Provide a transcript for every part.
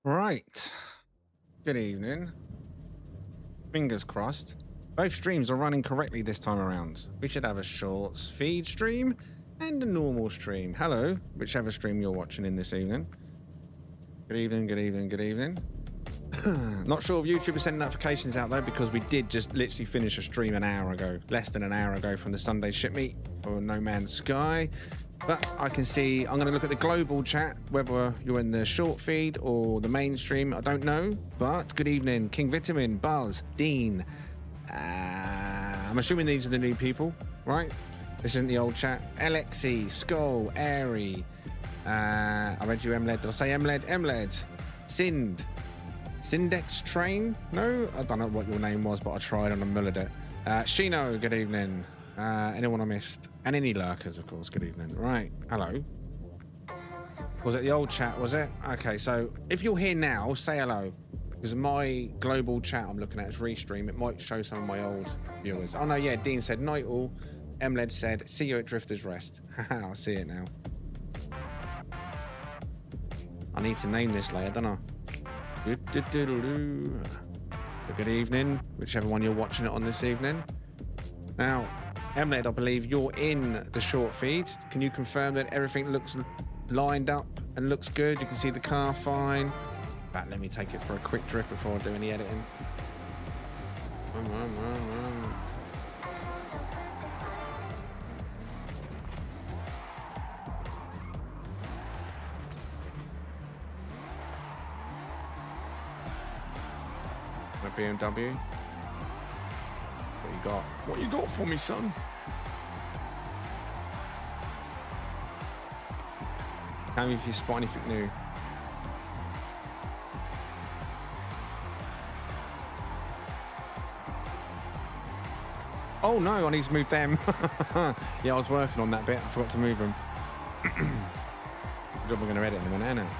Right. Good evening. Fingers crossed. Both streams are running correctly this time around. We should have a shorts feed stream and a normal stream. Hello, whichever stream you're watching in this evening. Good evening, good evening, good evening. Not sure if YouTube is sending notifications out though, because we did just literally finish a stream an hour ago, less than an hour ago, from the Sunday ship meet for No Man's Sky. But I can see, I'm going to look at the global chat, whether you're in the short feed or the mainstream, I don't know. But good evening, King Vitamin, Buzz, Dean. I'm assuming these are the new people, right? This isn't the old chat. Alexi, Skull, Airy. I read you, Emled. Did I say Emled? Emled. Sind. Sindex Train? No? I don't know what your name was, but I tried and I mullered it. Shino, good evening. Anyone I missed? And any lurkers, of course, good evening. Right, hello. Was it the old chat, was it? Okay, so if you're here now, say hello. Because my global chat I'm looking at is Restream. It might show some of my old viewers. Oh no, yeah, Dean said night all. Emled said, see you at Drifter's Rest. Haha, I see it now. I need to name this later, don't I? Good evening, whichever one you're watching it on this evening. Now, Emled, I believe you're in the short feed. Can you confirm that everything looks lined up and looks good? You can see the car fine. In fact, let me take it for a quick drift before I do any editing. My BMW. What you got? What you got for me, son? Tell me if you spot anything new. Oh no, I need to move them. Yeah, I was working on that bit. I forgot to move them. Good job we're going to edit in a minute, isn't it?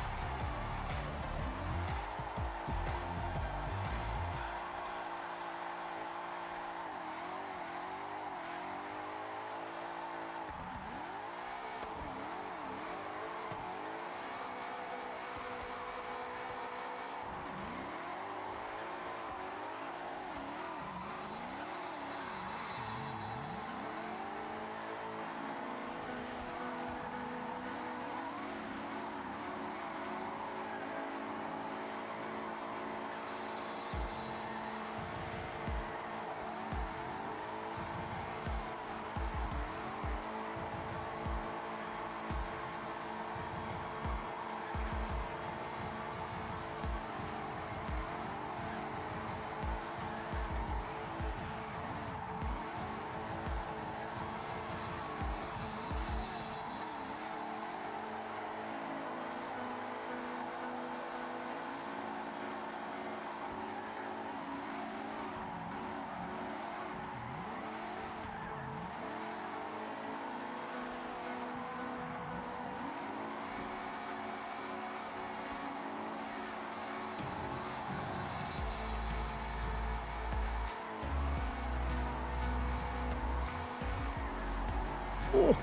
Oh.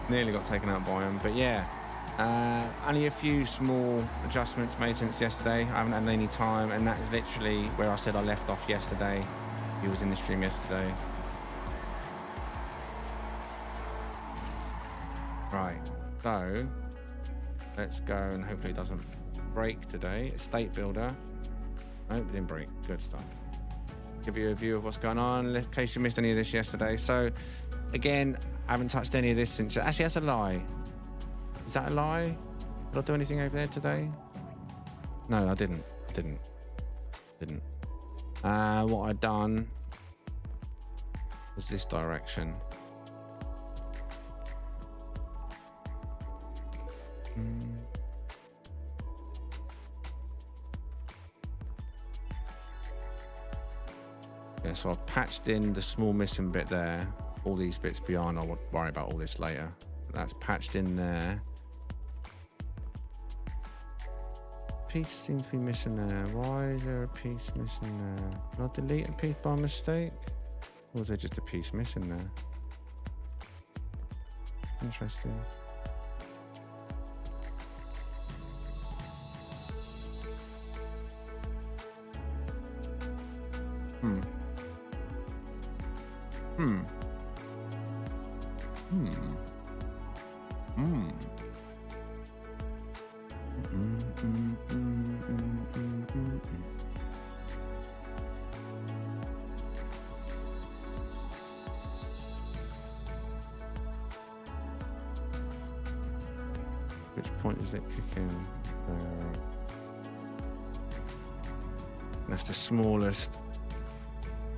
Nearly got taken out by him, but yeah. Only a few small adjustments made since yesterday. I haven't had any time, and that is literally where I said I left off yesterday. He was in the stream yesterday. Right, so let's go, and hopefully it doesn't break today. Estate builder. Nope, didn't break. Good stuff. Give you a view of what's going on in case you missed any of this yesterday. So again, I haven't touched any of this since. Actually, that's a lie. Is that a lie? Did I do anything over there today? No, I didn't. What I'd done was this direction. Yeah, so I've patched in the small missing bit there. All these bits beyond, I'll worry about all this later. That's patched in there. Piece seems to be missing there. Why is there a piece missing there? Can I delete a piece by mistake? Or was there just a piece missing there? Interesting. Hmm. Hmm. Hmm. Hmm. Which point does it kick in? That's the smallest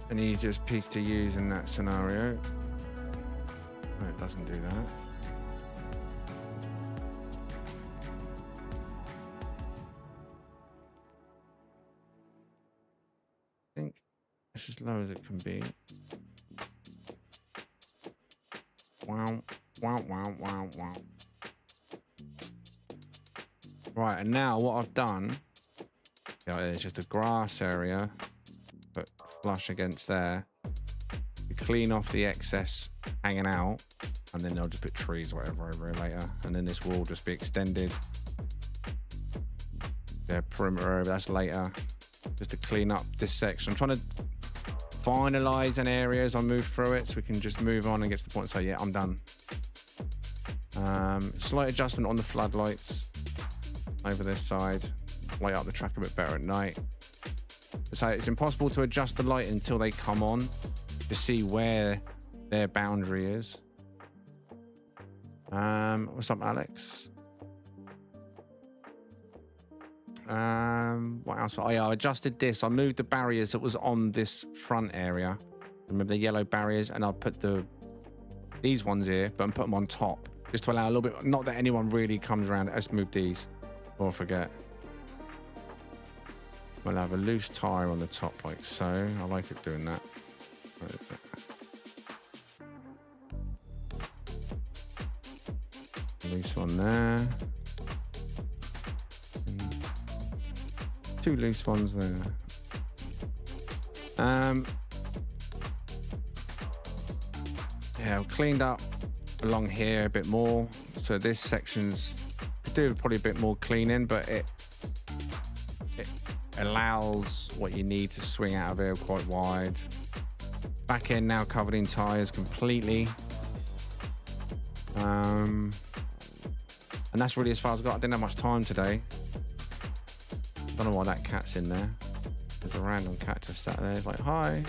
and easiest piece to use in that scenario. No, it doesn't do that. I think it's as low as it can be. Wow, wow, wow, wow, wow. Right, and now what I've done, there's just a grass area, but flush against there. You clean off the excess hanging out, and then they'll just put trees or whatever over it later. And then this will just be extended. The perimeter area, that's later. Just to clean up this section. I'm trying to finalize an area as I move through it, so we can just move on and get to the point and say, yeah, I'm done. Slight adjustment on the floodlights over this side. Light up the track a bit better at night. So it's impossible to adjust the light until they come on to see where their boundary is. What's up, Alex? What else? Oh yeah, I adjusted this. I moved the barriers that was on this front area. Remember the yellow barriers, and I put these ones here, but I put them on top just to allow a little bit. Not that anyone really comes around. Let's move these, or I forget. We'll have a loose tire on the top like so. I like it doing that. Loose one there. Two loose ones there. Yeah, I've cleaned up along here a bit more. So this section's could do probably a bit more cleaning, but it allows what you need to swing out of here quite wide. Back end now covered in tires completely. And that's really as far as I got. I didn't have much time today. Don't know why that cat's in there. There's a random cat just sat there. It's like, hi.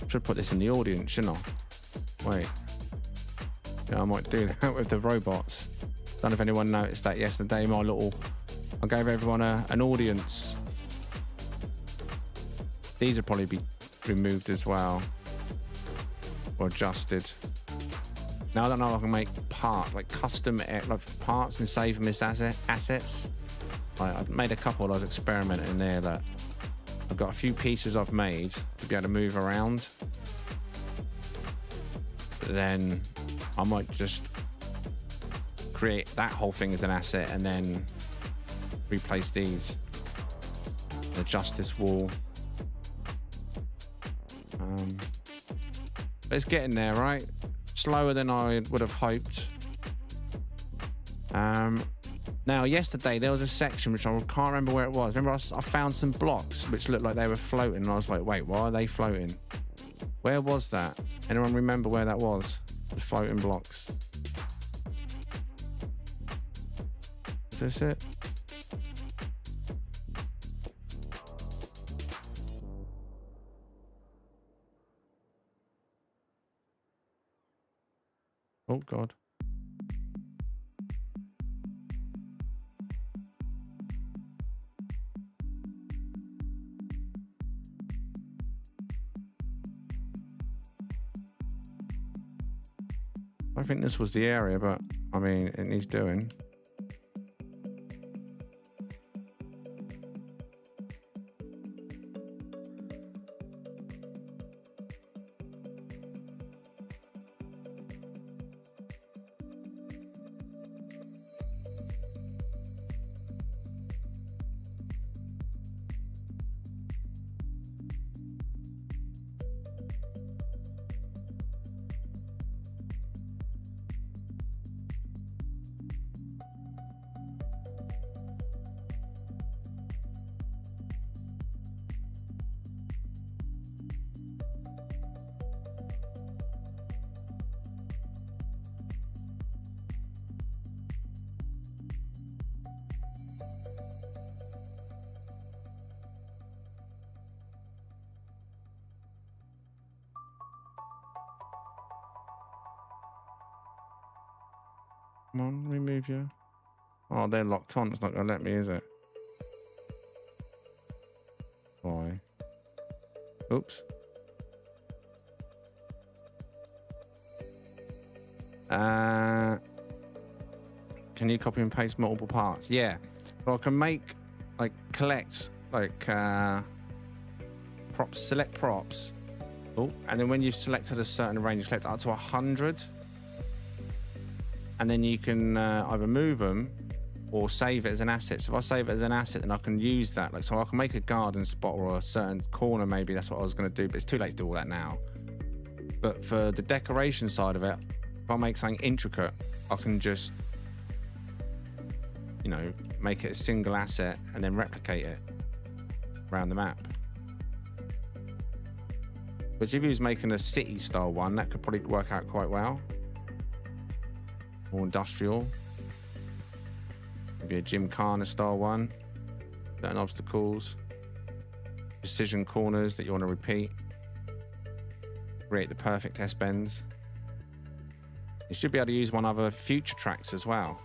Should put this in the audience, shouldn't I? Wait. Yeah, I might do that with the robots. Don't know if anyone noticed that yesterday. I gave everyone an audience. These will probably be removed as well. Or adjusted. Now I don't know if I can make custom parts and save them as assets. I made a couple. I was experimenting there that I've got a few pieces I've made to be able to move around. But then I might just create that whole thing as an asset and then replace these. Adjust this wall. But it's getting there, right? Slower than I would have hoped. Now, yesterday there was a section which I can't remember where it was. Remember, I found some blocks which looked like they were floating, and I was like, wait, why are they floating? Where was that? Anyone remember where that was? The floating blocks. Is this it? Oh, God. I think this was the area, but I mean, it needs doing. Come on, remove you. Oh, they're locked on. It's not going to let me, is it? Why? Oops. Can you copy and paste multiple parts? Yeah. So I can make, like, collect, like, props, select props. Oh, and then when you've selected a certain range, you select up to 100. And then you can either move them or save it as an asset. So if I save it as an asset, then I can use that. Like, so I can make a garden spot or a certain corner, maybe that's what I was going to do, but it's too late to do all that now. But for the decoration side of it, if I make something intricate, I can just, you know, make it a single asset and then replicate it around the map. But if he was making a city style one, that could probably work out quite well. More industrial. Maybe a Gymkhana style one. Certain obstacles. Precision corners that you want to repeat. Create the perfect S-bends. You should be able to use one other future tracks as well.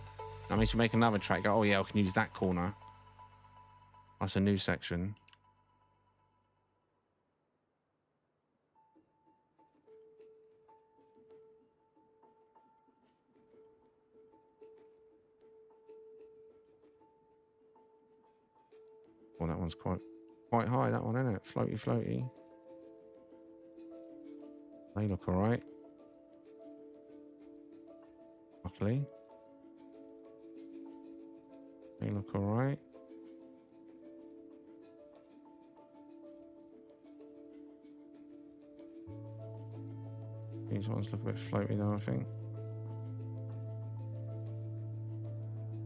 That means you make another track, go, oh yeah, I can use that corner. That's a new section. Well, that one's quite high, that one, isn't it? Floaty, floaty. They look all right. Luckily. They look all right. These ones look a bit floaty though, I think.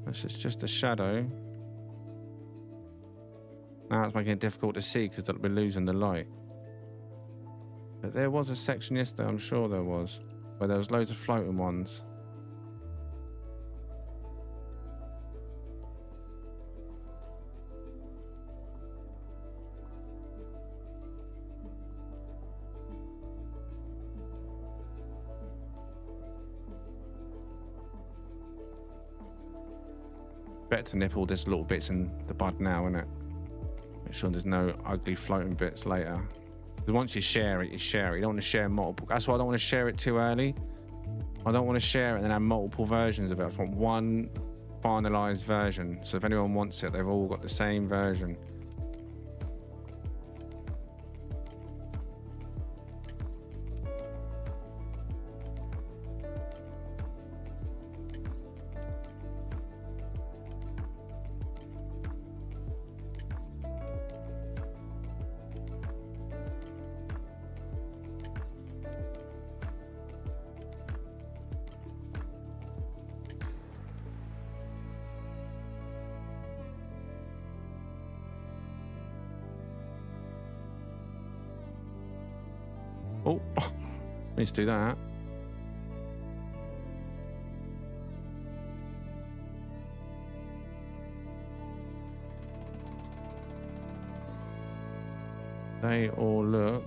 This is just a shadow. Now it's making it difficult to see because we're losing the light. But there was a section yesterday, I'm sure there was, where there was loads of floating ones. Better to nip all this little bits in the bud now, isn't it? Make sure there's no ugly floating bits later. Because once you share it, you share it. You don't want to share multiple. That's why I don't want to share it too early. I don't want to share it and then have multiple versions of it. I just want one finalized version. So if anyone wants it, they've all got the same version. Oh, let's do that. They all look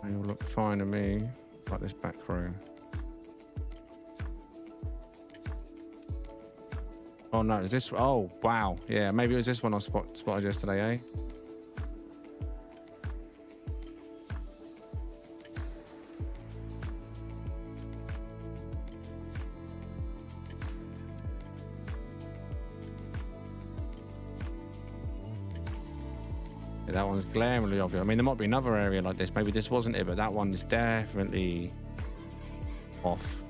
They all look fine to me. Like this back row. Oh no, is this? Oh wow, yeah. Maybe it was this one I spotted yesterday, eh? Yeah, that one's glaringly obvious. I mean, there might be another area like this. Maybe this wasn't it, but that one is definitely off.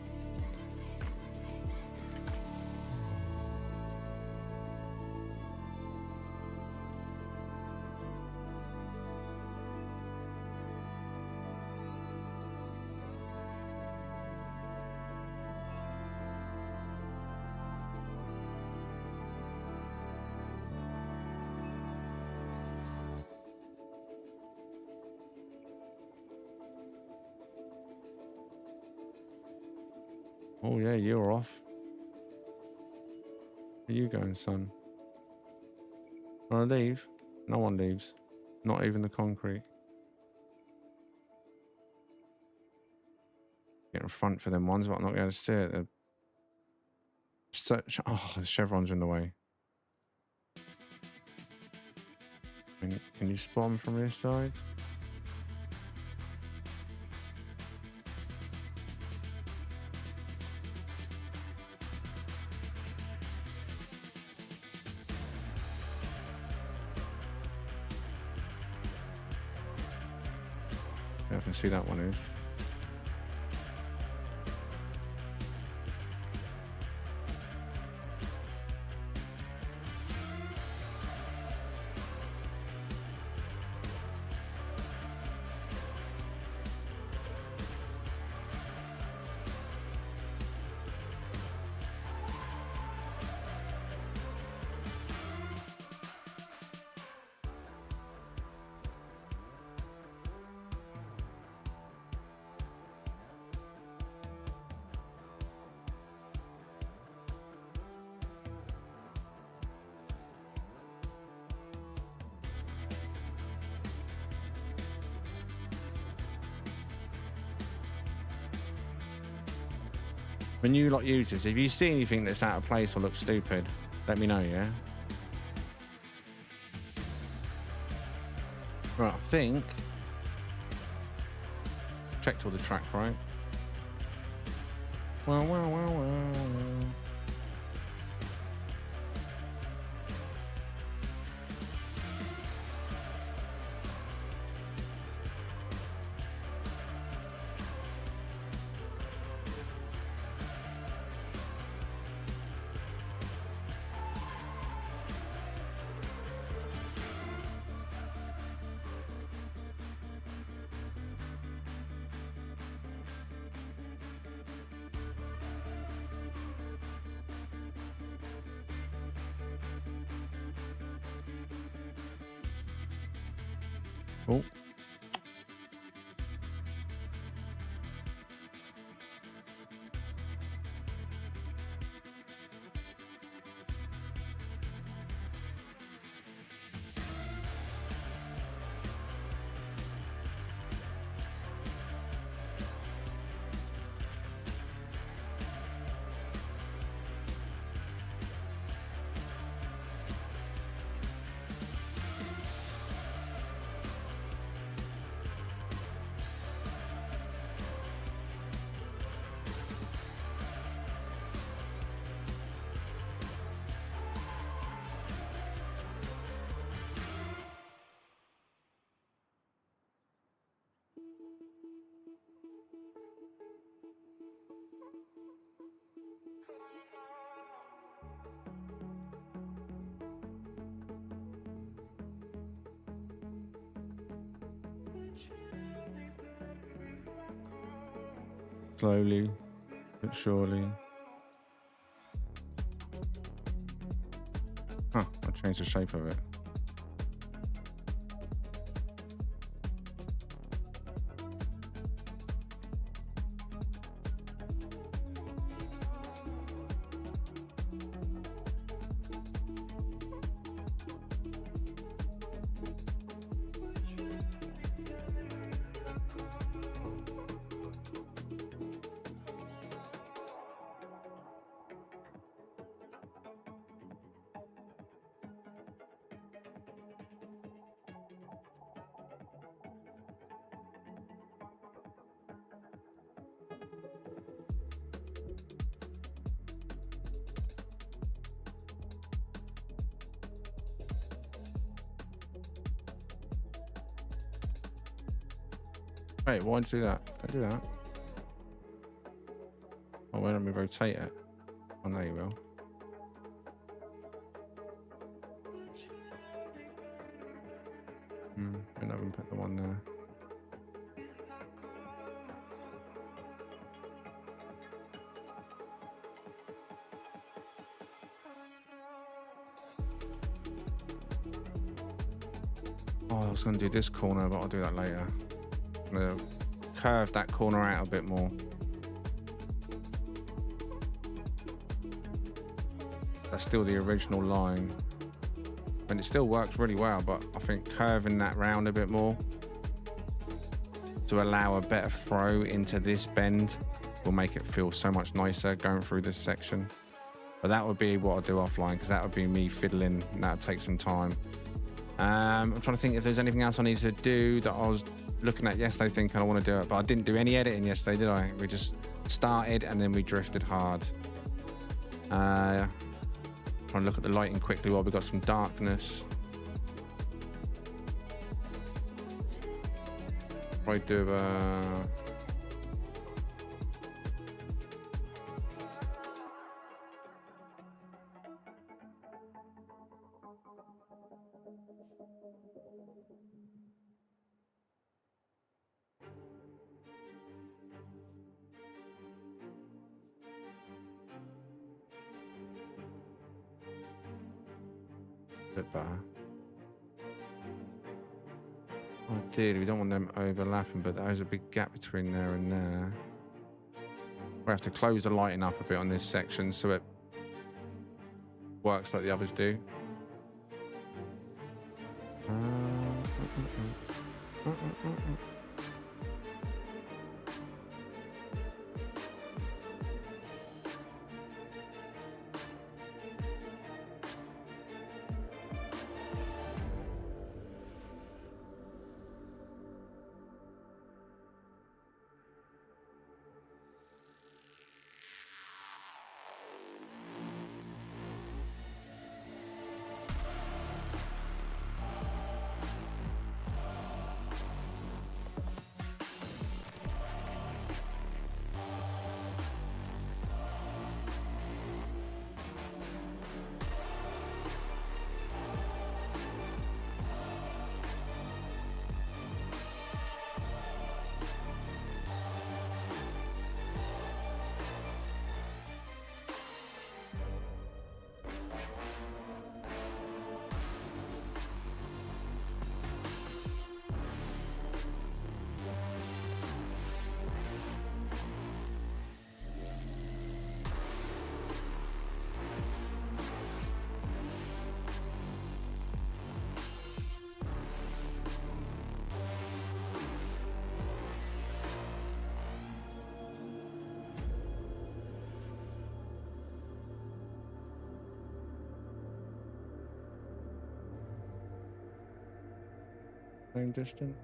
Oh yeah, you're off. Where are you going, son? Wanna leave? No one leaves. Not even the concrete. Get in front for them ones, but I'm not going to see it. They're such... Oh, the chevrons in the way. Can you spot them from this side? Yeah, I can see that one is. When you lot use this, if you see anything that's out of place or looks stupid, let me know, yeah? Right, I think... Checked all the track, right? Wow. Oh. Slowly, but surely. Huh, I changed the shape of it. Wait, why did you do that? Don't do that. Oh, why don't we rotate it? Oh, there you will. We're not going to put the one there. Oh, I was going to do this corner, but I'll do that later. I'm going to curve that corner out a bit more. That's still the original line. And it still works really well, but I think curving that round a bit more to allow a better throw into this bend will make it feel so much nicer going through this section. But that would be what I'll do offline, because that would be me fiddling, and that would take some time. I'm trying to think if there's anything else I need to do that I was looking at yesterday thinking I want to do it, but I didn't do any editing yesterday, did I? We just started and then we drifted hard. Trying to look at the lighting quickly while we got some darkness. Probably do bit better. Ideally, we don't want them overlapping, but there's a big gap between there and there. We have to close the lighting up a bit on this section so it works like the others do. Same distance.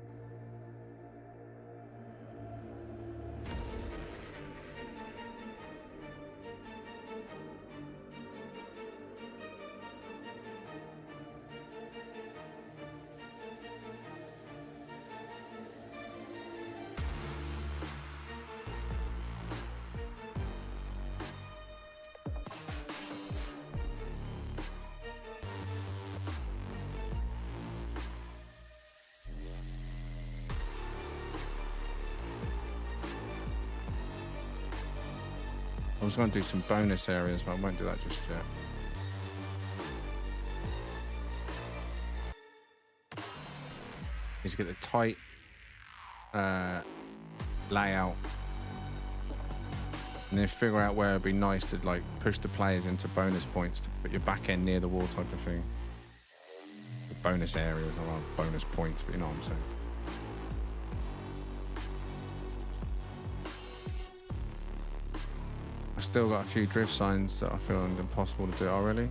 I was going to do some bonus areas, but I won't do that just yet. Need to get the tight layout, and then figure out where it'd be nice to like push the players into bonus points to put your back end near the wall type of thing. The bonus areas or bonus points, but you know what I'm saying. Still got a few drift signs that I feel impossible to do already.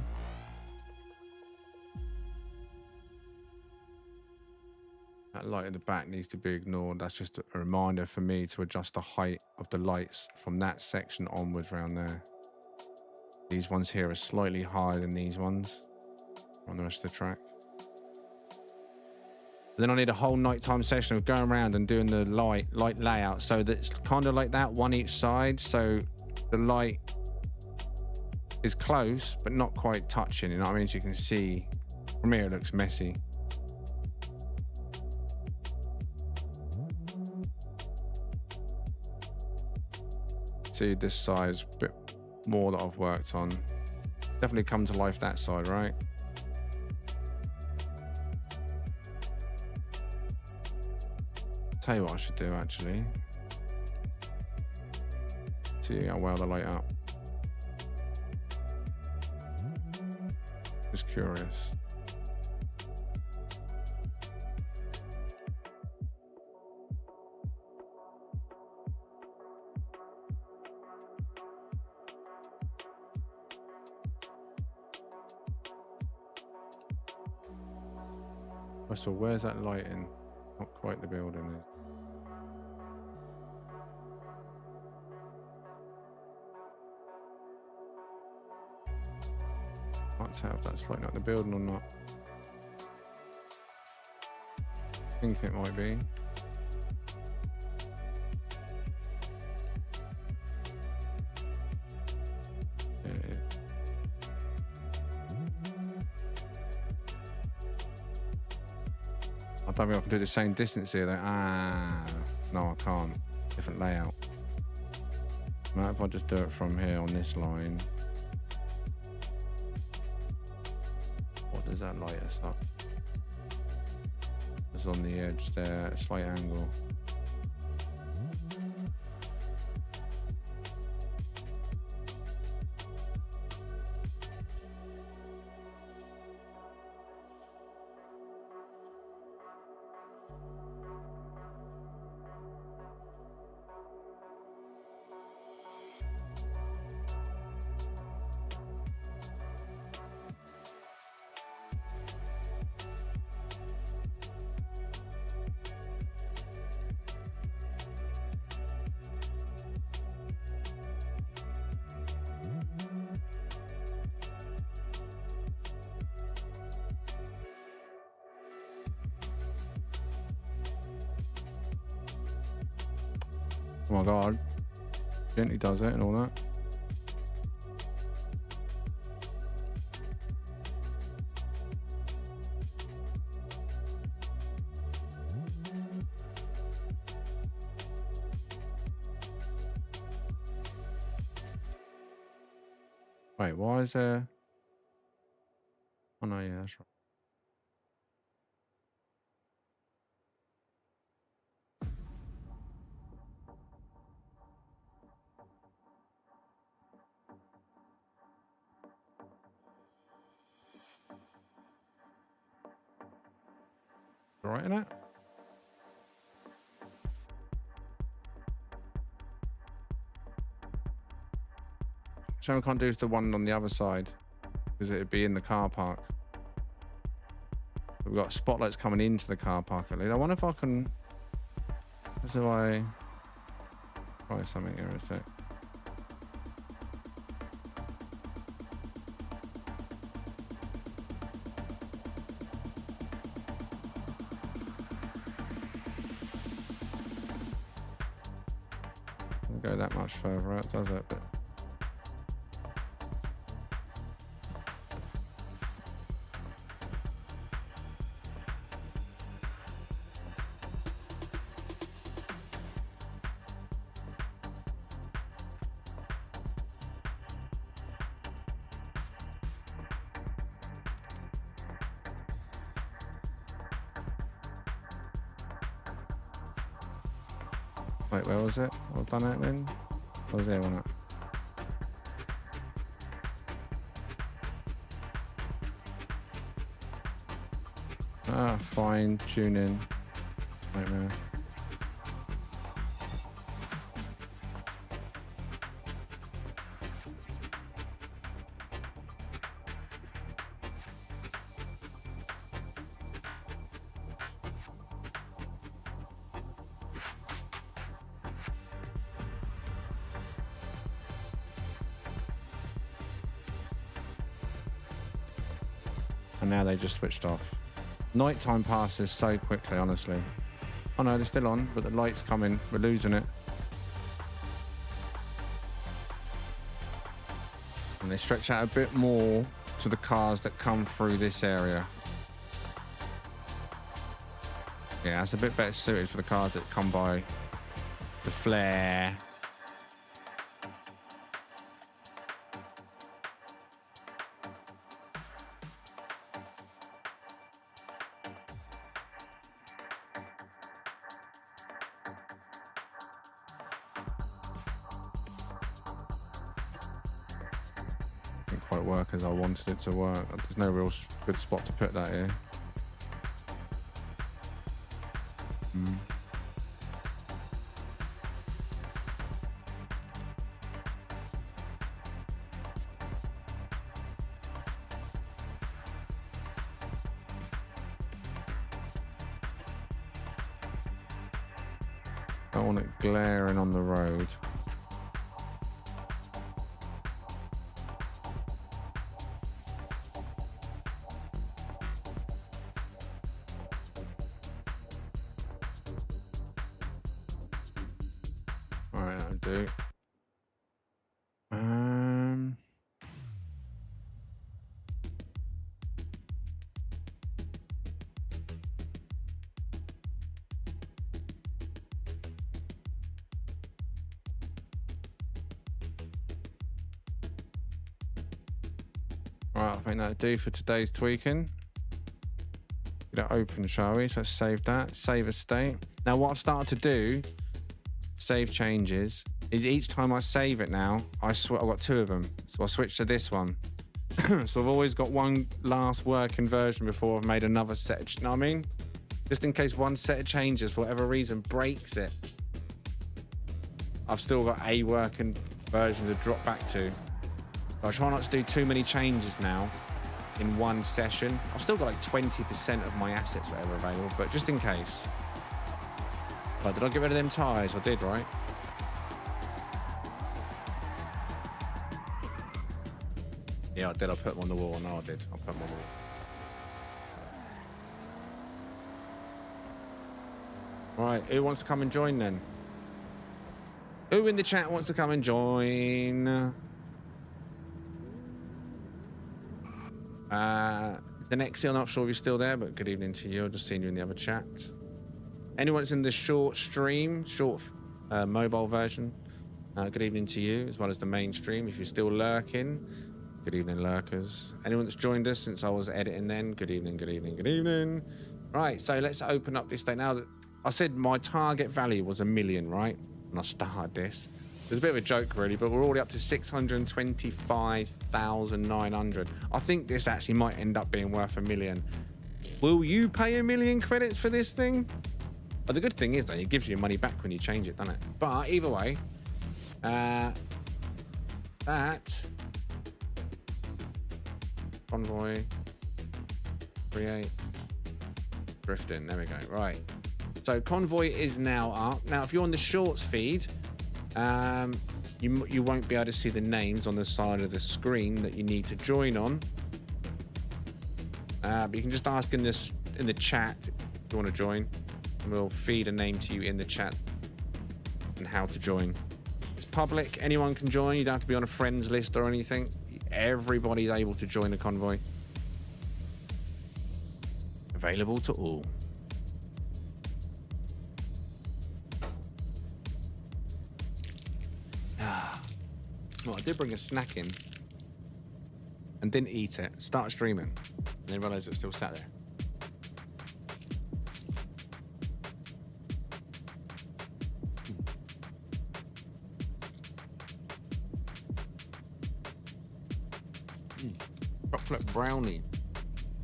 That light at the back needs to be ignored. That's just a reminder for me to adjust the height of the lights from that section onwards around there. These ones here are slightly higher than these ones on the rest of the track. Then I need a whole nighttime session of going around and doing the light layout. So that's kind of like that, one each side. So the light is close, but not quite touching. You know what I mean? As you can see from here, it looks messy. See this side's a bit more that I've worked on. Definitely come to life that side, right? Tell you what I should do actually. See how well they light up. Just curious. First of all, where's that lighting? Not quite the building is. Can't tell if that's lighting up the building or not. I think it might be. Yeah, it is. I don't think I can do the same distance here though. No, I can't. Different layout. Now if I just do it from here on this line. What does that light us up? It's on the edge there, slight angle. Oh my god, gently does it and all that. Wait, why is there... Oh no, yeah, that's right. Right in it? Shame I can't do the one on the other side because it'd be in the car park. We've got spotlights coming into the car park at least. I wonder if I can... What if I... Try something here in a sec. Doesn't go that much further out, does it? But wait, where was it? I've done it then? I was there, wasn't it? Ah, fine tuning. Nightmare. And now they just switched off. Nighttime passes so quickly, honestly. Oh no, they're still on, but the light's coming. We're losing it. And they stretch out a bit more to the cars that come through this area. Yeah, that's a bit better suited for the cars that come by the flare. Didn't quite work as I wanted it to work. There's no real good spot to put that here. I don't want it glaring on the road. All right, that'll do. All right, I think that'll do for today's tweaking. Get it open, shall we? So let's save that. Save a state. Now, what I've started to do, save changes, is each time I save it now, I've got two of them. So I switch to this one. So I've always got one last working version before I've made another set. You know what I mean? Just in case one set of changes, for whatever reason, breaks it, I've still got a working version to drop back to. So I try not to do too many changes now in one session. I've still got like 20% of my assets, whatever, available, but just in case. But did I get rid of them tyres? I did, right? Yeah, I did. I put them on the wall. No, I did. I put them on the wall. Right, who wants to come and join then? Who in the chat wants to come and join? The next I'm not sure if you're still there, but good evening to you. I've just seen you in the other chat. Anyone that's in the short stream, mobile version, good evening to you, as well as the main stream. If you're still lurking, good evening, lurkers. Anyone that's joined us since I was editing then, good evening, good evening, good evening. Right, so let's open up this day. Now, that I said my target value was 1 million, right? And I started this. It's a bit of a joke, really, but we're already up to 625,900. I think this actually might end up being worth 1 million. Will you pay 1 million credits for this thing? But the good thing is, though, it gives you your money back when you change it, doesn't it? But either way, that convoy, create, drifting. There we go. Right. So convoy is now up. Now, if you're on the shorts feed, you won't be able to see the names on the side of the screen that you need to join on. But you can just ask in the chat if you want to join, and we'll feed a name to you in the chat and how to join. It's public. Anyone can join. You don't have to be on a friends list or anything. Everybody's able to join the convoy. Available to all. Well, I did bring a snack in and didn't eat it. Start streaming and then realised it still sat there. Chocolate brownie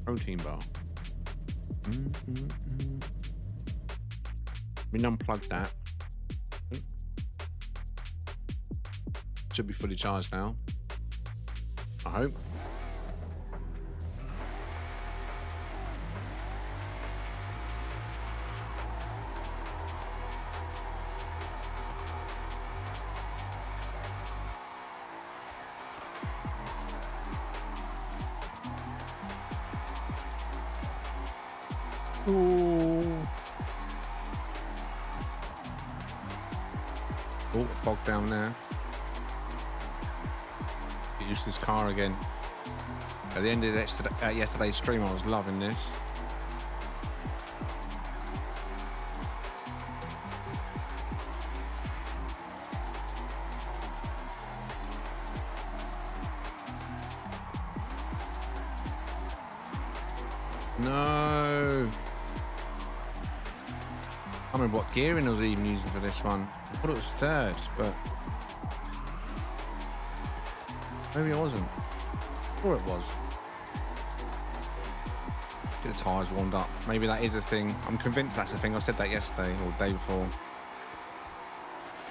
protein bar. Let me unplug that. Should be fully charged now, I hope. Ooh. Oh, bogged down there. Get used to this car again. At the end of yesterday's stream, I was loving this. No. I remember what gearing I was even using for this one. I thought it was third, but maybe it wasn't. Or it was. Get the tyres warmed up. Maybe that is a thing. I'm convinced that's a thing. I said that yesterday or the day before.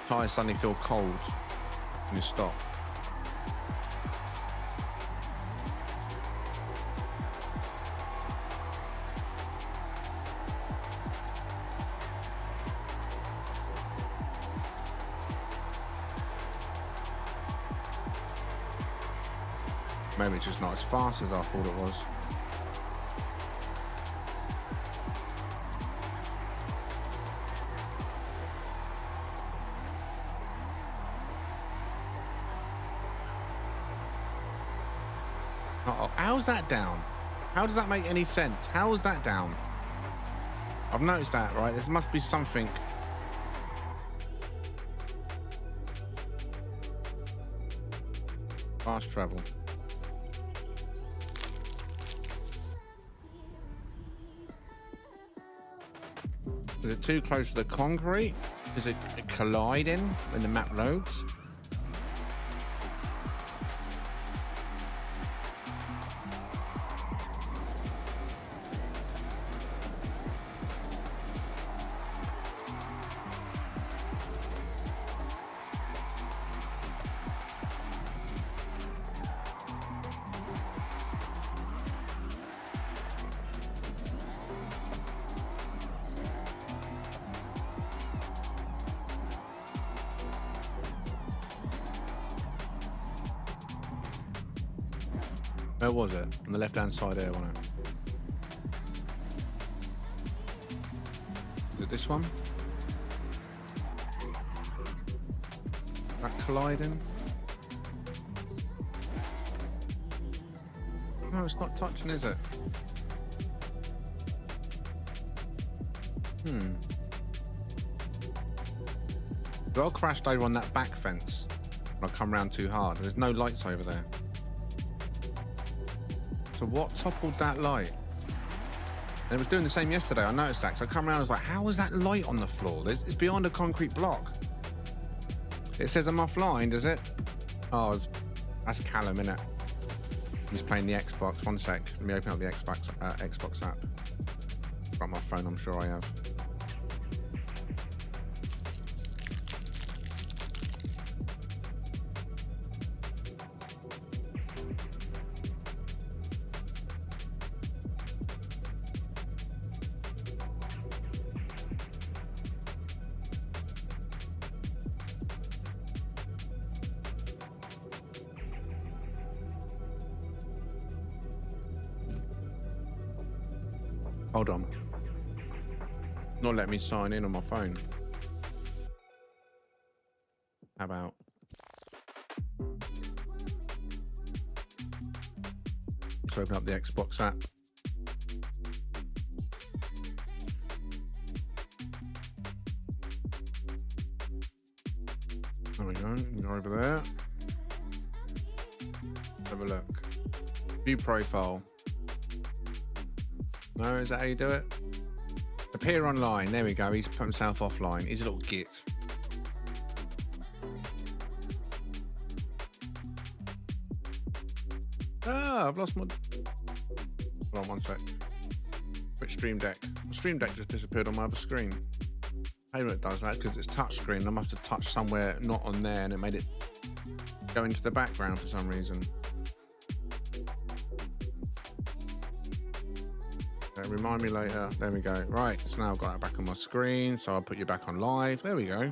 Tyres suddenly feel cold when you stop. Maybe it's just not as fast as I thought it was. Uh-oh. How's that down? How does that make any sense? How is that down? I've noticed that, right? There must be something. Fast travel. Is it too close to the concrete? Is it colliding when the map loads? Where was it? On the left-hand side there, wasn't it? Is it this one? That colliding? No, it's not touching, is it? Well, I crashed over on that back fence when I come round too hard. There's no lights over there. So what toppled that light? And it was doing the same yesterday. I noticed that. So I come around, I was like, how was that light on the floor? It's beyond a concrete block. It says I'm offline, does it? Oh, that's Callum, innit? He's playing the Xbox. One sec. Let me open up the Xbox app. Got my phone, I'm sure I have. Hold on. Not letting me sign in on my phone. How about? Let's open up the Xbox app. There we go. Go over there. Have a look. View profile. No, is that how you do it? Appear online. There we go. He's put himself offline. He's a little git. Ah, I've lost my... Hold on one sec. Which Stream Deck? The Stream Deck just disappeared on my other screen. Maybe it does that because it's touch screen. I must have touched somewhere not on there and it made it go into the background for some reason. Remind me later. There we go. Right, so now I've got that back on my screen, so I'll put you back on live. There we go.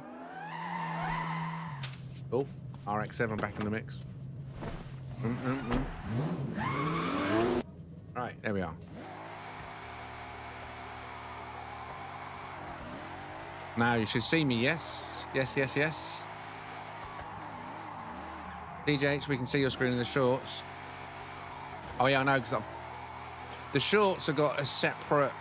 Oh, RX-7 back in the mix. Right, there we are. Now you should see me. Yes. Yes, yes, yes. DJH, we can see your screen in the shorts. Oh, yeah, I know, because the shorts have got a separate...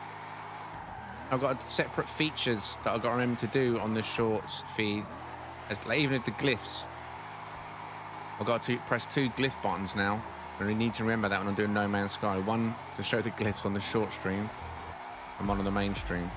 I've got separate features that I've got to remember to do on the shorts feed. Like, even with the glyphs. I've got to press 2 glyph buttons now. And I need to remember that when I'm doing No Man's Sky. One to show the glyphs on the short stream, and one on the main stream.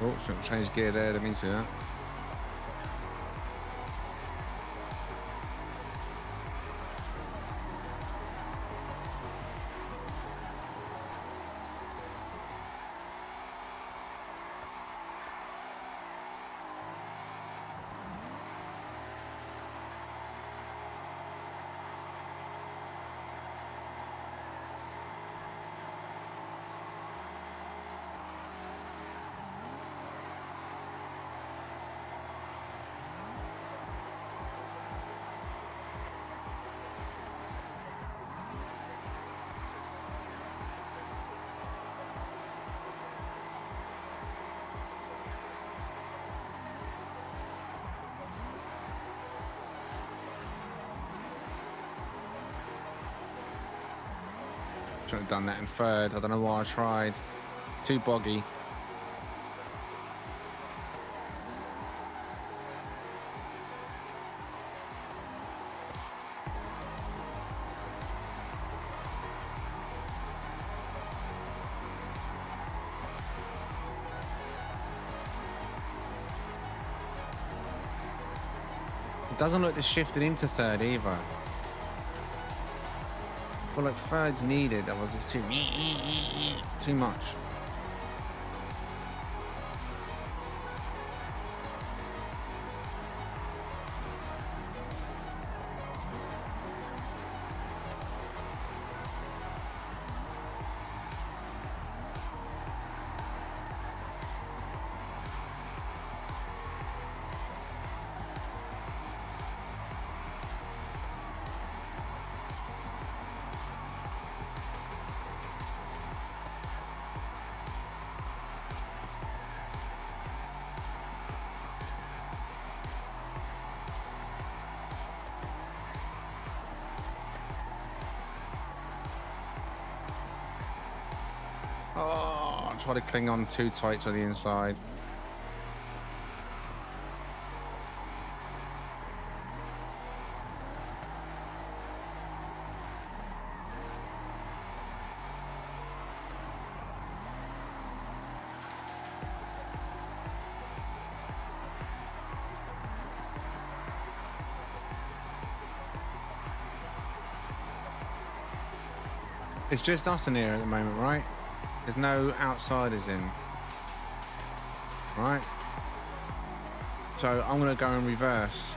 Oh, shouldn't change gear there, didn't mean to do that. Should have done that in third. I don't know why I tried. Too boggy. It doesn't look like it's shifted into third either. I feel like third's needed. That was just too much. Oh, I tried to cling on too tight to the inside. It's just us in here at the moment, right? There's no outsiders in. Right? So I'm going to go in reverse.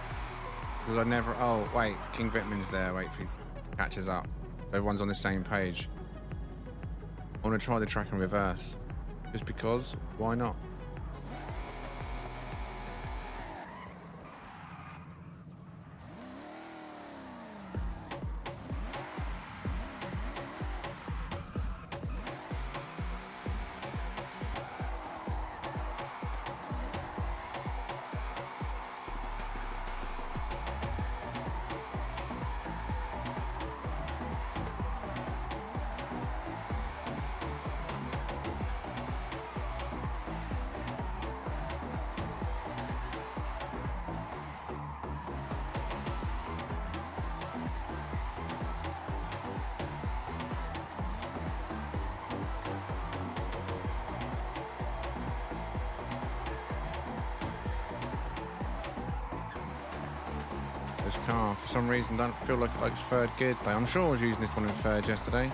Because I never... Oh, wait. King Vitamin's there. Wait till he catches up. Everyone's on the same page. I want to try the track in reverse. Just because. Why not? This car, for some reason, don't feel like it likes third gear today. I'm sure I was using this one in third yesterday.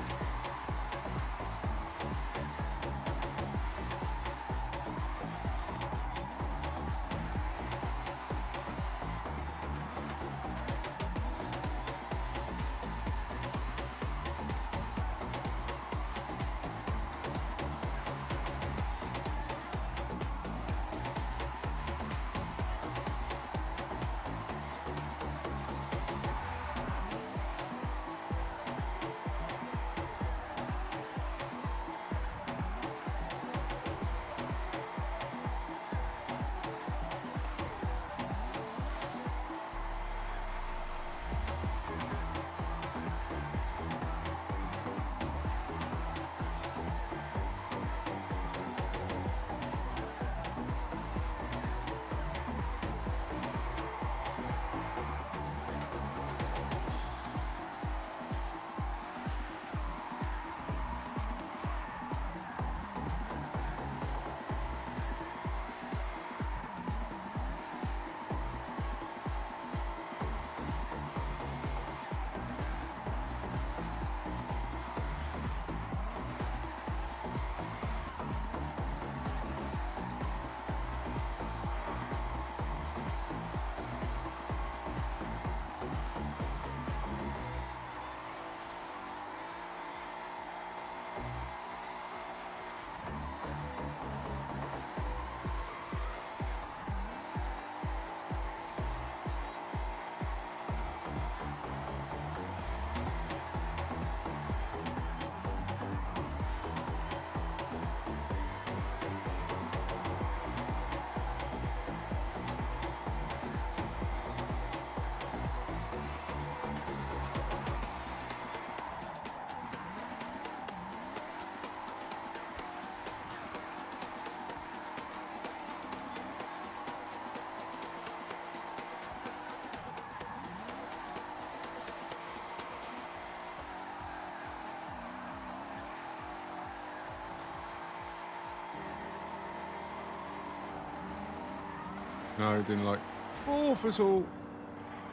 No, didn't like. Fourth assault.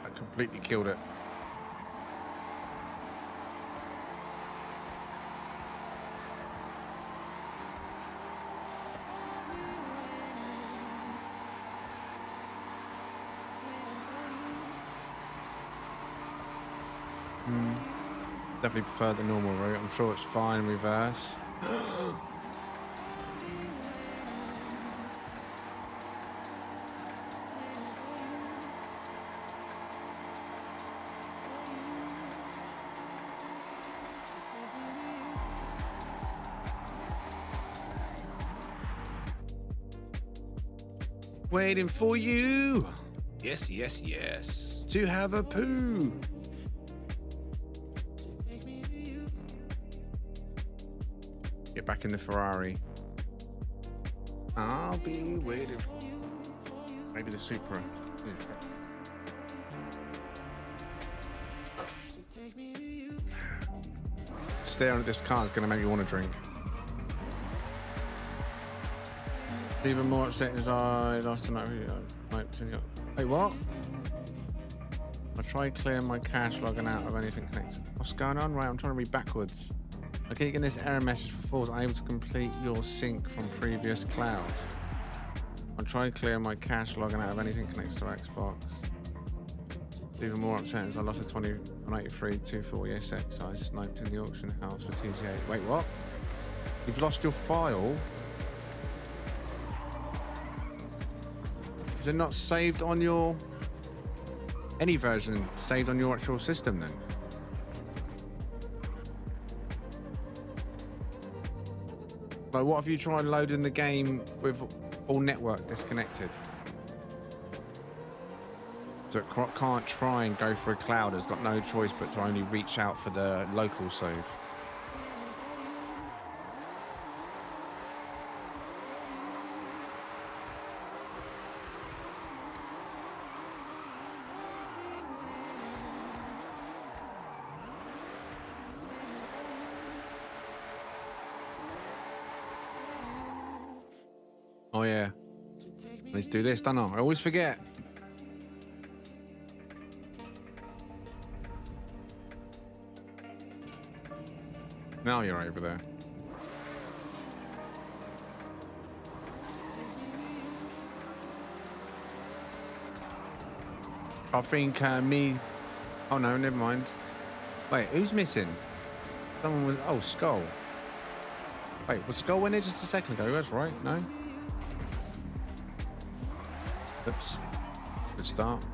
That completely killed it. Definitely prefer the normal route. I'm sure it's fine in reverse. Waiting for you. Yes, yes, yes. To have a poo. Get back in the Ferrari. I'll be waiting for you. Maybe the Supra. Staring at this car is going to make me want to drink. Even more upset as I lost a night. Wait, what? I tried clearing my cache, logging out of anything connected. What's going on? Right, I'm trying to read backwards. I keep getting this error message for Forza, unable to complete your sync from previous cloud. I tried clearing my cache, logging out of anything connected to Xbox. Even more upset as I lost a 2093 240 SX I sniped in the auction house for TGA. Wait, what? You've lost your file? Is it not saved on your... any version saved on your actual system then? Like, what if you tried loading the game with all network disconnected? So it can't try and go for a cloud. It's got no choice but to only reach out for the local save. Oh yeah. Let's do this, don't I? I always forget. Now you're over there. I think me... Oh no, never mind. Wait, who's missing? Someone was... Oh, Skull. Wait, was Skull in there just a second ago? That's right, no? Oops. Good start.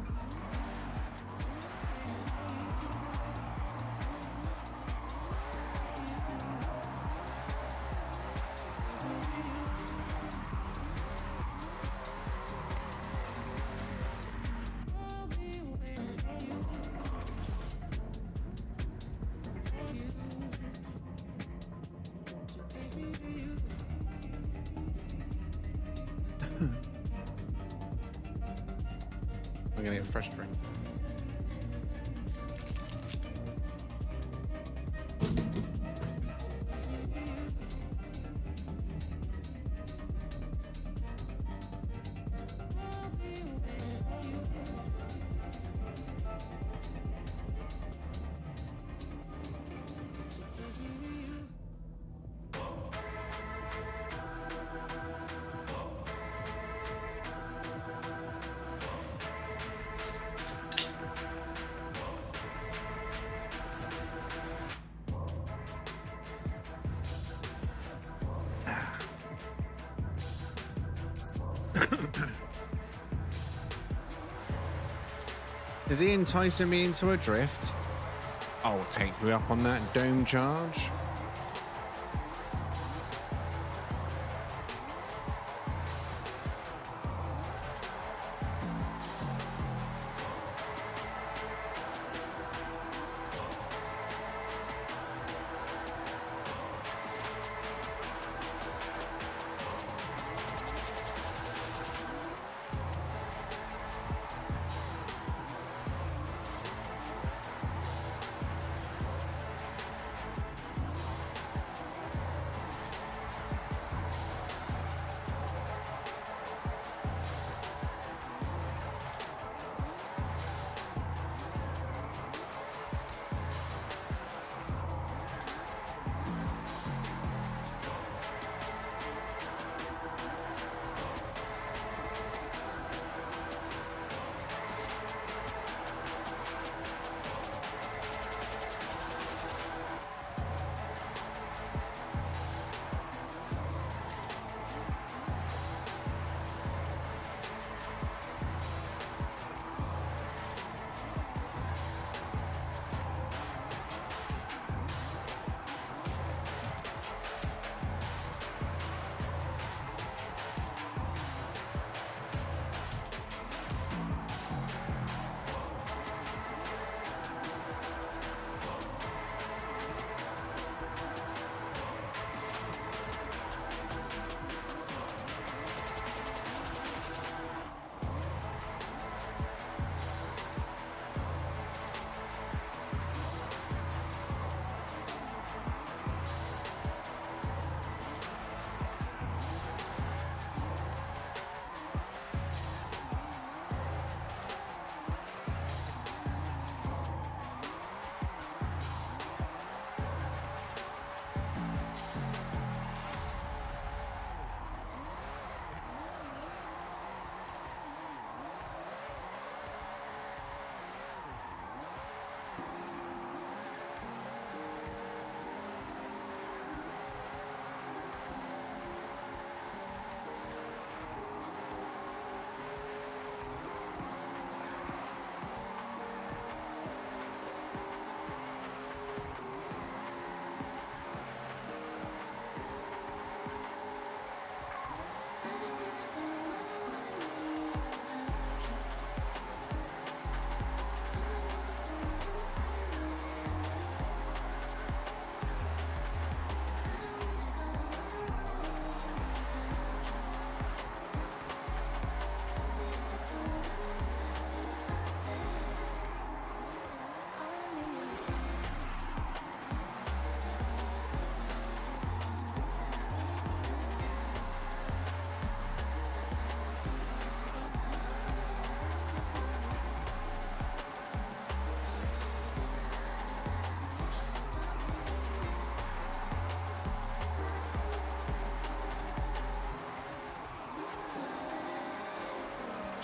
I'm gonna get a fresh drink. Is he enticing me into a drift? I'll take you up on that dome charge.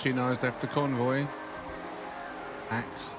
She knows left the convoy. Axe.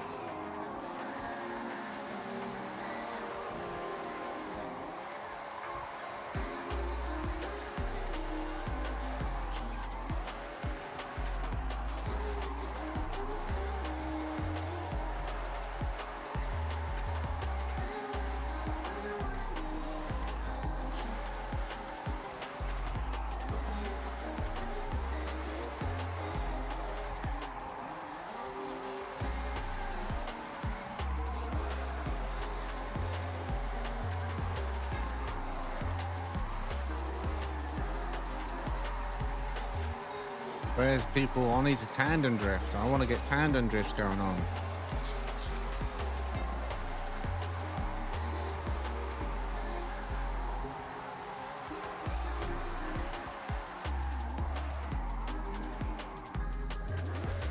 Where's people? I need to tandem drift. I want to get tandem drifts going on.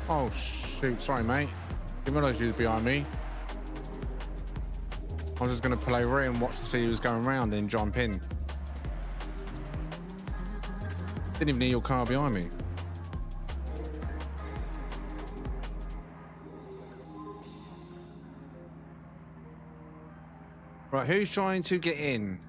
Oh shoot, sorry mate. Didn't realise you was behind me. I was just going to play over and watch to see who was going around and jump in. Didn't even hear your car behind me. Right, who's trying to get in?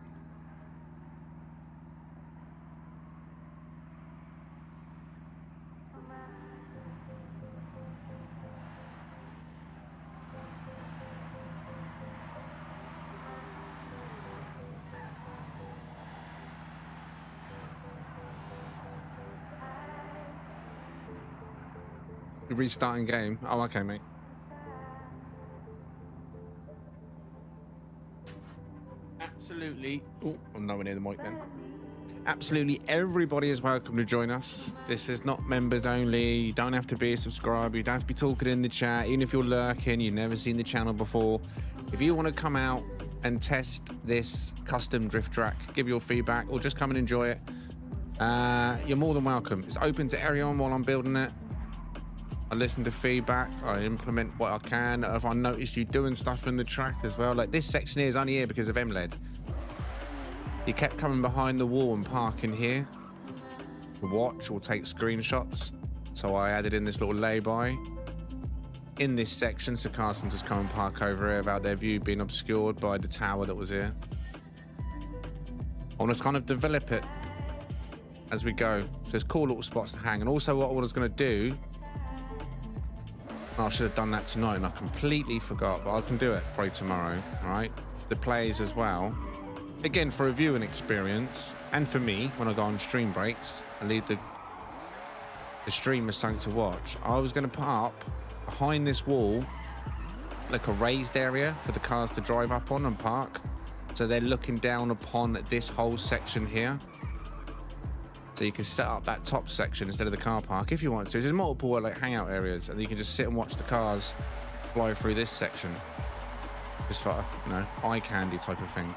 Restarting game. Oh, okay, mate. Absolutely. Oh, I'm nowhere near the mic then. Absolutely everybody is welcome to join us. This is not members only. You don't have to be a subscriber. You don't have to be talking in the chat. Even if you're lurking, you've never seen the channel before. If you want to come out and test this custom drift track, give your feedback, or just come and enjoy it, you're more than welcome. It's open to everyone while I'm building it. I listen to feedback, I implement what I can. If I notice you doing stuff in the track as well, like this section here is only here because of MLED. He kept coming behind the wall and parking here to watch or take screenshots. So I added in this little lay-by in this section so cars can just come and park over here without their view being obscured by the tower that was here. I want to kind of develop it as we go. So there's cool little spots to hang. And also what I was going to do, I should have done that tonight and I completely forgot, but I can do it probably tomorrow, all right? The plays as well. Again, for a viewing experience, and for me, when I go on stream breaks, I leave the stream as something to watch. I was going to put up behind this wall, like a raised area for the cars to drive up on and park. So they're looking down upon this whole section here. So you can set up that top section instead of the car park if you want to. There's multiple like hangout areas, and you can just sit and watch the cars fly through this section. Just for, you know, eye candy type of thing.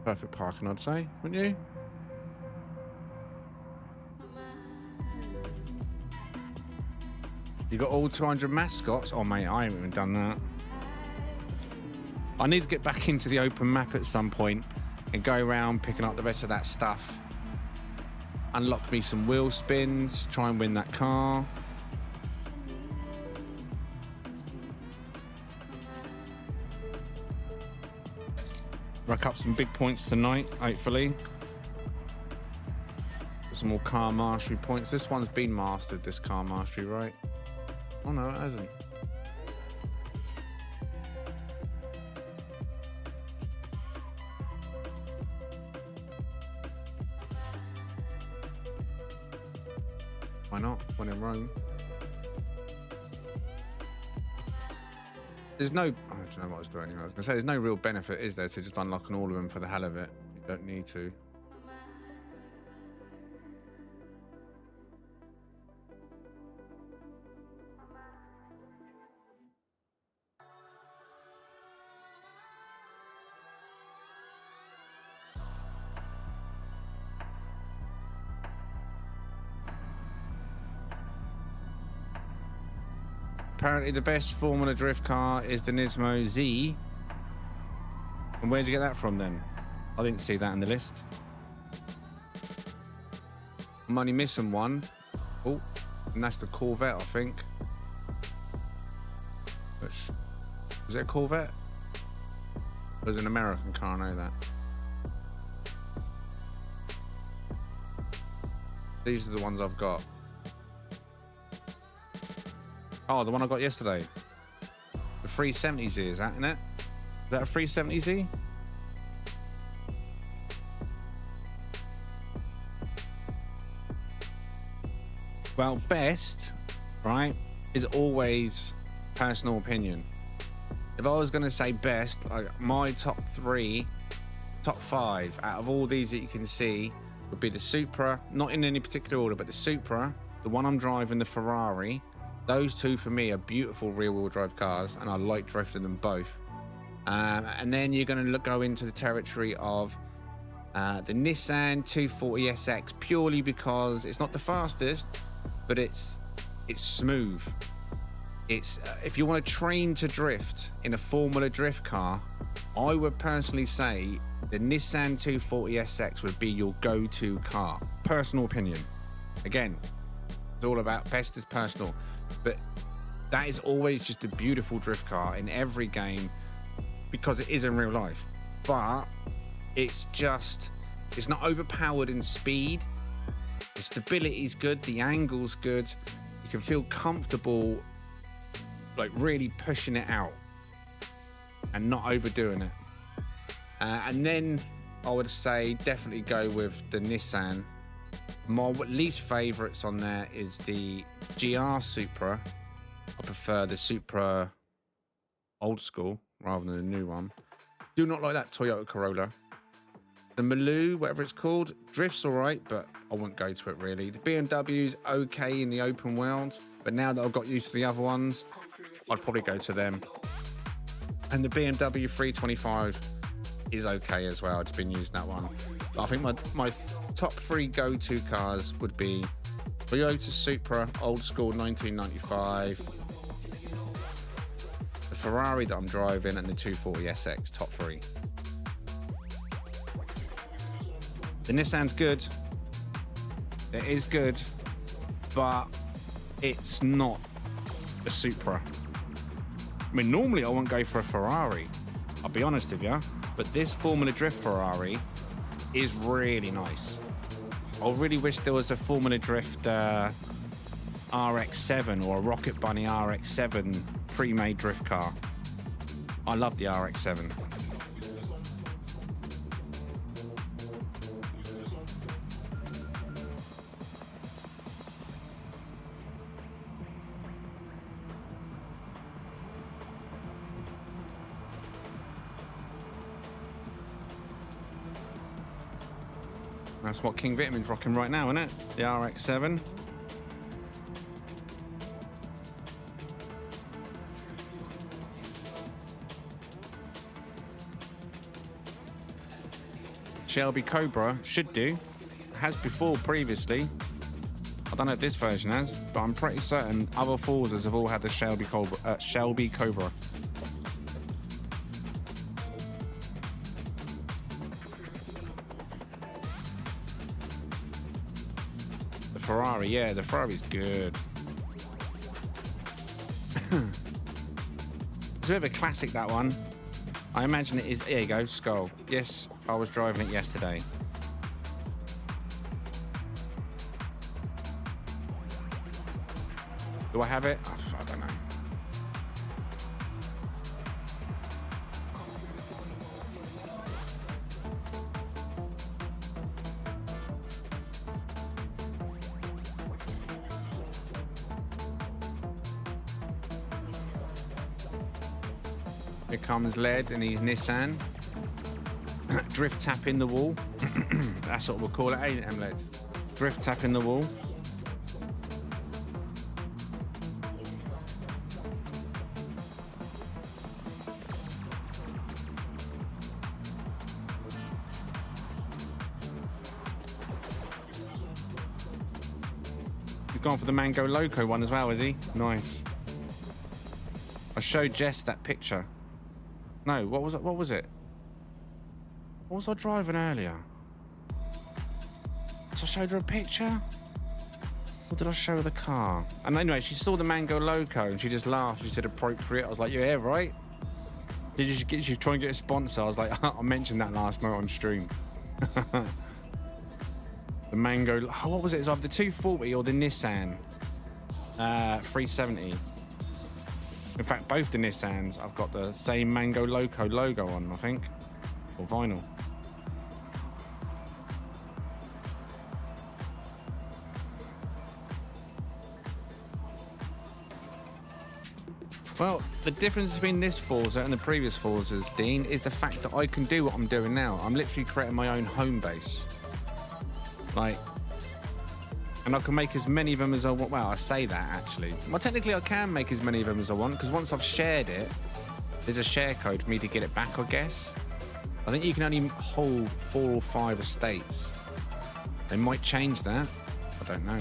Perfect parking, I'd say, wouldn't you? You got all 200 mascots? Oh, mate, I haven't even done that. I need to get back into the open map at some point and go around picking up the rest of that stuff. Unlock me some wheel spins, try and win that car. Rack up some big points tonight, hopefully. Some more car mastery points. This one's been mastered, this car mastery, right? Oh no, it hasn't. Why not? When in Rome. There's no, I don't know what I was doing anyway. I was gonna say there's no real benefit, is there, to just unlocking all of them for the hell of it? You don't need to. Apparently the best Formula Drift car is the Nismo Z. And where'd you get that from then? I didn't see that in the list. I'm only missing one. Oh, and that's the Corvette, I think. Which, was it a Corvette? It was an American car, I know that. These are the ones I've got. Oh, the one I got yesterday. The 370Z, is that in it? Is that a 370Z? Well, best, right, is always personal opinion. If I was going to say best, like my top 5 out of all these that you can see would be the Supra, not in any particular order, but the Supra, the one I'm driving, the Ferrari. Those two for me are beautiful rear-wheel drive cars, and I like drifting them both. And then you're going to go into the territory of the Nissan 240SX, purely because it's not the fastest, but it's smooth. It's if you want to train to drift in a Formula Drift car, I would personally say the Nissan 240SX would be your go-to car. Personal opinion. Again, it's all about best is personal, but that is always just a beautiful drift car in every game because it is in real life. But it's not overpowered in speed. The stability's good, the angle's good. You can feel comfortable, like really pushing it out and not overdoing it. And then I would say definitely go with the Nissan. My least favourites on there is the GR Supra. I prefer the Supra old school rather than the new one. Do not like that Toyota Corolla. The Maloo, whatever it's called, drifts all right, but I wouldn't go to it really. The BMW's okay in the open world, but now that I've got used to the other ones, I'd probably go to them. And the BMW 325 is okay as well. I've just been using that one. But I think my top 3 go-to cars would be Toyota Supra, old school 1995, the Ferrari that I'm driving, and the 240SX, top 3. The Nissan's good. It is good, but it's not a Supra. I mean, normally I wouldn't go for a Ferrari, I'll be honest with you, but this Formula Drift Ferrari is really nice. I really wish there was a Formula Drift RX-7 or a Rocket Bunny RX-7 pre-made drift car. I love the RX-7. That's what King Vitamin's rocking right now, isn't it? The RX-7. Shelby Cobra should do. Has before previously. I don't know if this version has, but I'm pretty certain other Forzas have all had the Shelby Cobra. Ferrari, yeah, the Ferrari's good. It's a bit of a classic, that one. I imagine it is. There you go, Skull. Yes, I was driving it yesterday. Do I have it? I don't know. Here comes Led and he's Nissan. Drift tap in the wall. That's what we'll call it, ain't it, Led? Drift tap in the wall. He's gone for the Mango Loco one as well, is he? Nice. showed Jess that picture. No, what was it? What was it? What was I driving earlier? So I showed her a picture? Or did I show her the car? And anyway, she saw the Mango Loco and she just laughed. She said appropriate. I was like, you're here, right? Did you try and get a sponsor? I was like, I mentioned that last night on stream. The Mango, oh, what was it? It was either the 240 or the Nissan 370. In fact, both the Nissans, I've got the same Mango Loco logo on, I think, or vinyl. Well, the difference between this Forza and the previous Forzas, Dean, is the fact that I can do what I'm doing now. I'm literally creating my own home base. Like, and I can make as many of them as I want. Well, I say that, actually. Well, technically, I can make as many of them as I want, because once I've shared it, there's a share code for me to get it back, I guess. I think you can only hold 4 or 5 estates. They might change that. I don't know.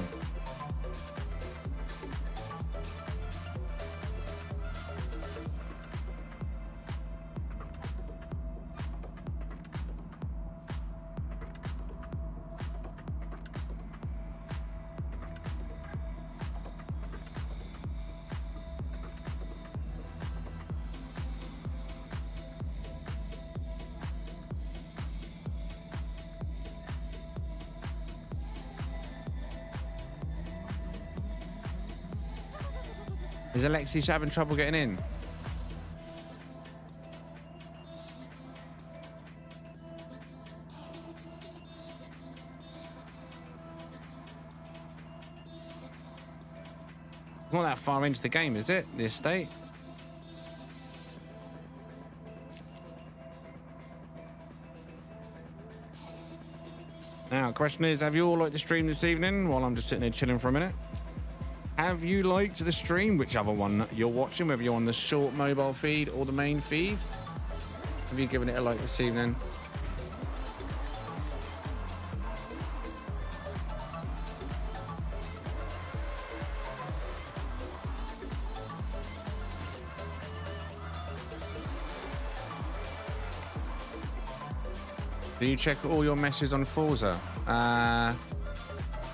Is Alexis having trouble getting in? It's not that far into the game, is it? The estate? Now, the question is, have you all liked the stream this evening while I'm just sitting there chilling for a minute? Have you liked the stream, whichever one you're watching, whether you're on the short mobile feed or the main feed? Have you given it a like this evening? Do you check all your messages on Forza?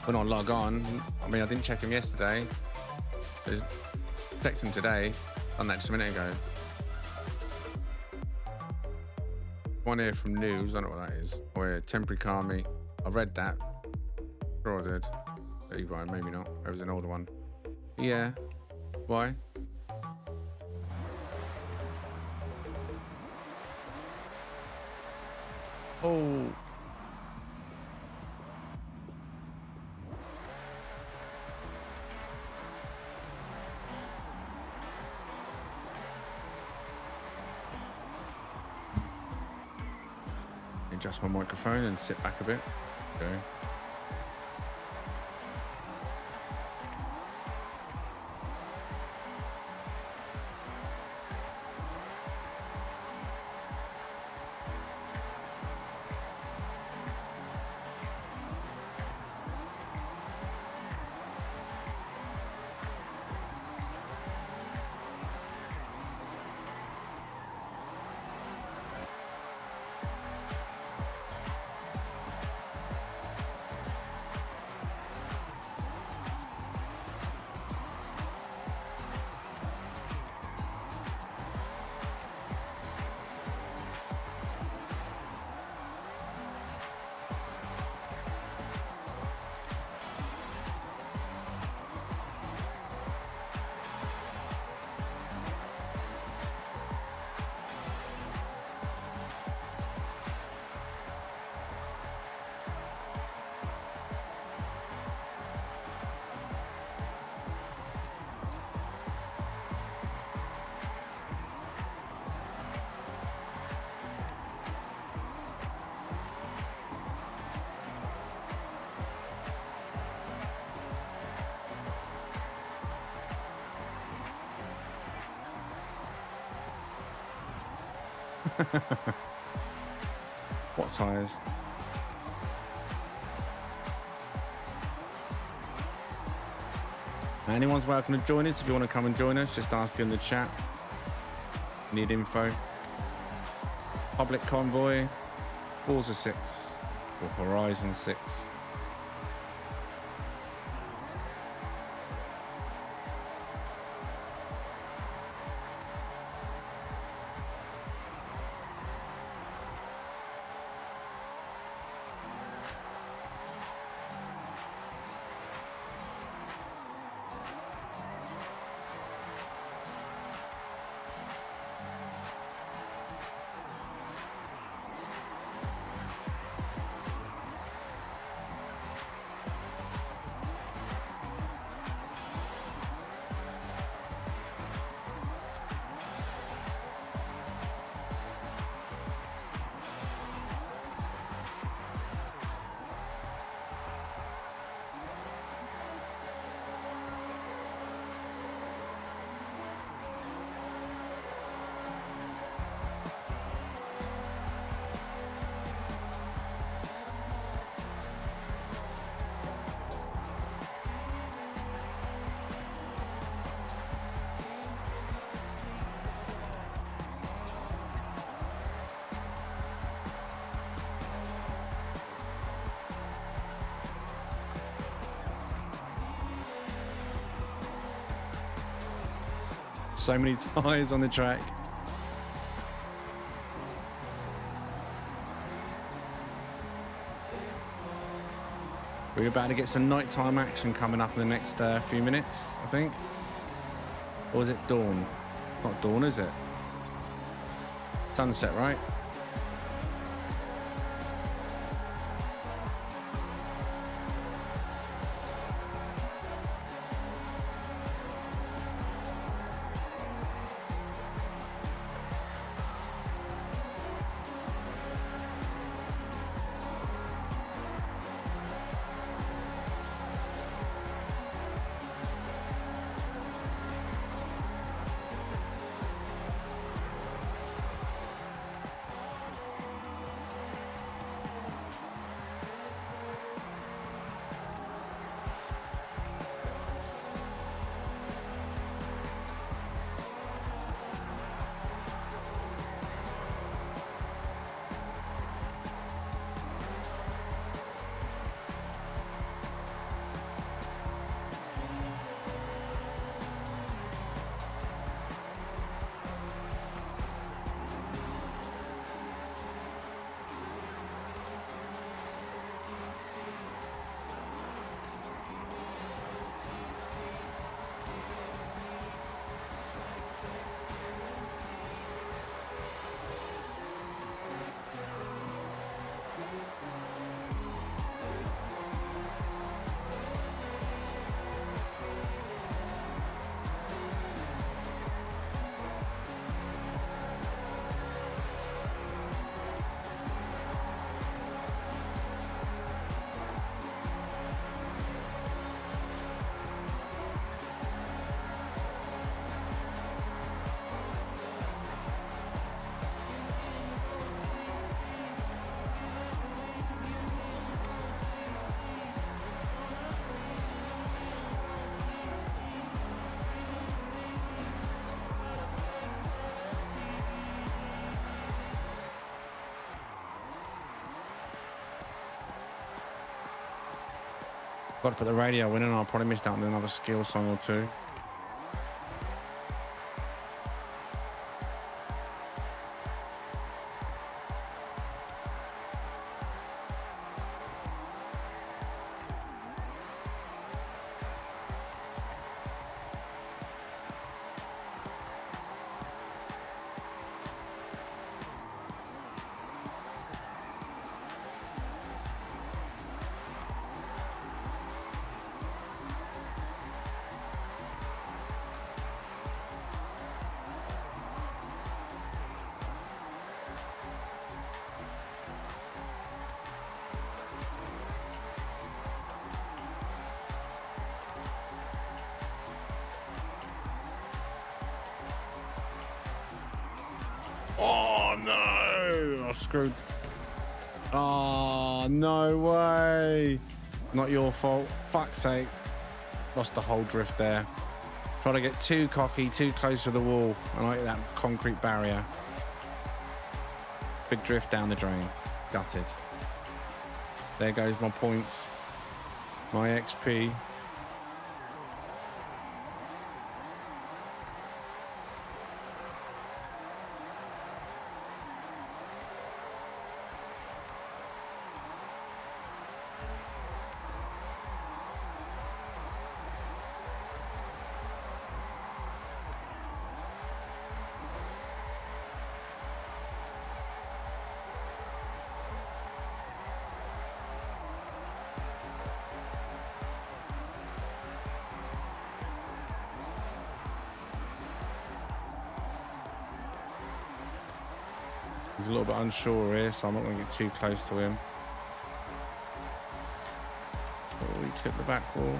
When I log on, I mean, I didn't check them yesterday. I just checked them today. Done that just a minute ago. One here from news. I don't know what that is. Oh yeah, temporary car meet. I read that. Sure I did. Maybe right, maybe not. It was an older one. Yeah. Why? Oh. Adjust my microphone and sit back a bit. Okay. What tyres? Anyone's welcome to join us. If you want to come and join us, just ask in the chat. Need info. Public convoy. Forza 6 or Horizon 6. So many tires on the track. We're about to get some nighttime action coming up in the next few minutes, I think. Or is it dawn? Not dawn, is it? Sunset, right? Got to put the radio in, and I'll probably miss out on another skill song or two. Oh no! I screwed. Oh, no way! Not your fault. Fuck's sake. Lost the whole drift there. Trying Try to get too cocky, too close to the wall. I like that concrete barrier. Big drift down the drain. Gutted. There goes my points. My XP. He's a little bit unsure here, so I'm not going to get too close to him. Oh, he clipped the back wall.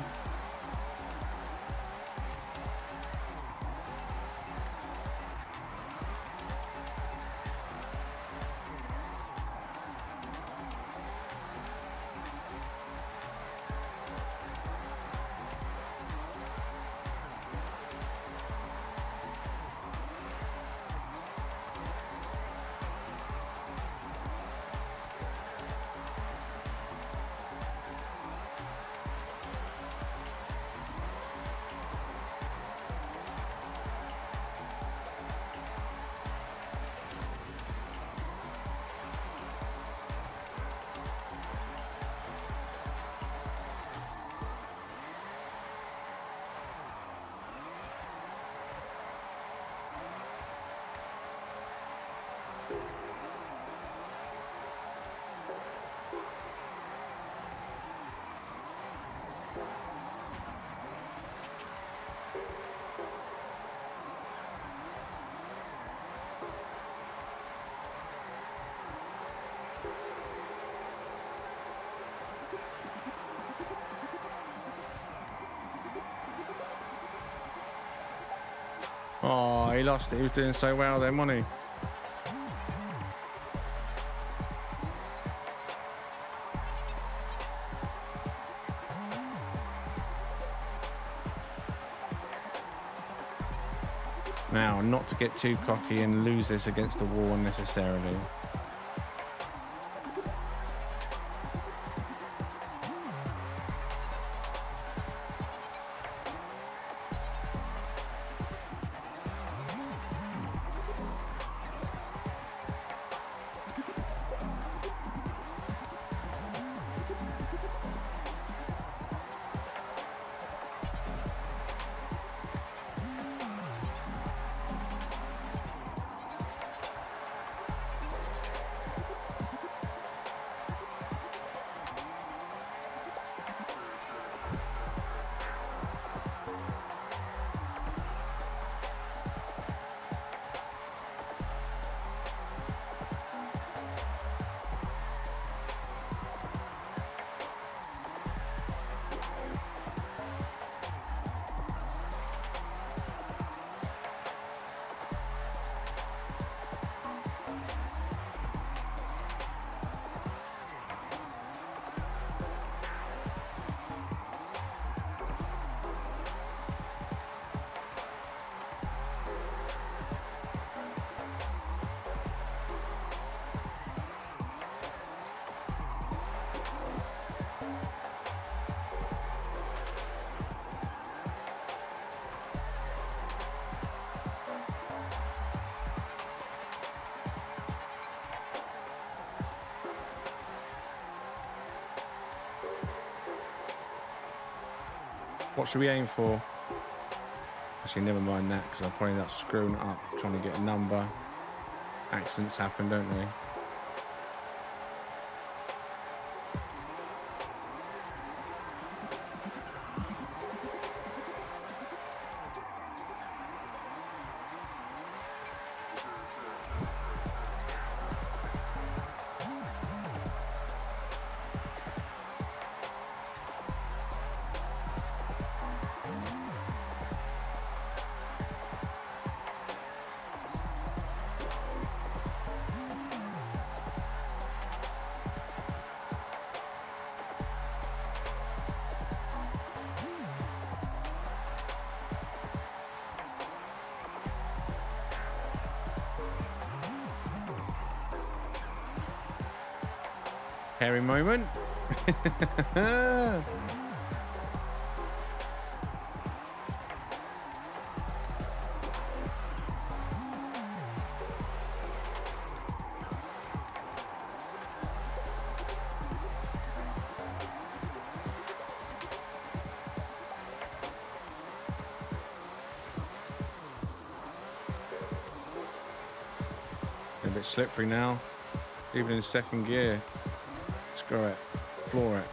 Oh, he lost it. He was doing so well then, wasn't he? Now, not to get too cocky and lose this against the wall unnecessarily. What should we aim for? Actually, never mind that, because I'll probably end up screwing it up trying to get a number. Accidents happen, don't they? Hairy moment. A bit slippery now, even in second gear. Screw it, floor it.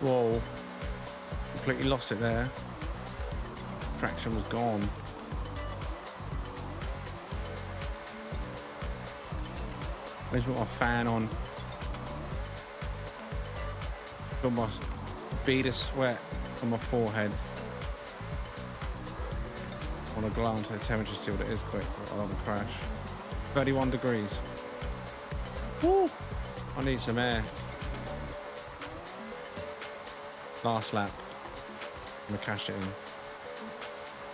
Whoa. Completely lost it there. Traction was gone. Where's got my fan on? Got my bead of sweat on my forehead. I want to glance at the temperature, see what it is quick. I don't want to crash. 31 degrees. Woo! I need some air. Last lap. I'm gonna cash it in.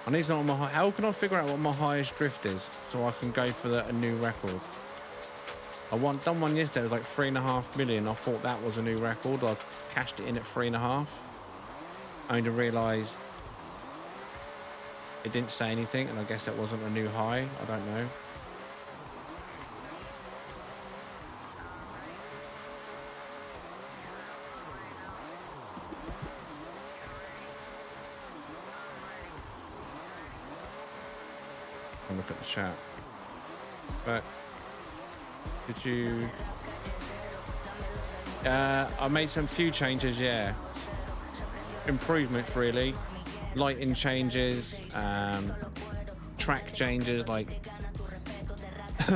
I need to know what my how can I figure out what my highest drift is so I can go for a new record? Done one yesterday. It was like 3.5 million. I thought that was a new record. I cashed it in at 3.5. Only to realise it didn't say anything, and I guess it wasn't a new high. I don't know. Look at the chat. But did you? I made some few changes. Yeah, improvements really. Lighting changes, track changes, like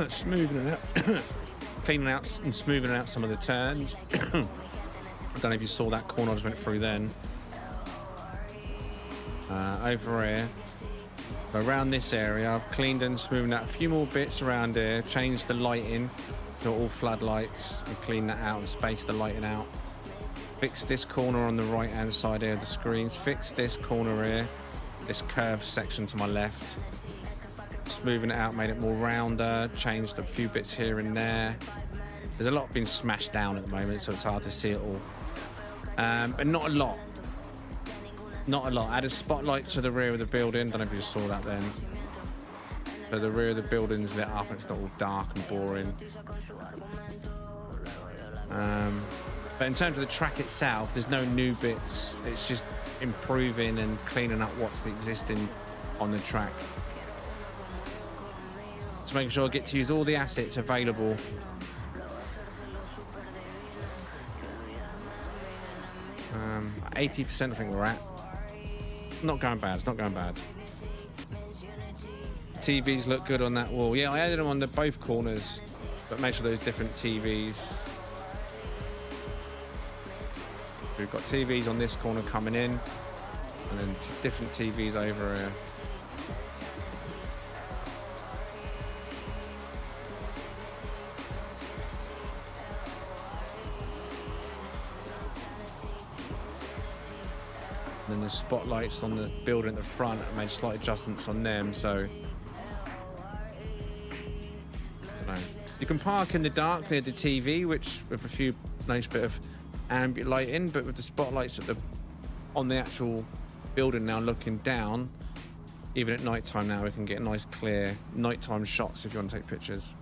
smoothing it out, cleaning out and smoothing out some of the turns. I don't know if you saw that corner I just went through then. Over here, around this area, I've cleaned and smoothed out a few more bits around here, changed the lighting to all floodlights and cleaned that out and spaced the lighting out. Fixed this corner on the right hand side here of the screens, fixed this corner here, this curved section to my left, smoothing it out, made it more rounder, changed a few bits here and there. There's a lot being smashed down at the moment, so it's hard to see it all. But not a lot. Not a lot. I added spotlights to the rear of the building. Don't know if you saw that then. So the rear of the building's lit up and it's not all dark and boring. But in terms of the track itself, there's no new bits. It's just improving and cleaning up what's existing on the track. Just making sure I get to use all the assets available. Um, 80% I think we're at. Not going bad, it's not going bad. TVs look good on that wall. Yeah, I added them on both corners, but make sure there's different TVs. We've got TVs on this corner coming in, and then different TVs over here. And then the spotlights on the building at the front, I made slight adjustments on them, so you can park in the dark near the TV, which with a few nice bit of ambient lighting, but with the spotlights on the actual building now looking down, even at night time now we can get nice clear nighttime shots if you want to take pictures.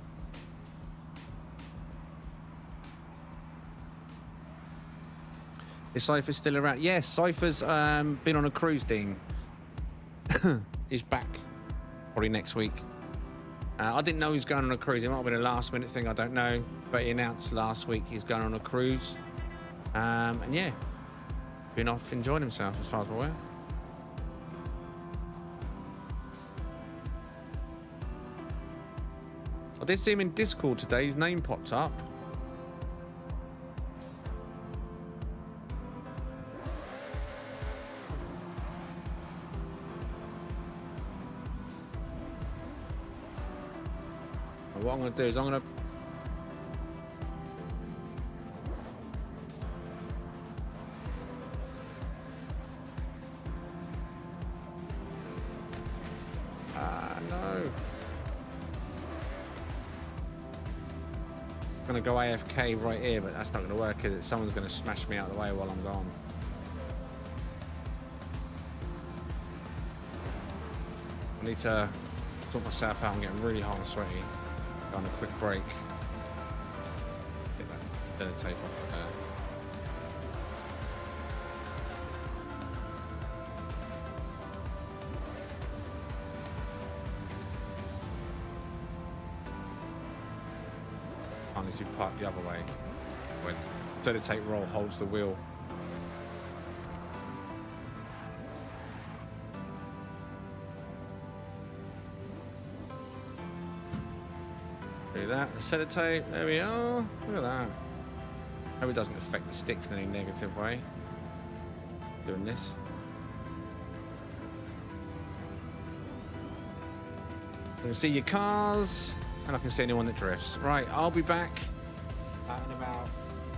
Is Cypher still around? Yes, Cypher's been on a cruise, Dean. He's back probably next week. I didn't know he was going on a cruise. It might have been a last minute thing, I don't know. But he announced last week he's going on a cruise. And yeah, been off enjoying himself as far as I'm aware. I did see him in Discord today. His name popped up. What I'm going to do is I'm going to no. I'm going to go AFK right here, but that's not going to work, is it? Someone's going to smash me out of the way while I'm gone. I need to sort myself out. I'm getting really hot and sweaty. On a quick break. Get that dinner tape off there. Unless you park the other way. When dinner tape roll holds the wheel. Do that, set of tape, there we are. Look at that. Hope it doesn't affect the sticks in any negative way. Doing this. I can see your cars, and I can see anyone that drifts. Right, I'll be back in about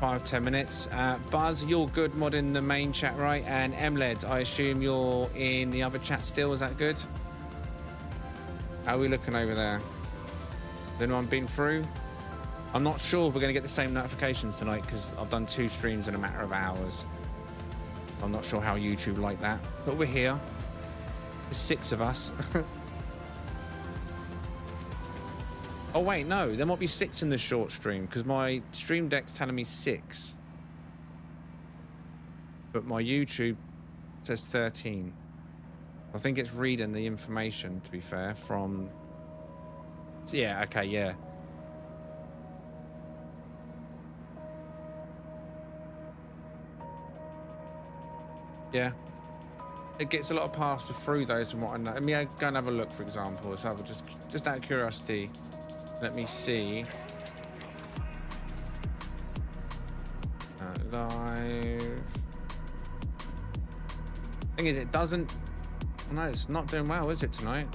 5-10 minutes. Buzz, you're good modding the main chat, right? And MLED, I assume you're in the other chat still, is that good? How are we looking over there? Has anyone been through? I'm not sure if we're going to get the same notifications tonight because I've done 2 streams in a matter of hours. I'm not sure how YouTube like that, but we're here. There's 6 of us. Oh wait, no, there might be 6 in the short stream because my stream deck's telling me 6. But my YouTube says 13. I think it's reading the information, to be fair, from So, yeah, okay, yeah. Yeah. It gets a lot of passes through those and what I know. Let me go and have a look, for example. So I will just out of curiosity, let me see. Live. Thing is, it doesn't. No, it's not doing well, is it, tonight?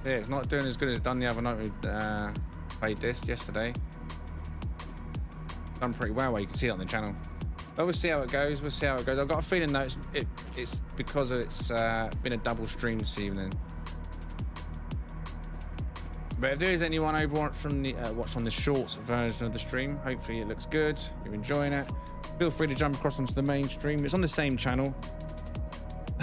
Yeah, it's not doing as good as it's done the other night. We played this yesterday. Done pretty well. You can see it on the channel. But we'll see how it goes. We'll see how it goes. I've got a feeling though it's because it's been a double stream this evening. But if there is anyone over watching the shorts version of the stream, hopefully it looks good. You're enjoying it. Feel free to jump across onto the main stream. It's on the same channel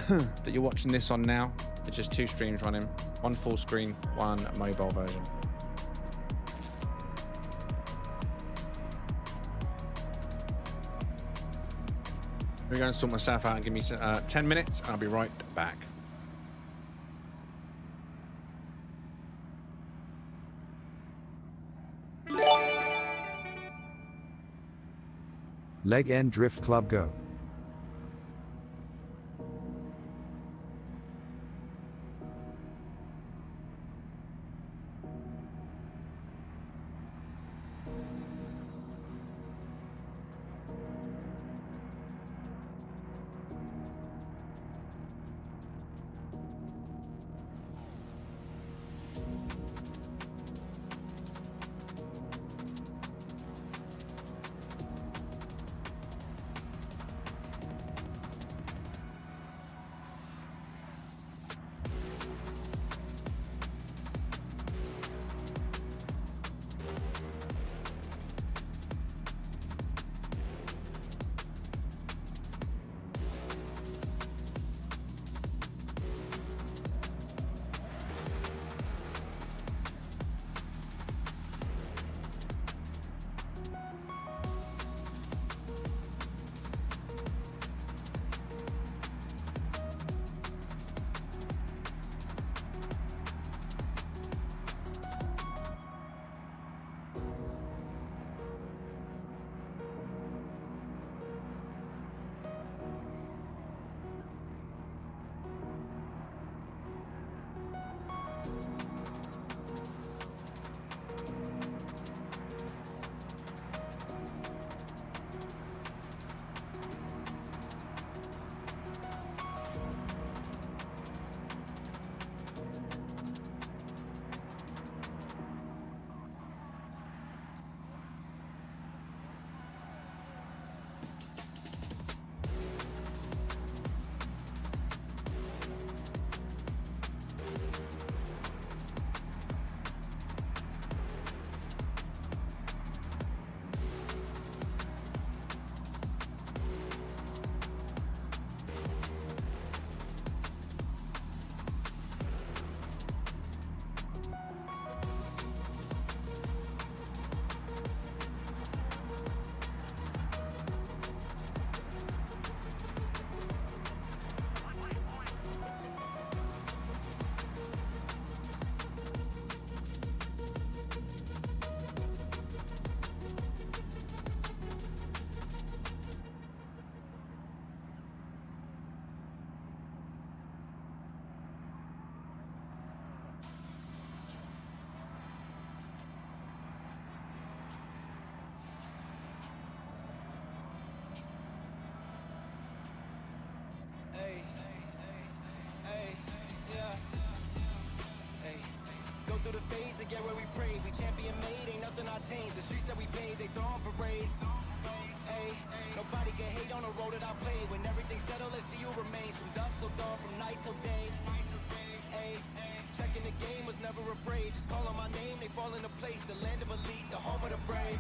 that you're watching this on now. It's just two streams running, one full screen, one mobile version. We're going to sort myself out and give me 10 minutes, and I'll be right back. Leg End Drift Club Go. phase to get where we pray. We champion made, ain't nothing I changed. The streets that we paved, they throwing parades. Hey, nobody can hate on the road that I played. When everything's settled, let's see who remains. From dusk till dawn, from night till day. Hey, checking the game was never afraid. Just calling my name, they fall into place. The land of elite, the home of the brave.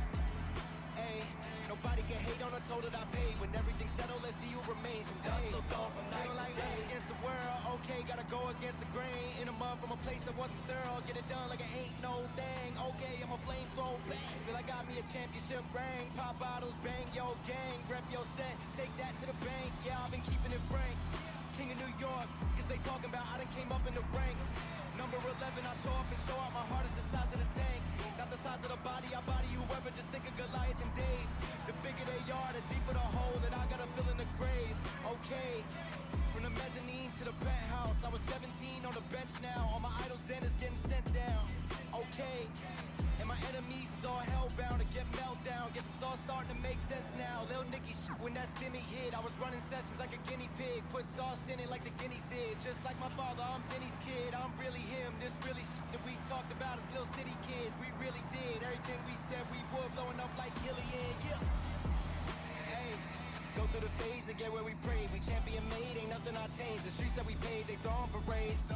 Hey, nobody can hate on the toll that I paid. When everything's settled, let's see who remains. From dusk till dawn, from night till day. Race against the world, okay, gotta go against the grain. In a mud from a place that wasn't sterile. Get it done like it ain't no thing. Okay, I'm a flamethrower, bang. Feel like I got me a championship ring. Pop bottles, bang, yo gang. Rep your set, take that to the bank. Yeah, I've been keeping it frank. King of New York, cause they talking about I done came up in the ranks. Number 11, I show up and show out. My heart is the size of the tank. Not the size of the body, I body whoever. Just think of Goliath and Dave. The bigger they are, the deeper the hole that I gotta fill in the grave. Okay, from the mezzanine to the penthouse. I was 17 on the bench now. All my idols then is getting sent down. Okay, and my enemies is all hellbound to get meltdown. Guess it's all starting to make sense now. Lil Nicky when that stimmy hit, I was running sessions like a guinea pig. Put sauce in it like the guineas did. Just like my father, I'm Denny's kid. I'm really him. This really that we talked about as little city kids. We really did everything we said we would, blowing up like Gillian. Yeah. Hey. Go through the phase to get where we prayed. We champion made, ain't nothing I changed. The streets that we paved, they throwing parades.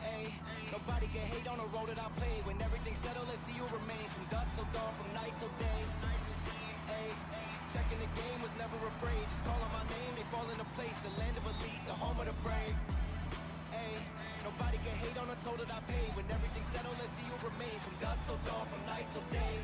Hey, nobody can hate on the road that I played. When everything's settled, let's see who remains. From dusk till dawn, from night till day. Hey, checking the game was never afraid. Just calling my name, they fall into place. The land of elite, the home of the brave. Hey, nobody can hate on the toll that I paid. When everything's settled, let's see who remains. From dusk till dawn, from night till day.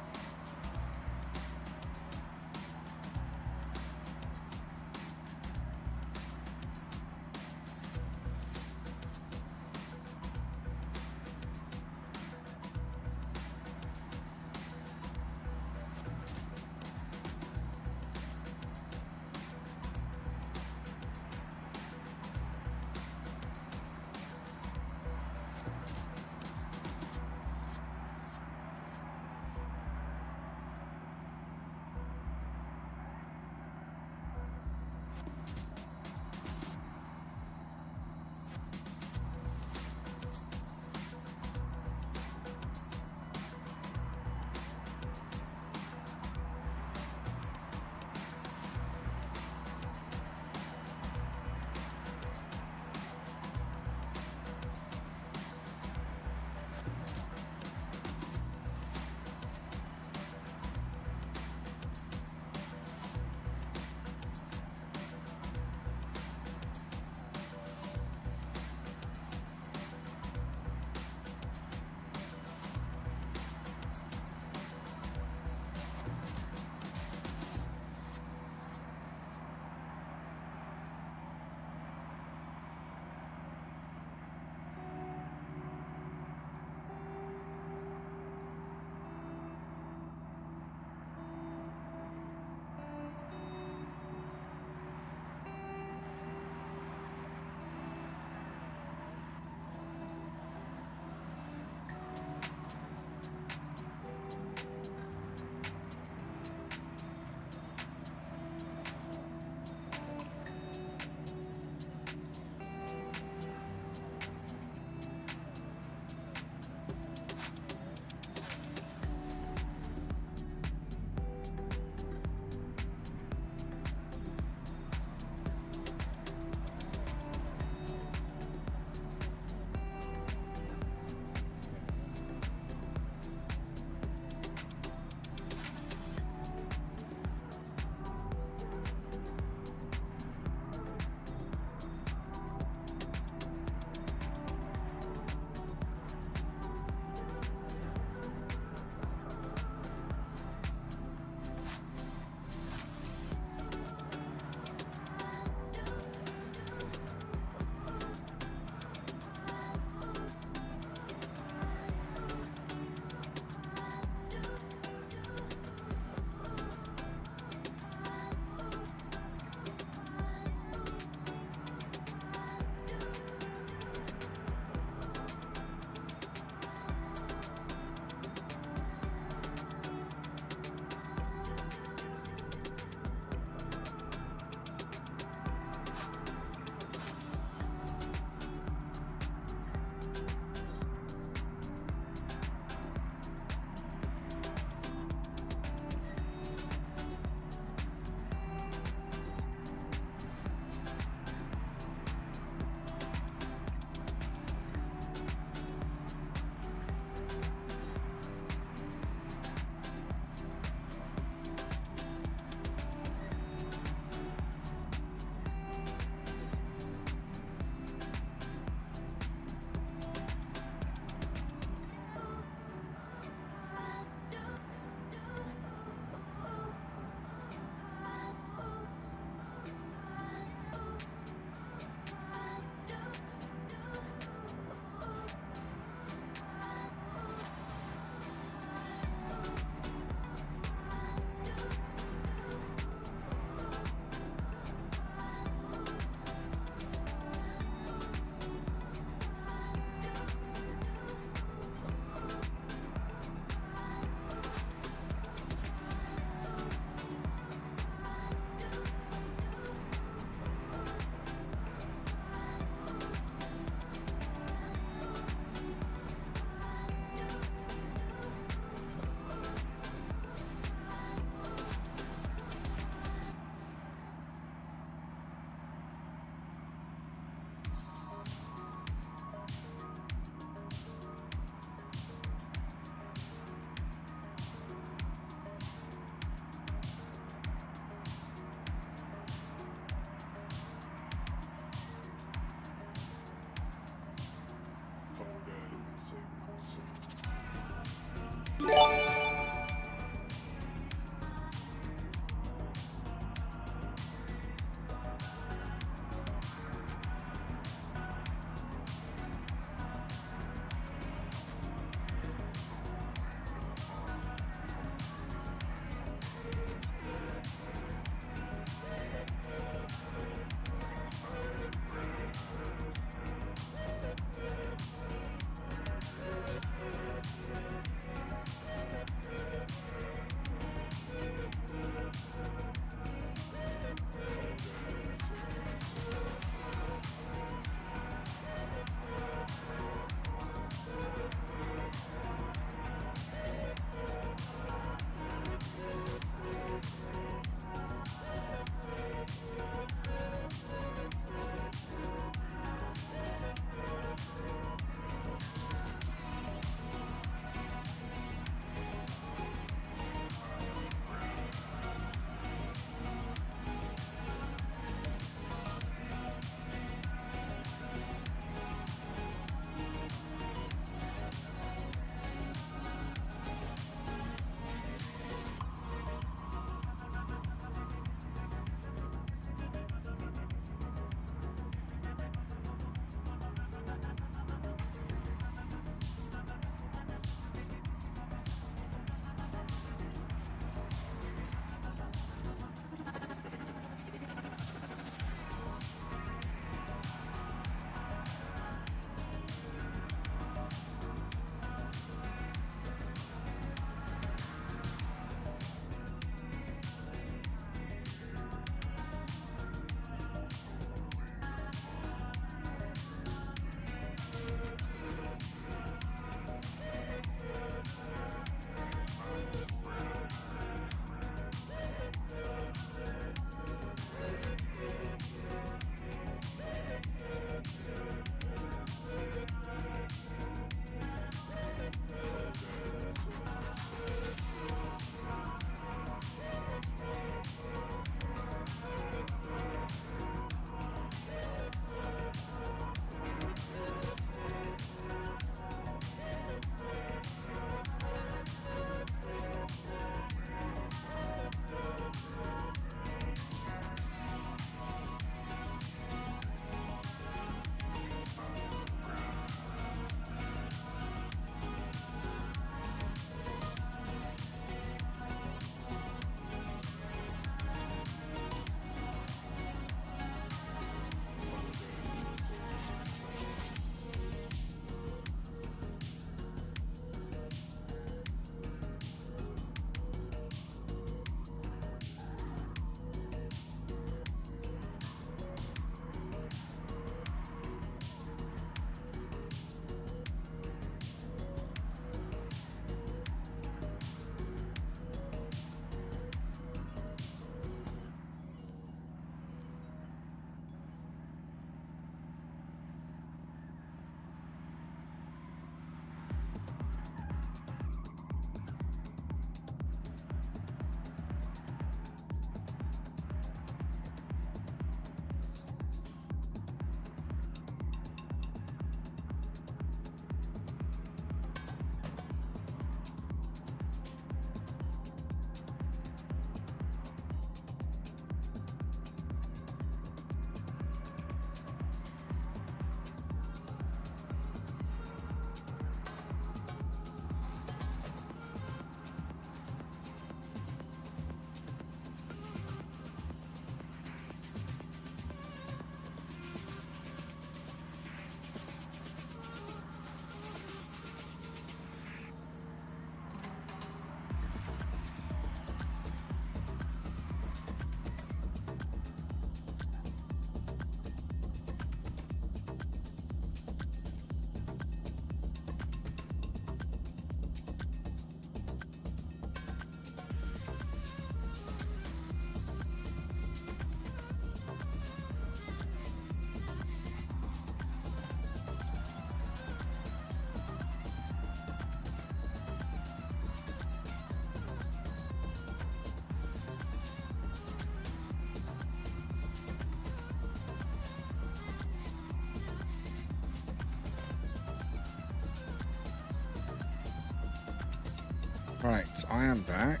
Right, I am back.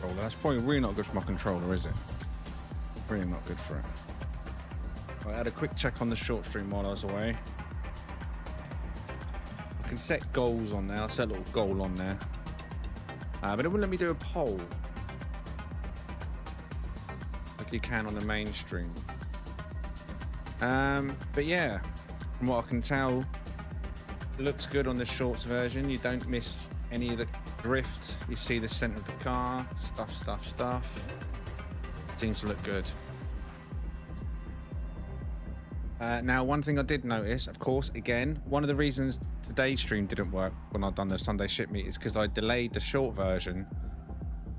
Oh, that's probably really not good for my controller, is it? Really not good for it. I had a quick check on the short stream while I was away. I can set goals on there. I'll set a little goal on there. But it wouldn't let me do a poll. Like you can on the mainstream. But yeah, from what I can tell, it looks good on the shorts version. You don't miss any of the drift. You see the center of the car. Stuff. Seems to look good. Now, one thing I did notice, of course, again, one of the reasons today's stream didn't work when I'd done the Sunday ship meet is because I delayed the short version,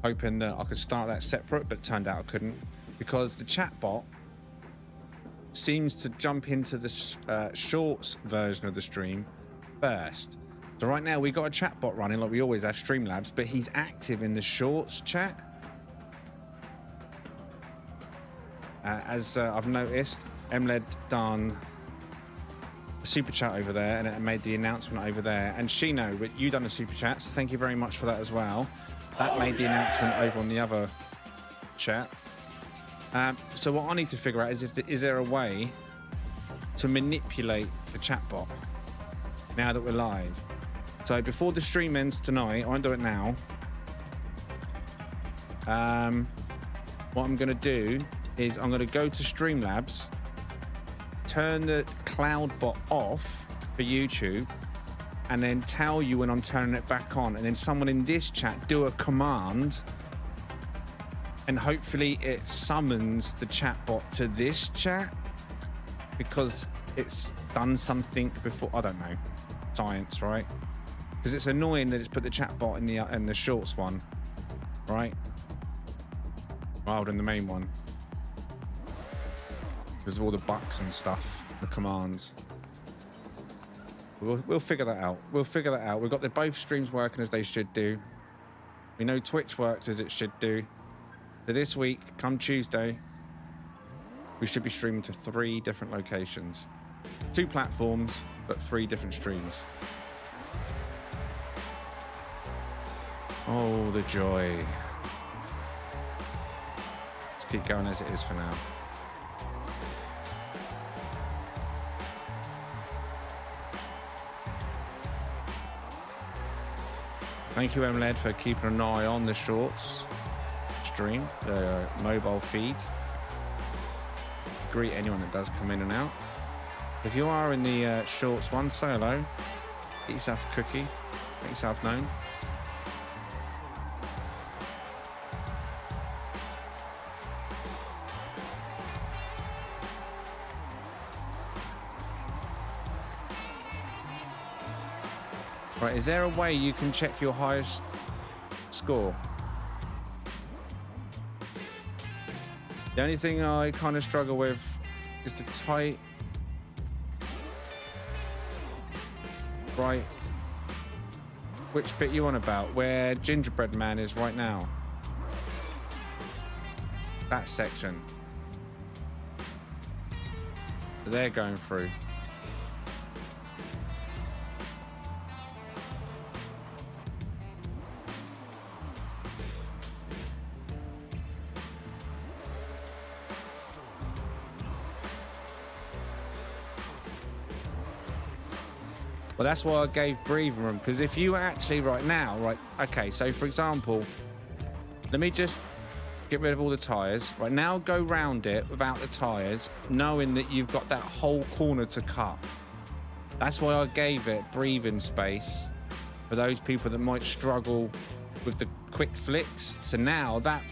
hoping that I could start that separate, but it turned out I couldn't, because the chatbot seems to jump into the shorts version of the stream first. So right now we got a chatbot running like we always have, Streamlabs, but he's active in the shorts chat. As I've noticed, Emled done a super chat over there, and it made the announcement over there. And Shino, but you done a super chat, so thank you very much for that as well. That made the announcement over on the other chat. So what I need to figure out is is there a way to manipulate the chatbot now that we're live. So before the stream ends tonight, I won't do it now. What I'm going to do is I'm going to go to Streamlabs, turn the cloud bot off for YouTube, and then tell you when I'm turning it back on, and then someone in this chat do a command, and hopefully it summons the chatbot to this chat because it's done something before. I don't know, science, right? Because it's annoying that it's put the chatbot in the shorts one, right, rather than the main one, because of all the bucks and stuff, the commands. We'll figure that out. We'll figure that out. We've got both streams working as they should do. We know Twitch works as it should do. So this week, come Tuesday, we should be streaming to 3 different locations. 2 platforms, but 3 different streams. Oh, the joy. Let's keep going as it is for now. Thank you, Emled, for keeping an eye on the shorts stream, the mobile feed. Greet anyone that does come in and out. If you are in the shorts one, say hello. Get yourself a cookie. Make yourself known. Right, is there a way you can check your highest score? The only thing I kind of struggle with is the tight. Right. Which bit you on about? Where Gingerbread Man is right now? That section. They're going through. Well, that's why I gave breathing room, because if you actually right now, right, okay, so for example, let me just get rid of all the tyres. Right now, go round it without the tyres, knowing that you've got that whole corner to cut. That's why I gave it breathing space for those people that might struggle with the quick flicks. So now that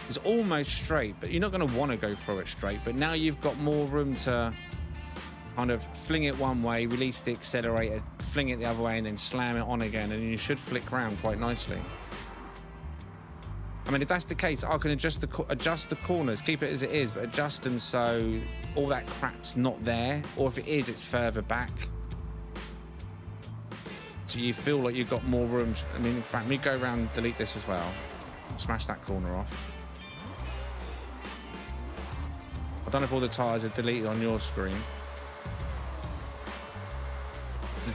is almost straight, but you're not going to want to go through it straight. But now you've got more room to kind of fling it one way, release the accelerator, fling it the other way, and then slam it on again, and you should flick around quite nicely. I mean, if that's the case, I can adjust the corners, keep it as it is, but adjust them so all that crap's not there, or if it is, it's further back. So you feel like you've got more room. I mean, in fact, let me go around and delete this as well. Smash that corner off. I don't know if all the tyres are deleted on your screen.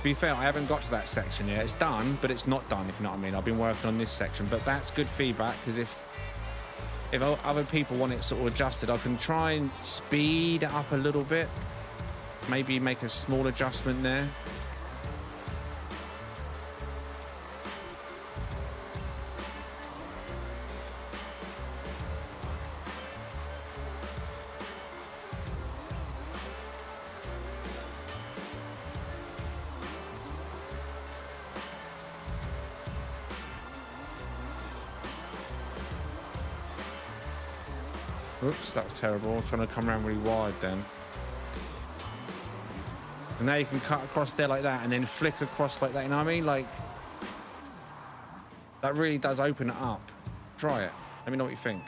be fair, I haven't got to that section yet. It's done, but it's not done, if you know what I mean. I've been working on this section, but that's good feedback, because if other people want it sort of adjusted, I can try and speed it up a little bit. Maybe make a small adjustment there. Oops, that was terrible. I was trying to come around really wide then. And now you can cut across there like that and then flick across like that, you know what I mean? Like, that really does open it up. Try it. Let me know what you think.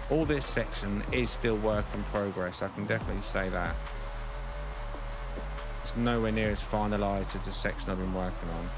All this section is still work in progress. I can definitely say that. It's nowhere near as finalised as the section I've been working on.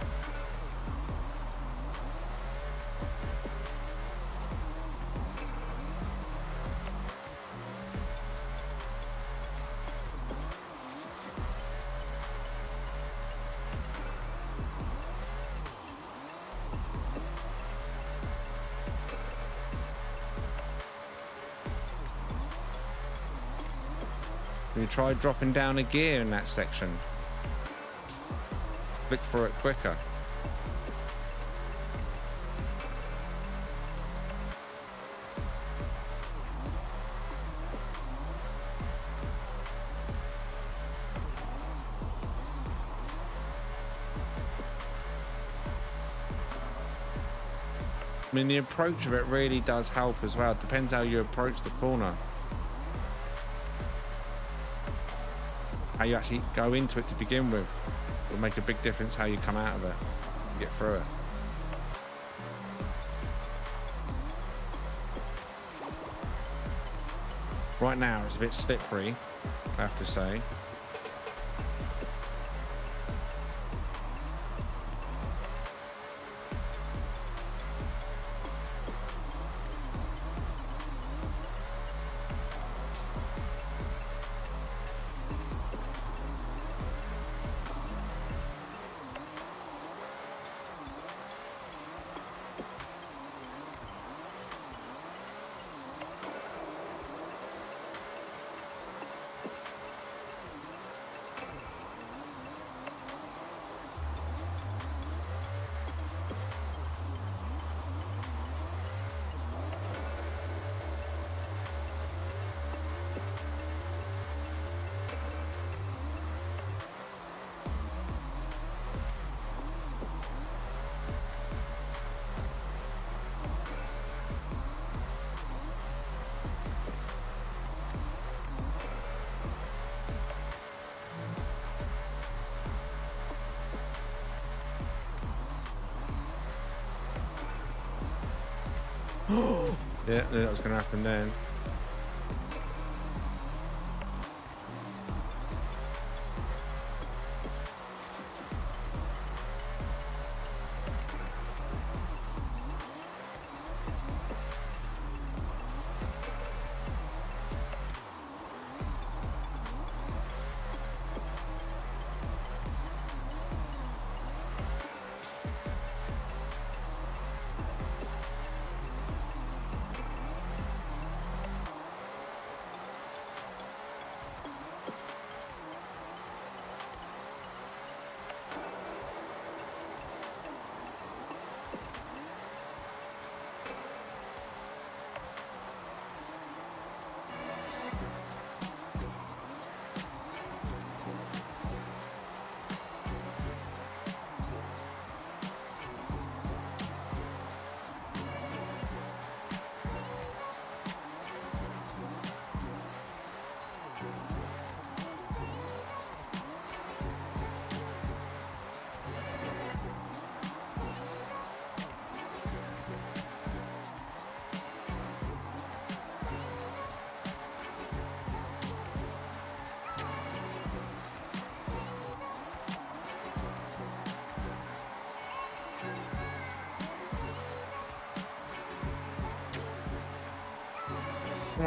You try dropping down a gear in that section. Click for it quicker. I mean, the approach of it really does help as well. It depends how you approach the corner. How you actually go into it to begin with will make a big difference how you come out of it and get through it. Right now it's a bit slippery, I have to say. Yeah, knew that was going to happen then.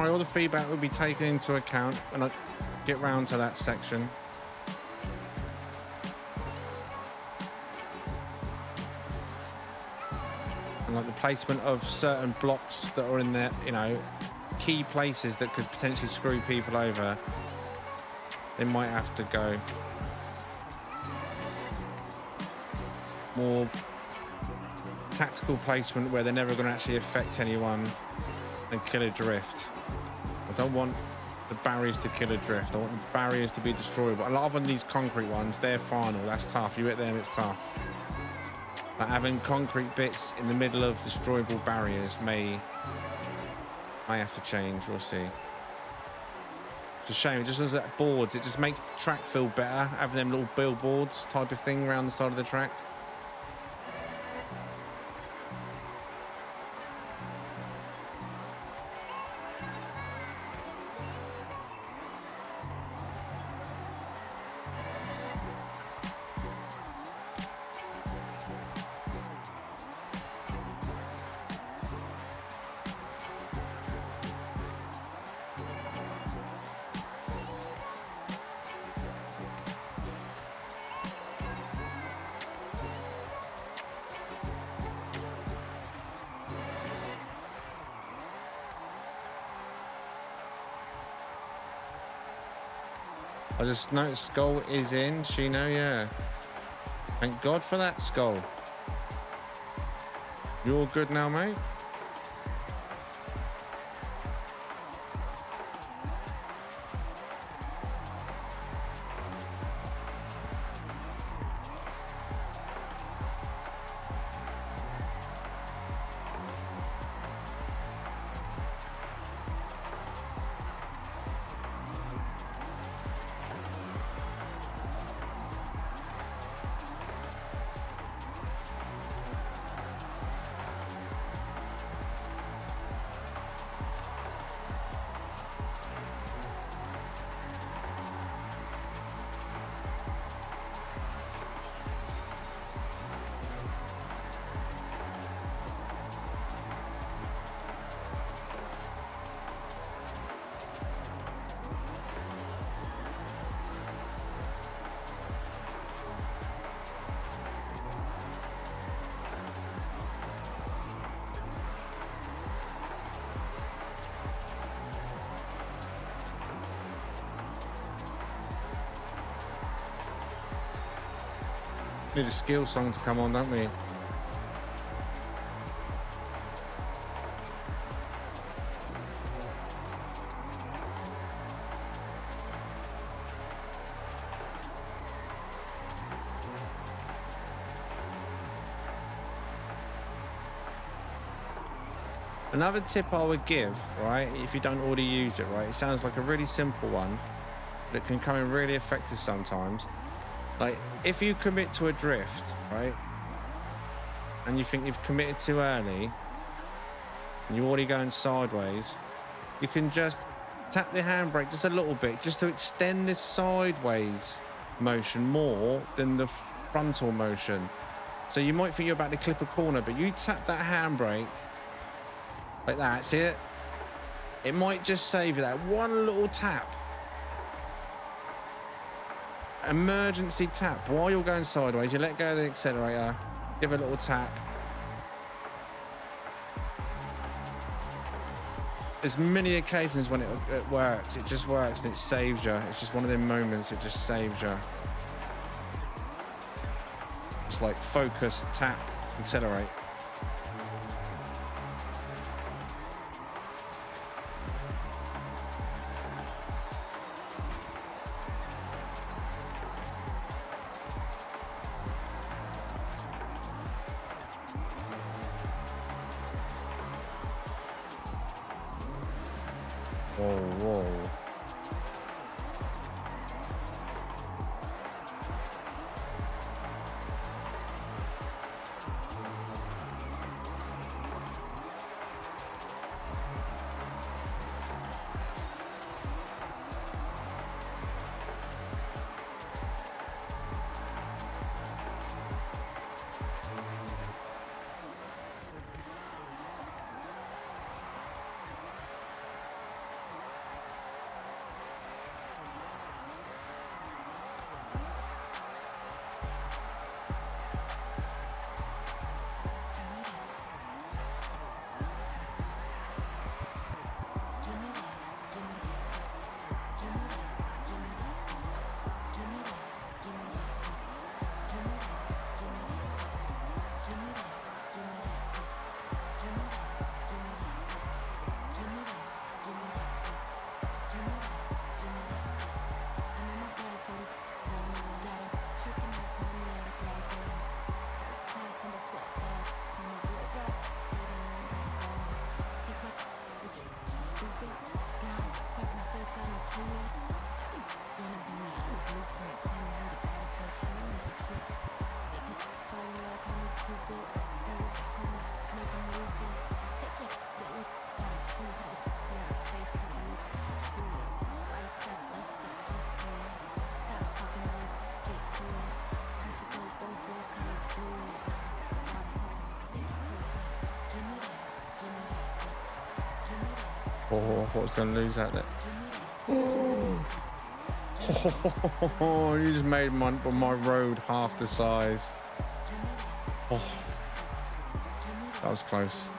worry, all the feedback will be taken into account when I get round to that section. And like the placement of certain blocks that are in there, you know, key places that could potentially screw people over, they might have to go more tactical placement where they're never going to actually affect anyone and kill a drift. I don't want the barriers to kill a drift. I want the barriers to be destroyed. But a lot of these concrete ones, they're final. That's tough. You hit them, it's tough. But having concrete bits in the middle of destroyable barriers may have to change. We'll see. It's a shame. It just looks like boards. It just makes the track feel better, having them little billboards type of thing around the side of the track. I just noticed Skull is in. Shino, yeah. Thank God for that, Skull. You all good now, mate? Need a skill song to come on, don't we? Another tip I would give, right, if you don't already use it, right, it sounds like a really simple one, but it can come in really effective sometimes. Like, if you commit to a drift, right, and you think you've committed too early, and you're already going sideways, you can just tap the handbrake just a little bit, just to extend this sideways motion more than the frontal motion. So you might think you're about to clip a corner, but you tap that handbrake like that, see it? It might just save you that one little tap. Emergency tap while you're going sideways. You let go of the accelerator, give a little tap. There's many occasions when it works. It just works and it saves you. It's just one of them moments. It just saves you. It's like focus, tap, accelerate. Whoa, whoa. Oh, I thought I was going to lose out there. Oh, you just made my road half the size. Oh, that was close.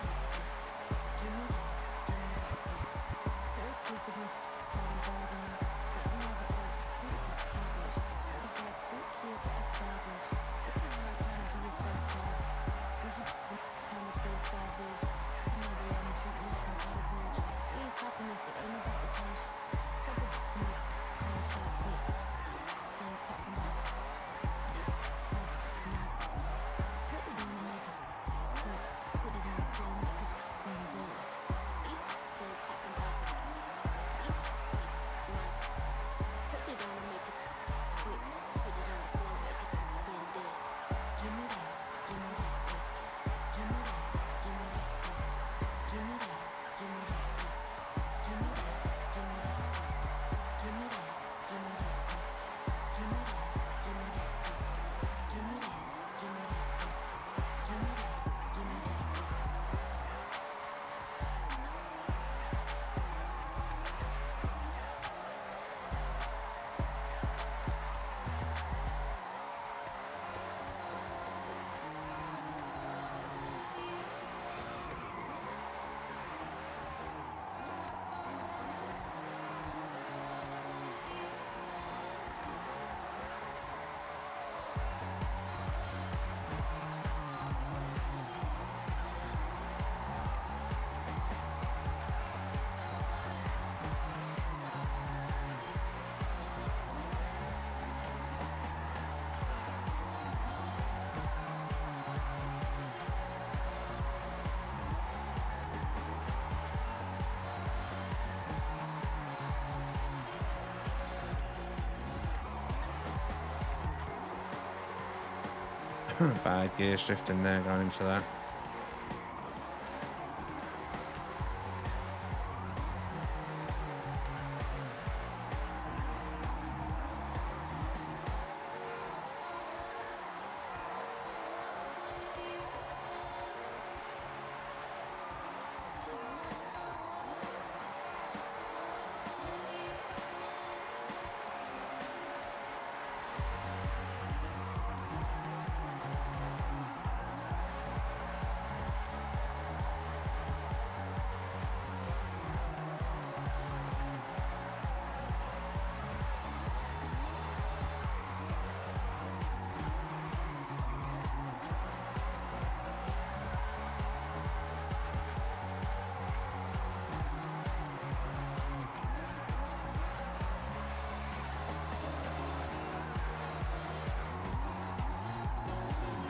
Bad gear shifting there going into that.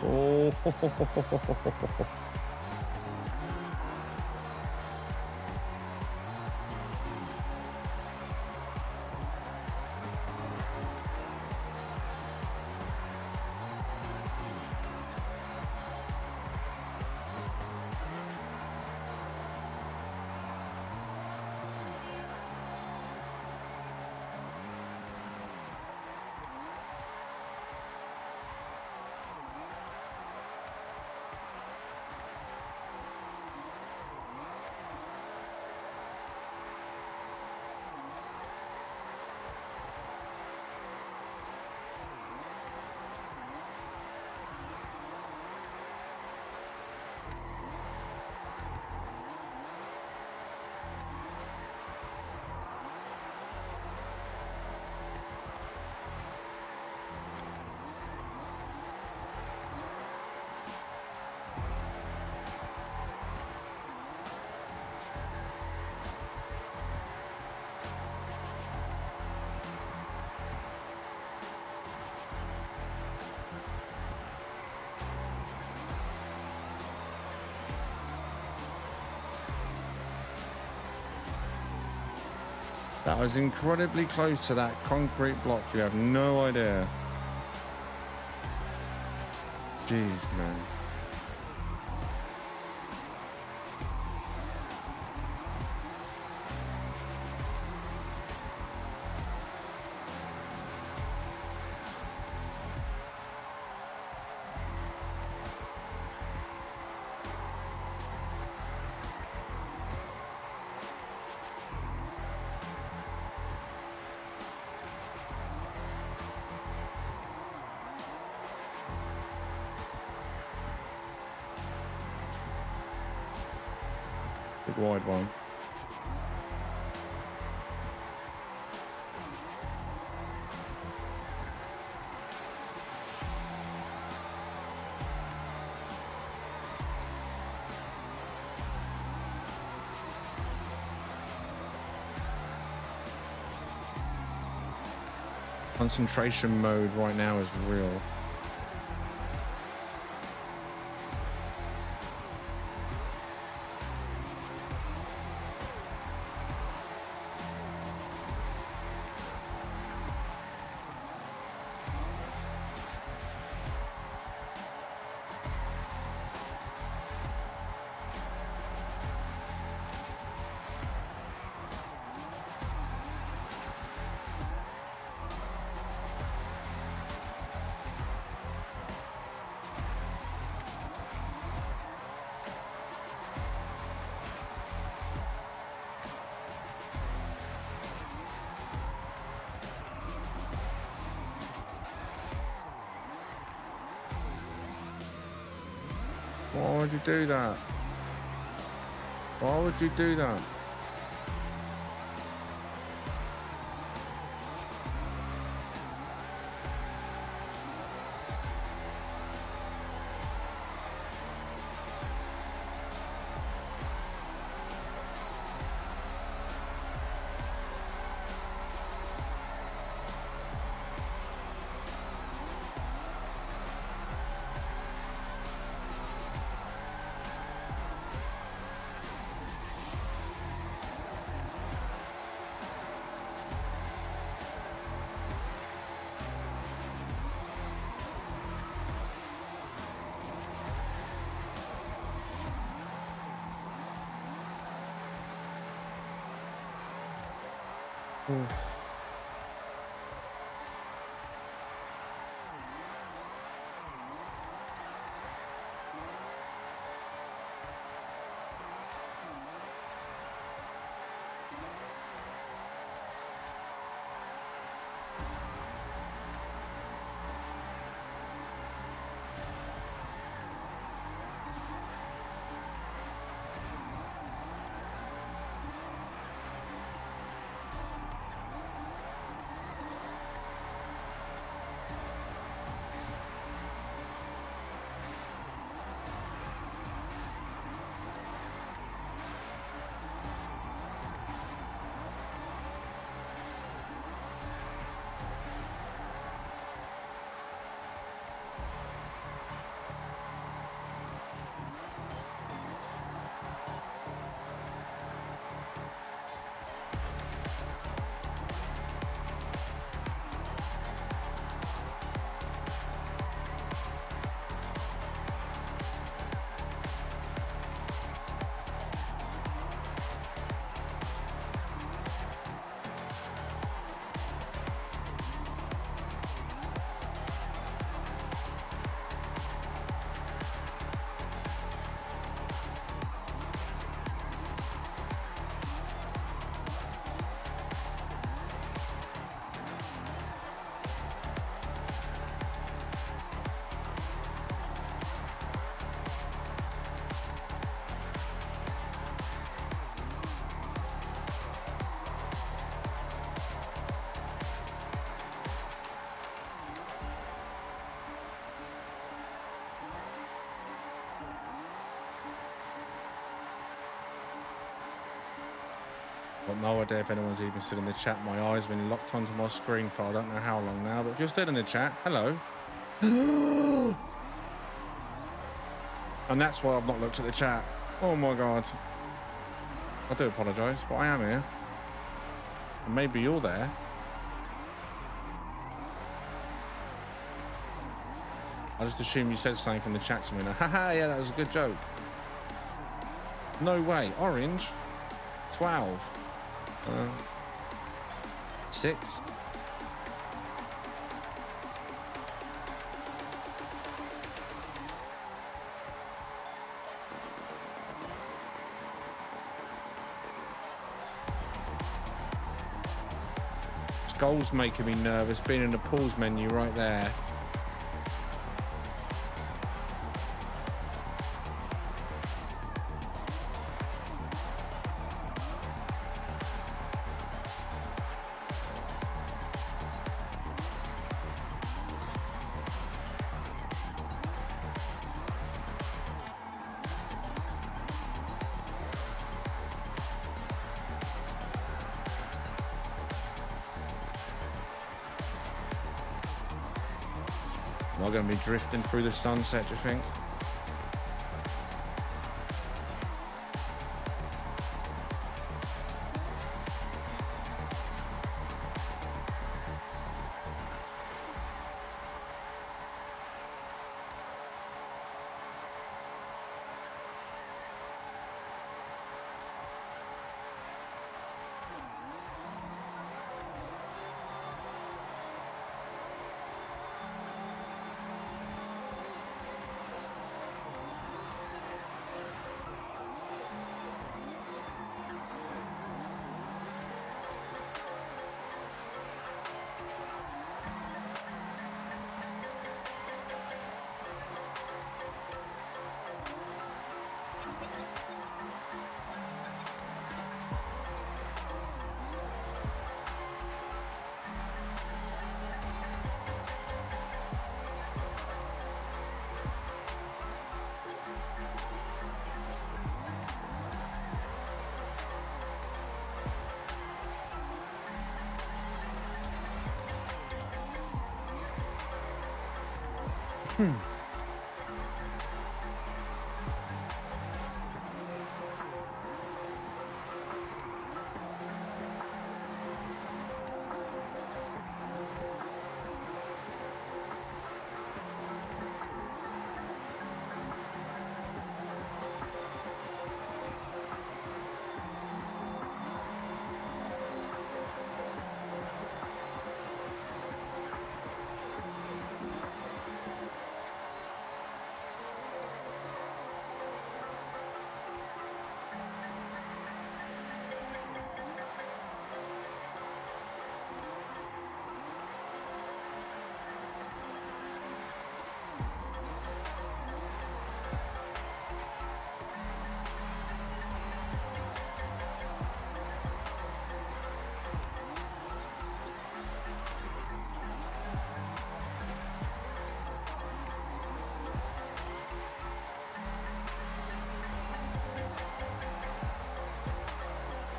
Oh, that was incredibly close to that concrete block. You have no idea. Jeez, man. Big wide one. Concentration mode right now is real. Why would you do that? Why would you do that? Ooh. Got no idea if anyone's even still in the chat. My eyes have been locked onto my screen for I don't know how long now. But if you're still in the chat, hello. And that's why I've not looked at the chat. Oh my God. I do apologise, but I am here. And maybe you're there. I just assume you said something in the chat to me. Now, haha, yeah, that was a good joke. No way. Orange. 12. 6. Goals making me nervous, being in the pause menu right there. Am I going to be drifting through the sunset, do you think?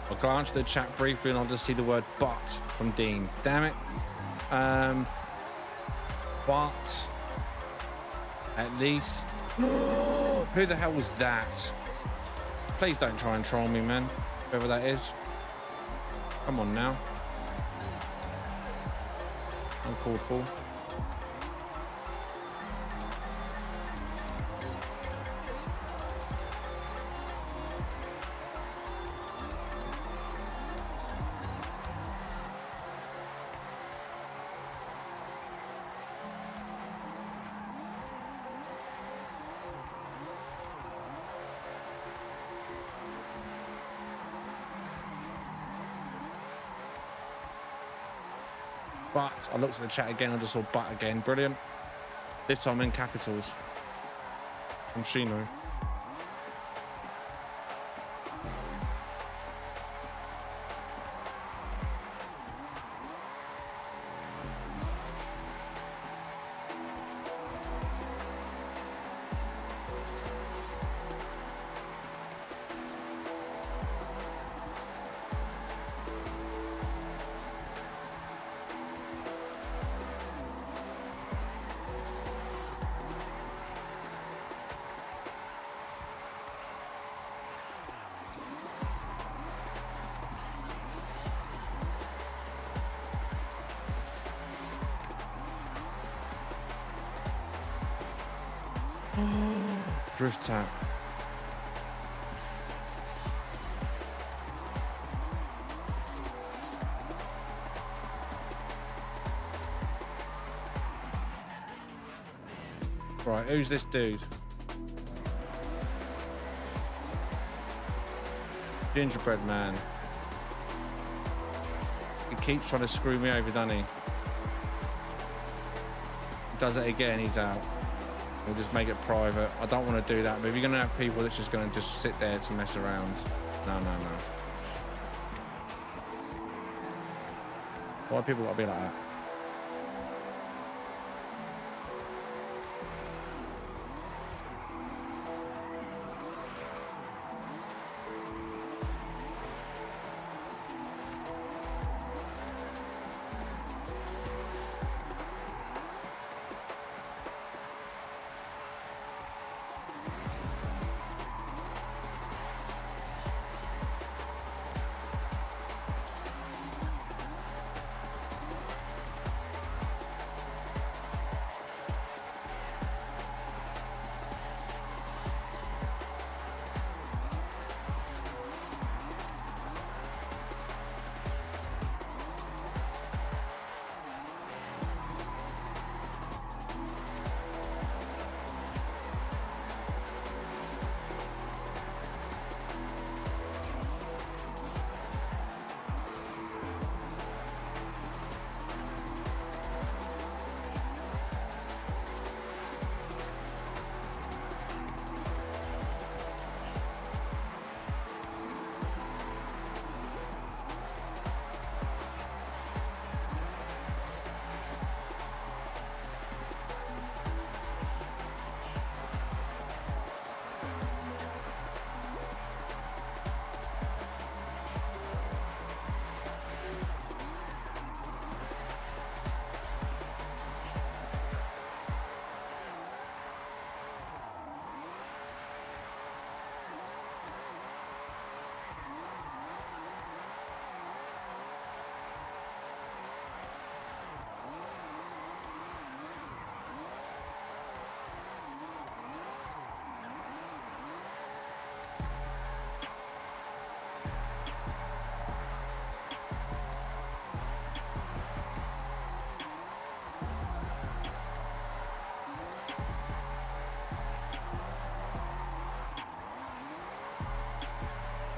I'll glance at the chat briefly and I'll just see the word but from Dean. Damn it. But at least... Who the hell was that? Please don't try and troll me, man. Whoever that is. Come on now. Uncalled for. But I looked at the chat again, I just saw but again. Brilliant. This time in capitals. From Shino. Drift tap. Right, who's this dude? Gingerbread man. He keeps trying to screw me over, doesn't he? Does it again, he's out. We'll just make it private. I don't want to do that, but if you're going to have people that's just going to just sit there to mess around. No, no, no. Why people got to be like that?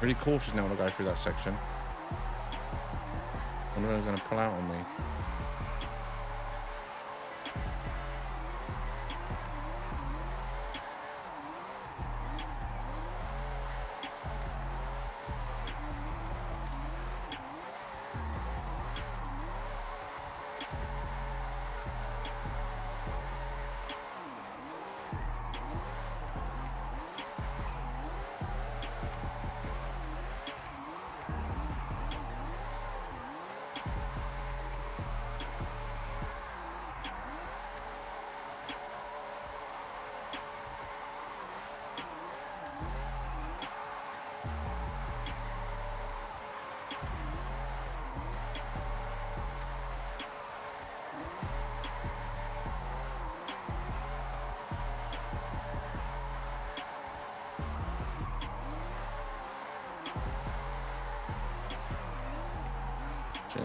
Really cautious now when I go through that section. I wonder if they're going to pull out on me.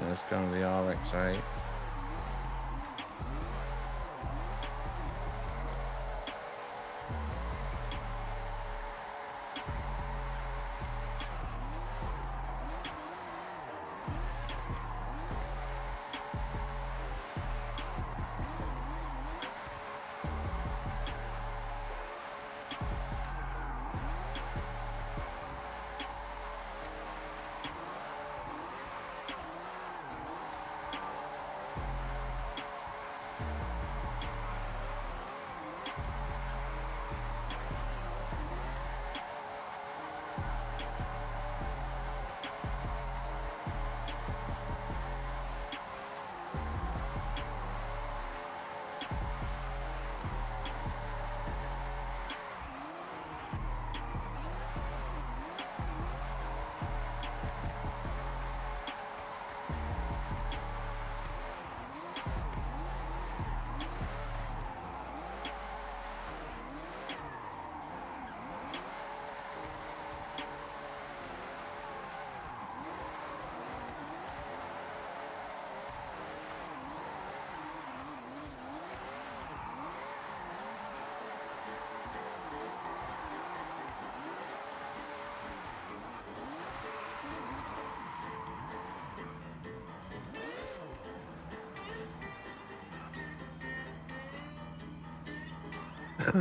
Let's go on the RX-8.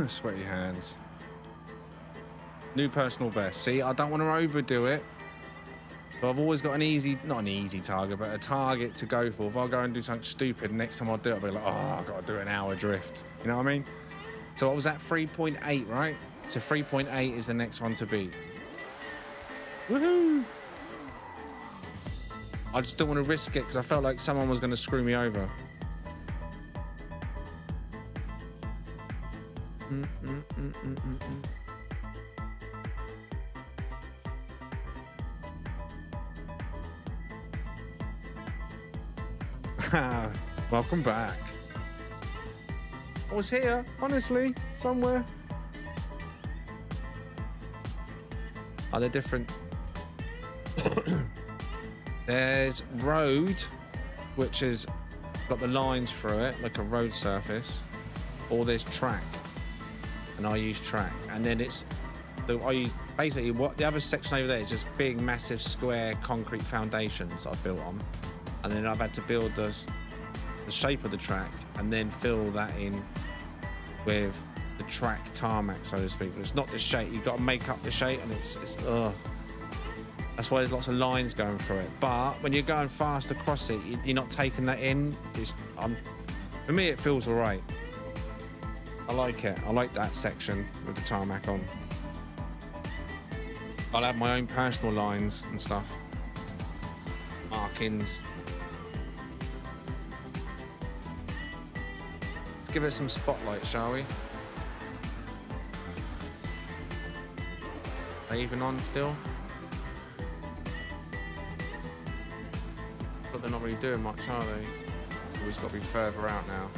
Sweaty hands. New personal best. See, I don't want to overdo it. But I've always got an easy, not an easy target, but a target to go for. If I go and do something stupid, next time I do it, I'll be like, oh, I've got to do an hour drift. You know what I mean? So I was at 3.8, right? So 3.8 is the next one to beat. Woohoo! I just don't want to risk it because I felt like someone was going to screw me over. Welcome back. I was here, honestly, somewhere. Are they different? There's road, which has got the lines through it, like a road surface, or there's track, and I use track. And then it's I use basically what the other section over there is just big, massive, square concrete foundations I've built on, and then I've had to build the shape of the track and then fill that in with the track tarmac, so to speak. But it's not the shape. You've got to make up the shape, and it's that's why there's lots of lines going through it. But when you're going fast across it, you're not taking that in. For me, it feels all right. I like it. I like that section with the tarmac on. I'll have my own personal lines and stuff. Markings. Let's give it some spotlight, shall we? Are they even on still? But they're not really doing much, are they? We've got to be further out now.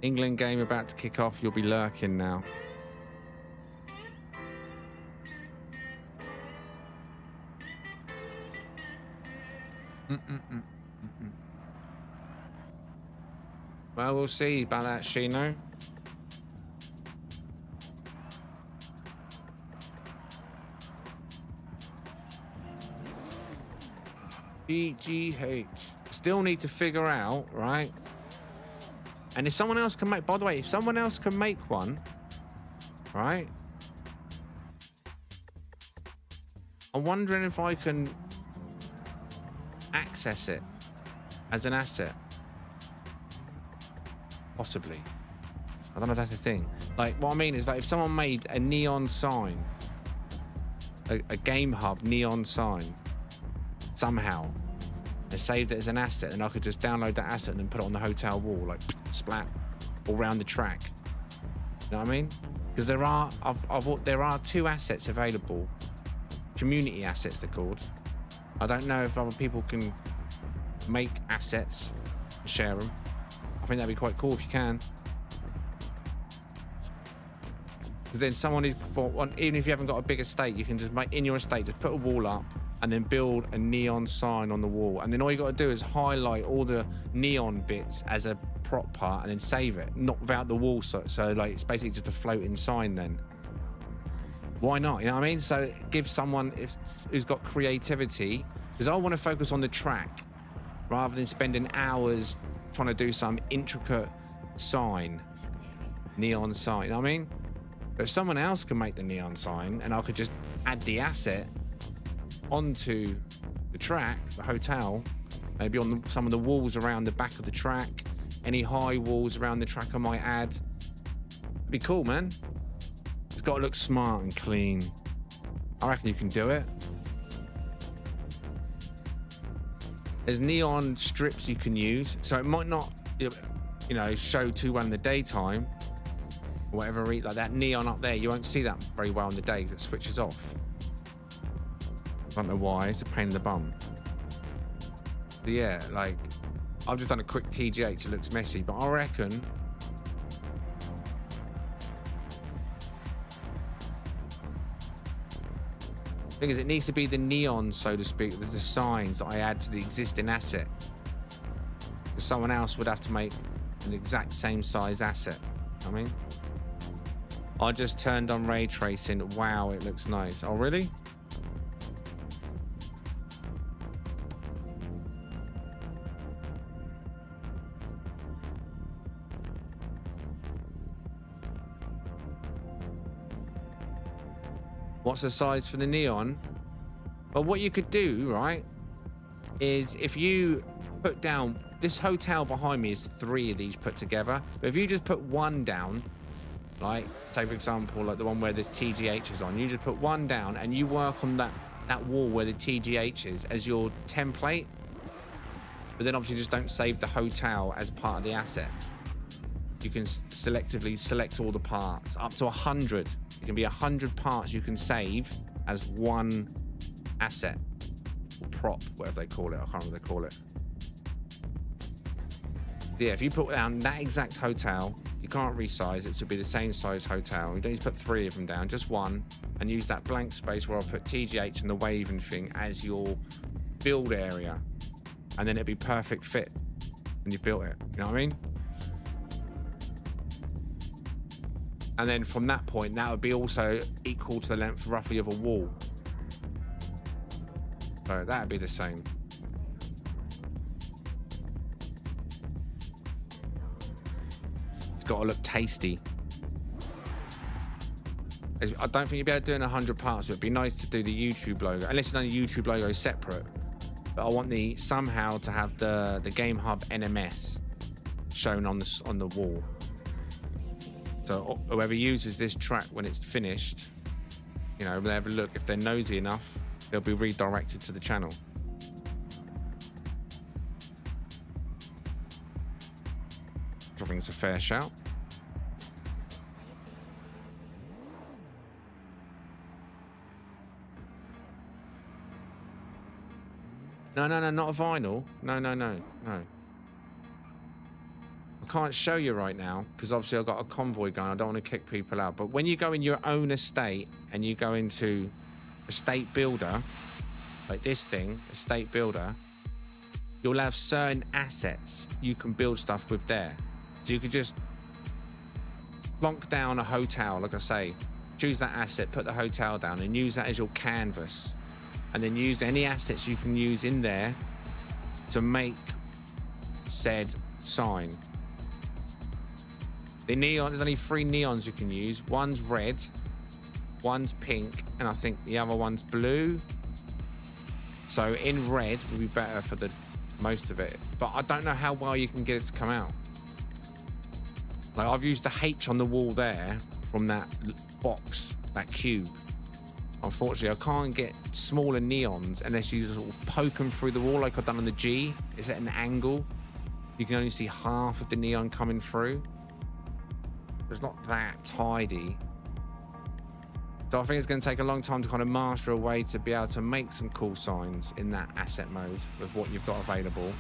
England game about to kick off. You'll be lurking now. Well, we'll see about that, Shino. GGH. Still need to figure out, right? And if someone else can make, by the way, if someone else can make one, right? I'm wondering if I can access it as an asset. Possibly. I don't know if that's a thing. Like, what I mean is, like, if someone made a neon sign, a game hub neon sign, somehow, and saved it as an asset, and I could just download that asset and then put it on the hotel wall, like, splat, all around the track. You know what I mean? Because there are 2 assets available. Community assets, they're called. I don't know if other people can make assets and share them. I think that'd be quite cool if you can. Because then someone is, even if you haven't got a big estate, you can just make, in your estate, just put a wall up and then build a neon sign on the wall. And then all you got to do is highlight all the neon bits as a prop part and then save it, not without the wall. So like, it's basically just a floating sign then. Why not? You know what I mean? So give someone who's got creativity, because I want to focus on the track rather than spending hours trying to do some intricate sign, neon sign. You know what I mean? But if someone else can make the neon sign and I could just add the asset onto the track, the hotel, maybe on some of the walls around the back of the track, any high walls around the track I might add. It'd be cool, man. It's got to look smart and clean. I reckon you can do it. There's neon strips you can use, so it might not, you know, show too well in the daytime, or whatever. Like that neon up there, you won't see that very well in the day because it switches off. I don't know why. It's a pain in the bum. But yeah, like, I've just done a quick TGH. It looks messy, but I reckon thing is, it needs to be the neon, so to speak, the signs that I add to the existing asset. Because someone else would have to make an exact same size asset. I mean, I just turned on ray tracing. Wow, it looks nice. Oh, really? What's the size for the neon? Well, what you could do, right, is if you put down, this hotel behind me is 3 of these put together. But if you just put one down, like, say for example, like the one where this TGH is on, you just put one down and you work on that wall where the TGH is as your template. But then obviously just don't save the hotel as part of the asset. You can selectively select all the parts, up to 100. It can be 100 parts you can save as one asset or prop, whatever they call it. I can't remember what they call it. Yeah, if you put down that exact hotel, you can't resize it to be the same size hotel. You don't need to put 3 of them down, just one, and use that blank space where I'll put TGH and the waving thing as your build area, and then it'd be perfect fit when you've built it. You know what I mean? And then from that point, that would be also equal to the length roughly of a wall. So that'd be the same. It's got to look tasty. I don't think you'd be able to do it in 100 parts, but it'd be nice to do the YouTube logo, unless you've done the YouTube logo separate. But I want somehow to have the Game Hub NMS shown on the wall. So whoever uses this track when it's finished, you know, when they have a look, if they're nosy enough, they'll be redirected to the channel. I think it's a fair shout. No, not a vinyl. No. I can't show you right now because obviously I've got a convoy going. I don't want to kick people out. But when you go in your own estate and you go into estate builder, like this thing, estate builder, you'll have certain assets you can build stuff with there. So you could just plonk down a hotel, like I say, choose that asset, put the hotel down and use that as your canvas. And then use any assets you can use in there to make said sign. The neon, there's only 3 neons you can use. One's red, one's pink, and I think the other one's blue. So in red would be better for the most of it. But I don't know how well you can get it to come out. Like I've used the H on the wall there from that box, that cube. Unfortunately, I can't get smaller neons unless you sort of poke them through the wall like I've done on the G. It's at an angle. You can only see half of the neon coming through. It's not that tidy. So I think it's going to take a long time to kind of master a way to be able to make some cool signs in that asset mode with what you've got available.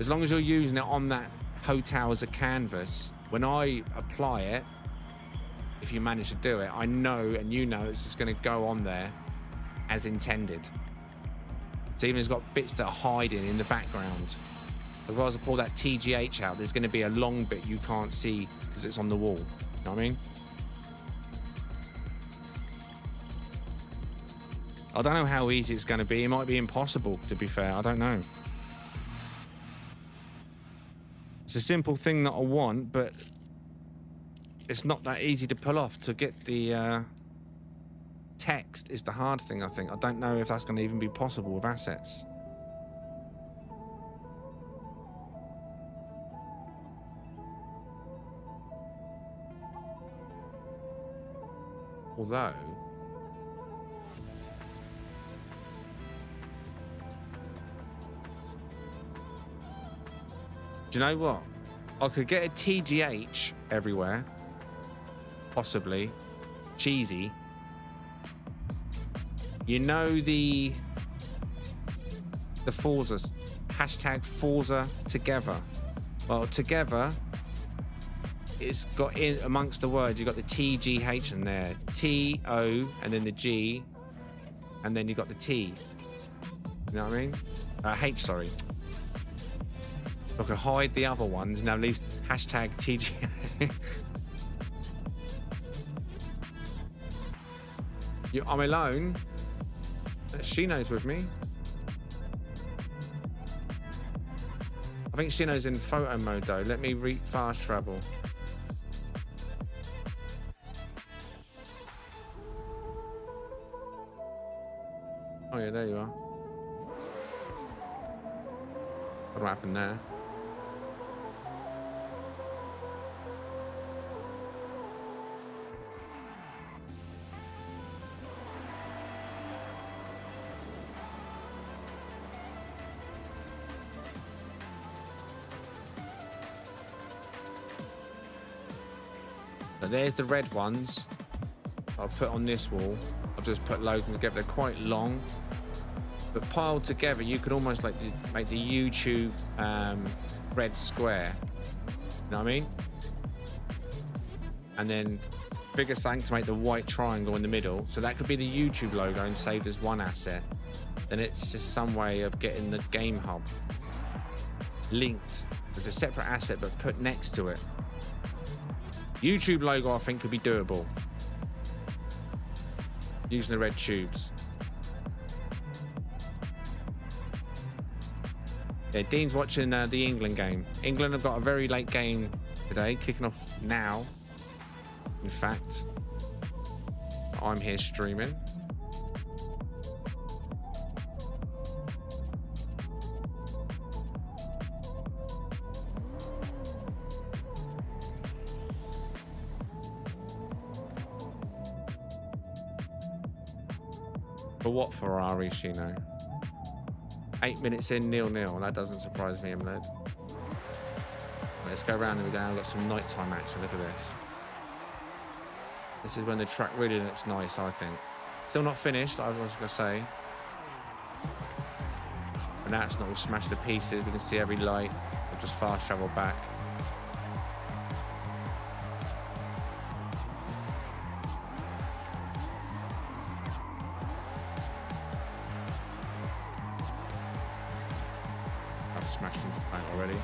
As long as you're using it on that hotel as a canvas, when I apply it, if you manage to do it, I know and you know it's just going to go on there as intended. So even it's got bits that are hiding in the background. As well as I pull that TGH out, there's going to be a long bit you can't see because it's on the wall. You know what I mean? I don't know how easy it's going to be. It might be impossible, to be fair. I don't know. It's a simple thing that I want, but it's not that easy to pull off. To get the text is the hard thing, I think. I don't know if that's going to even be possible with assets. Although, do you know what? I could get a TGH everywhere. Possibly. Cheesy. You know the Forza, hashtag Forza together. Well, together, it's got in amongst the words, you've got the TGH in there. T-O, and then the G, and then you've got the T. You know what I mean? H, sorry. I could hide the other ones and at least hashtag TGH. I'm alone. Shino's with me. I think Shino's in photo mode though. Let me fast travel. Oh yeah, there you are. What happened there? So there's the red ones. I'll put on this wall. I've just put loads together. They're quite long, but piled together, you could almost like make the YouTube red square. You know what I mean? And then bigger something to make the white triangle in the middle. So that could be the YouTube logo and saved as one asset. Then it's just some way of getting the game hub linked as a separate asset, but put next to it. YouTube logo, I think, could be doable using the red tubes. Yeah, Dean's watching the England game. England have got a very late game today, kicking off now. In fact, I'm here streaming. For what Ferrari, Shino? 8 minutes in, 0-0. That doesn't surprise me, Emled. Let's go around and we've got some nighttime action. Look at this. This is when the track really looks nice, I think. Still not finished, I was going to say. But now it's not all smashed to pieces. We can see every light. I've just fast travel back. I've smashed into the tank already.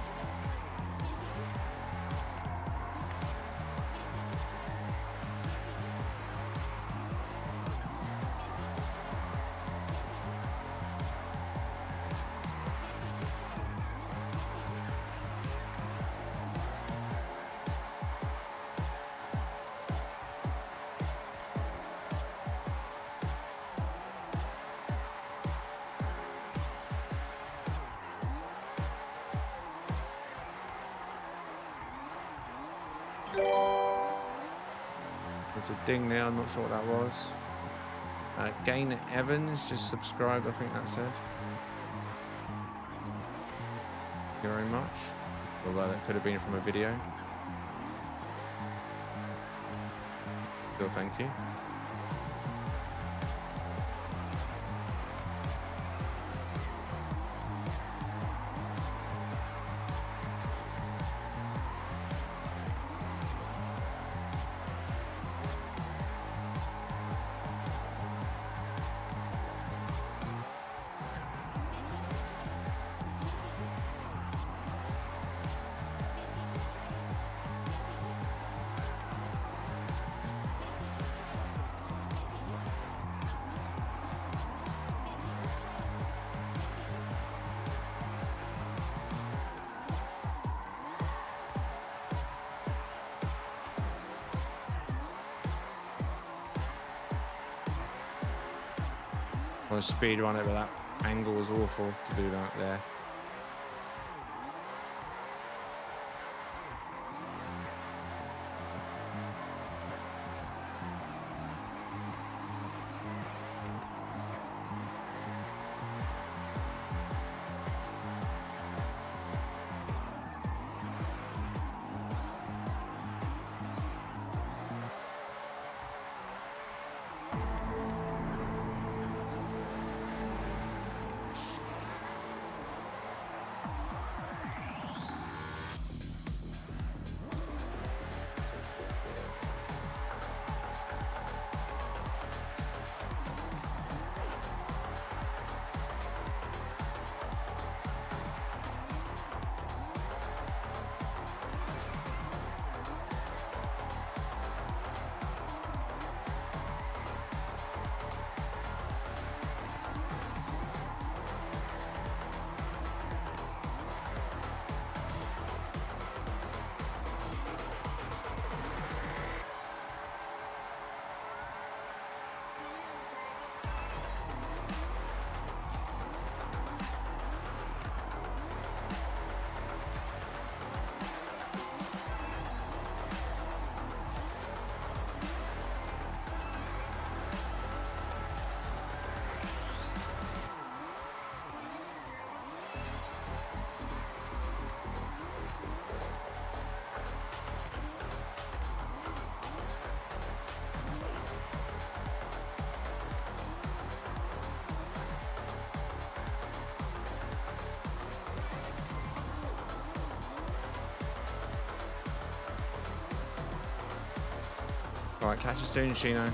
There's a ding there, I'm not sure what that was. Gain Evans just subscribed, I think that said. Thank you very much. Although that could have been from a video. Still thank you. I want to speed run it, but that angle was awful to do that there. Alright, catch you soon, Shino.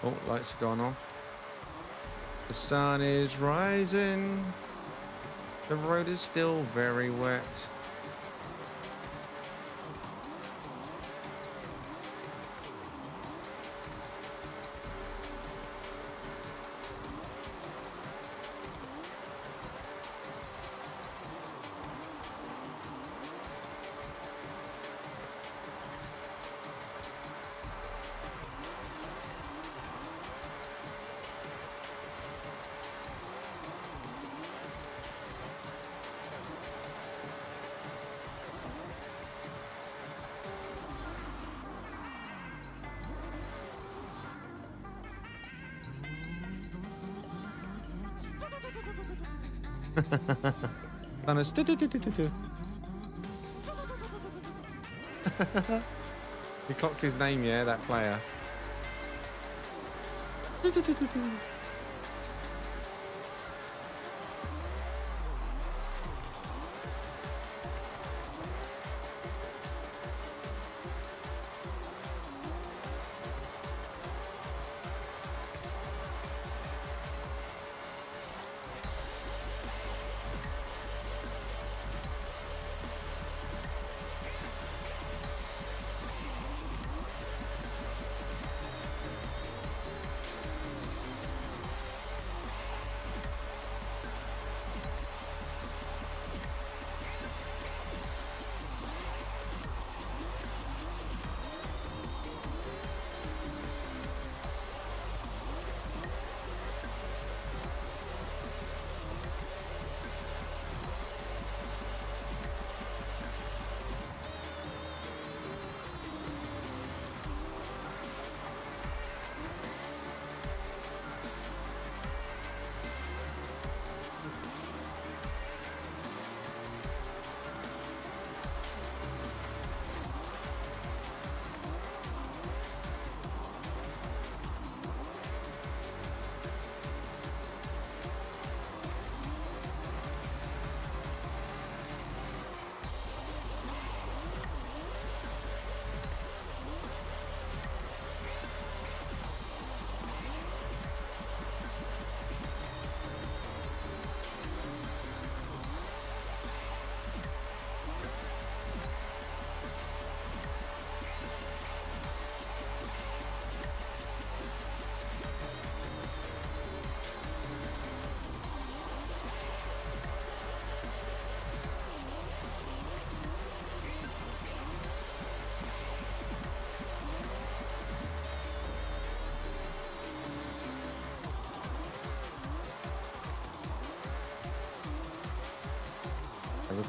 Oh, lights are gone off. The sun is rising. The road is still very wet. Sun is He clocked his name, yeah, that player.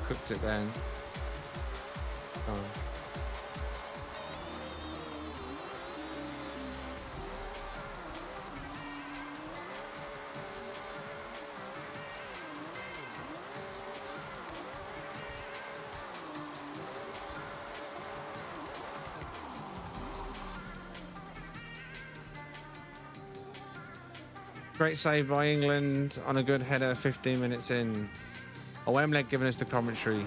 Cooked it then. Oh. Great save by England on a good header 15 minutes in. Oh, Emleg giving us the commentary.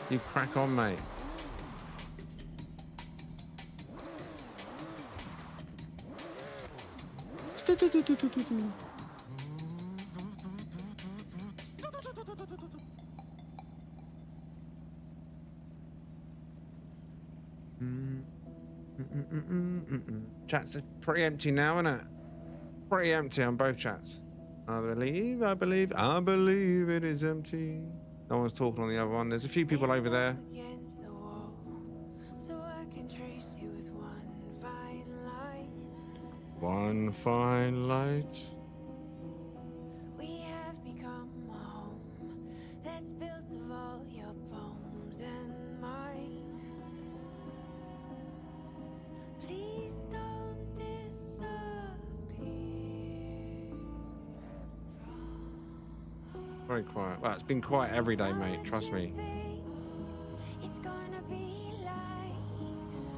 You crack on, mate. Chats are pretty empty now, isn't it? Pretty empty on both chats. I believe it is empty. No one's talking on the other one. There's a few people over there. One fine light. We have become a home that's built of all your bones and mine. Please don't disappear. Very quiet. Well, it's been quiet every day, mate. Trust me. It's gonna be like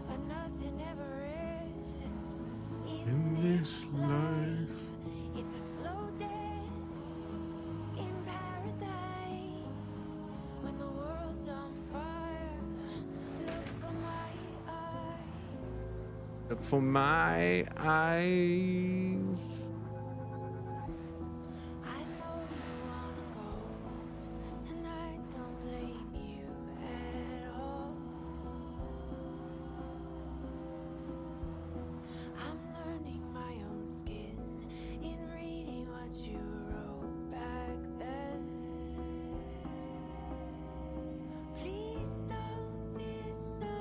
but nothing ever is In this life. It's a slow dance in paradise when the world's on fire. Look for my eyes. Look for my eyes. I know you wanna go, and I don't blame you at all. I'm learning my own skin in reading what you wrote back then. Please don't disappear.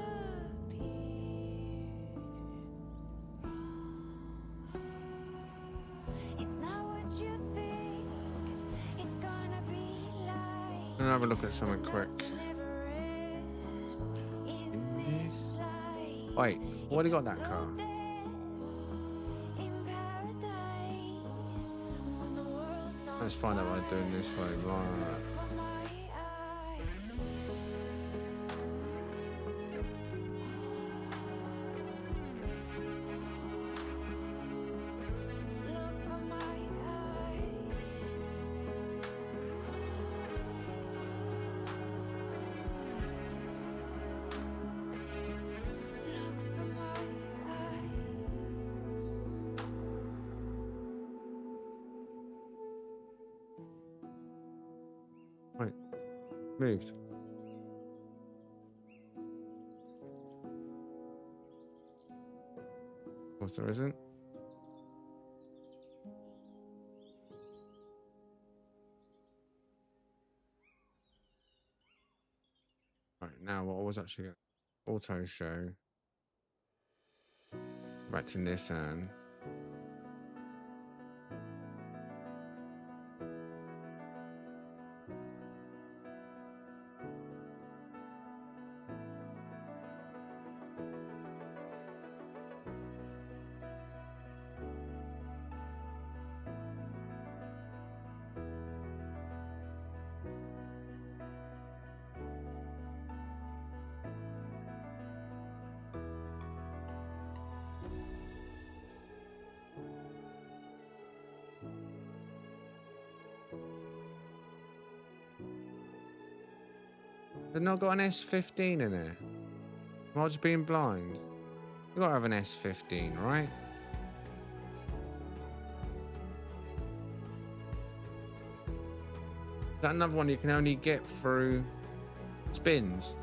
It's not what you think it's gonna be like. I'm gonna have a look at something quick. Nothing ever is in this life. Wait, what do you got in that car? In paradise, when the world's on Let's find out by doing this way. Right. for my eyes. Look for my eyes. Look for my eyes. Wait, moved. Of course there isn't. Right, now what I was actually going to auto show. Back to Nissan. They've not got an S15 in there. Am I just being blind? You gotta have an S15, right? Is that another one you can only get through spins?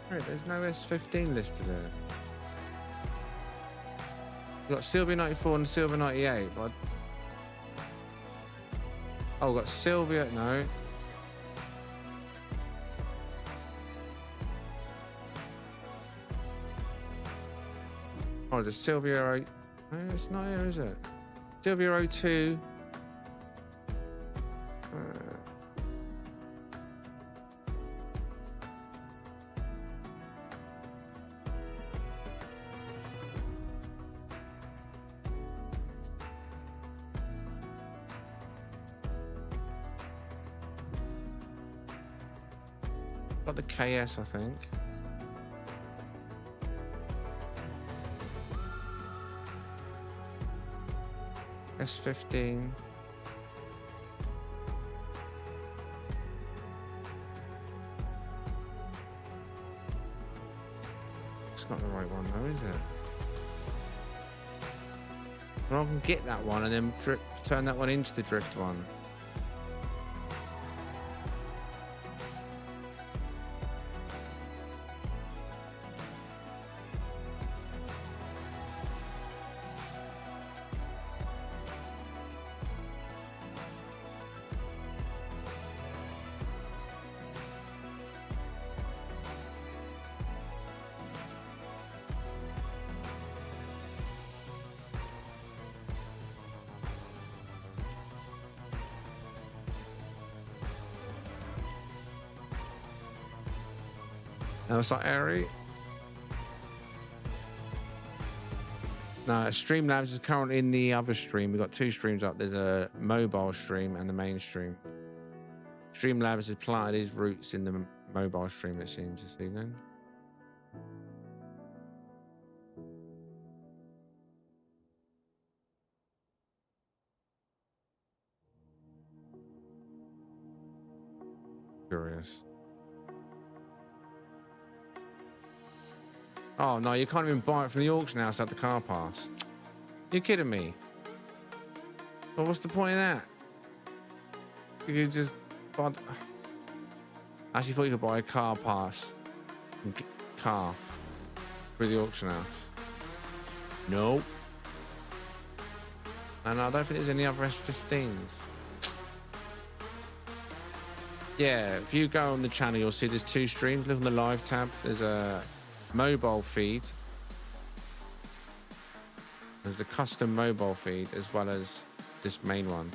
Right, there's no S15 listed here. We've got Sylvia 94 and Sylvia 98, but oh, we've got Sylvia, no. Oh, there's Sylvia 0. No, it's not here, is it? Sylvia 02. Got the KS, I think. S15. It's not the right one though, is it? Well, I can get that one and then turn that one into the drift one. Now it's like Airy. No, Streamlabs is currently in the other stream. We've got two streams up. There's a mobile stream and the main stream. Streamlabs has planted his roots in the mobile stream, it seems, this evening. Curious. Oh no, you can't even buy it from the auction house at the car pass. You're kidding me. Well, what's the point of that? You could just buy... I actually thought you could buy a car pass and car through the auction house. Nope. And I don't think there's any other S15s. Yeah, if you go on the channel, you'll see there's 2 streams. Look on the live tab. There's a mobile feed. There's a custom mobile feed as well as this main one.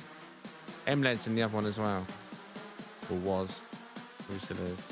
MLED's in the other one as well. Or was. Who still is.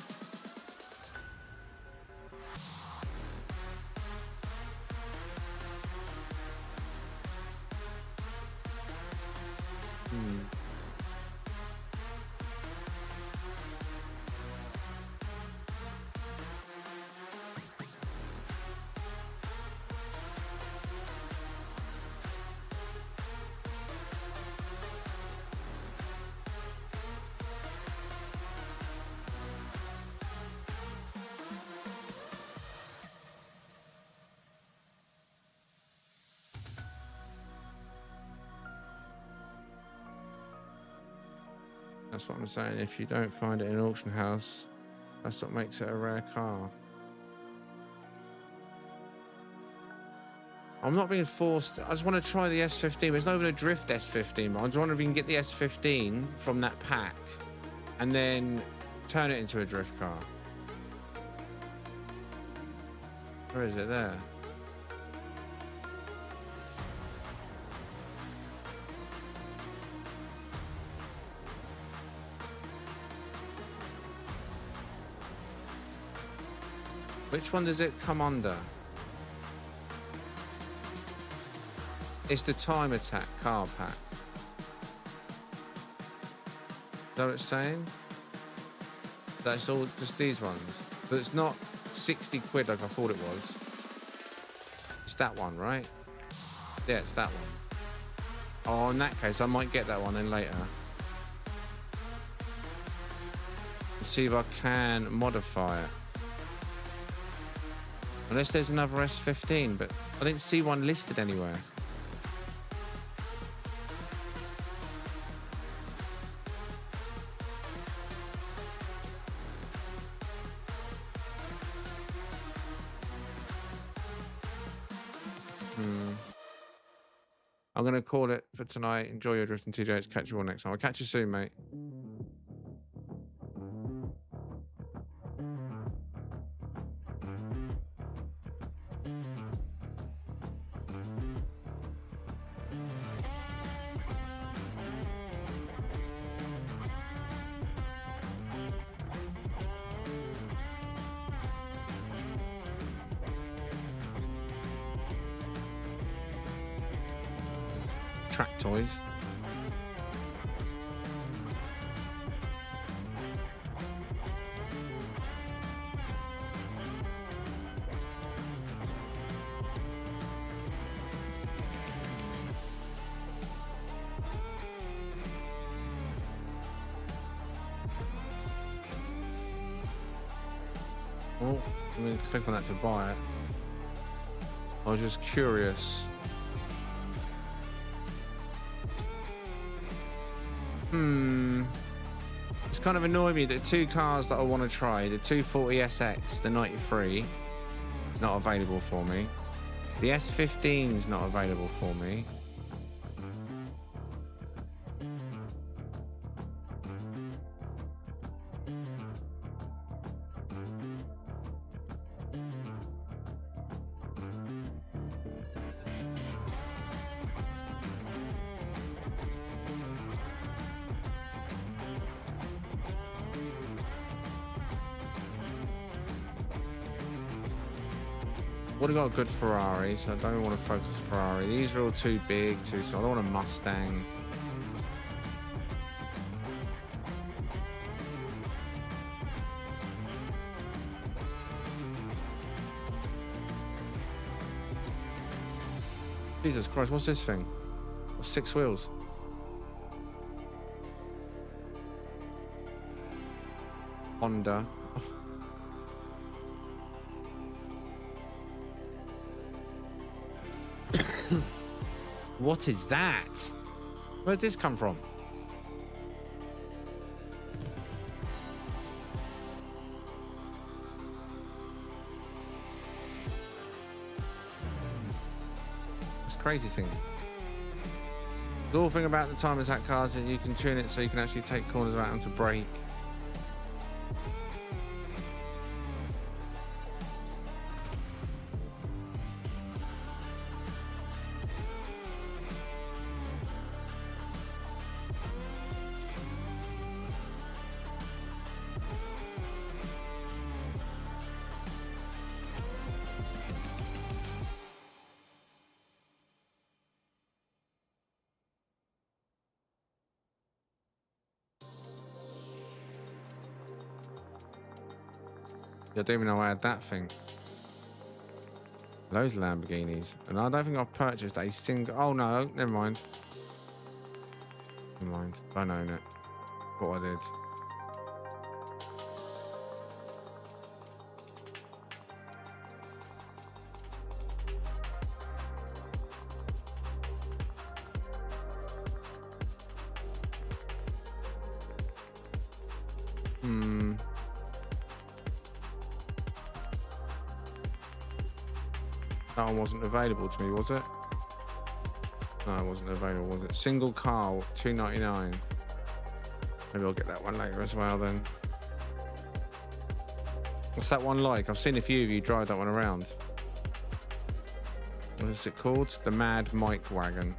That's what I'm saying. If you don't find it in an auction house, that's what makes it a rare car. I'm not being forced. I just want to try the S15. There's not even a drift S15, but I just wonder if you can get the S15 from that pack and then turn it into a drift car. Where is it? There. Which one does it come under? It's the Time Attack car pack. Is that what it's saying? That's all just these ones. But it's not 60 quid like I thought it was. It's that one, right? Yeah, it's that one. Oh, in that case, I might get that one then later. Let's see if I can modify it. Unless there's another S15, but I didn't see one listed anywhere. I'm going to call it for tonight. Enjoy your drifting, TJ. Catch you all next time. I'll catch you soon, mate. Track toys. Oh, I'm going to click on that to buy it. I was just curious. It's kind of annoying me that 2 cars that I want to try, the 240SX, the 93, is not available for me. The S15 is not available for me. Would have got a good Ferrari, so I don't want to focus on Ferrari. These are all too big, too small. I don't want a Mustang. Jesus Christ, what's this thing? 6 wheels. Honda. What is that? Where'd this come from? That's crazy thing. The cool thing about the time attack cars is you can tune it so you can actually take corners without having to brake. I don't even know I had that thing. Those Lamborghinis. And I don't think I've purchased a single... Oh, no. Never mind. Never mind. I don't own it. What I did. That one wasn't available to me, was it? No, it wasn't available, was it? Single car, $2.99. Maybe I'll get that one later as well then. What's that one like? I've seen a few of you drive that one around. What is it called? The Mad Mike Wagon.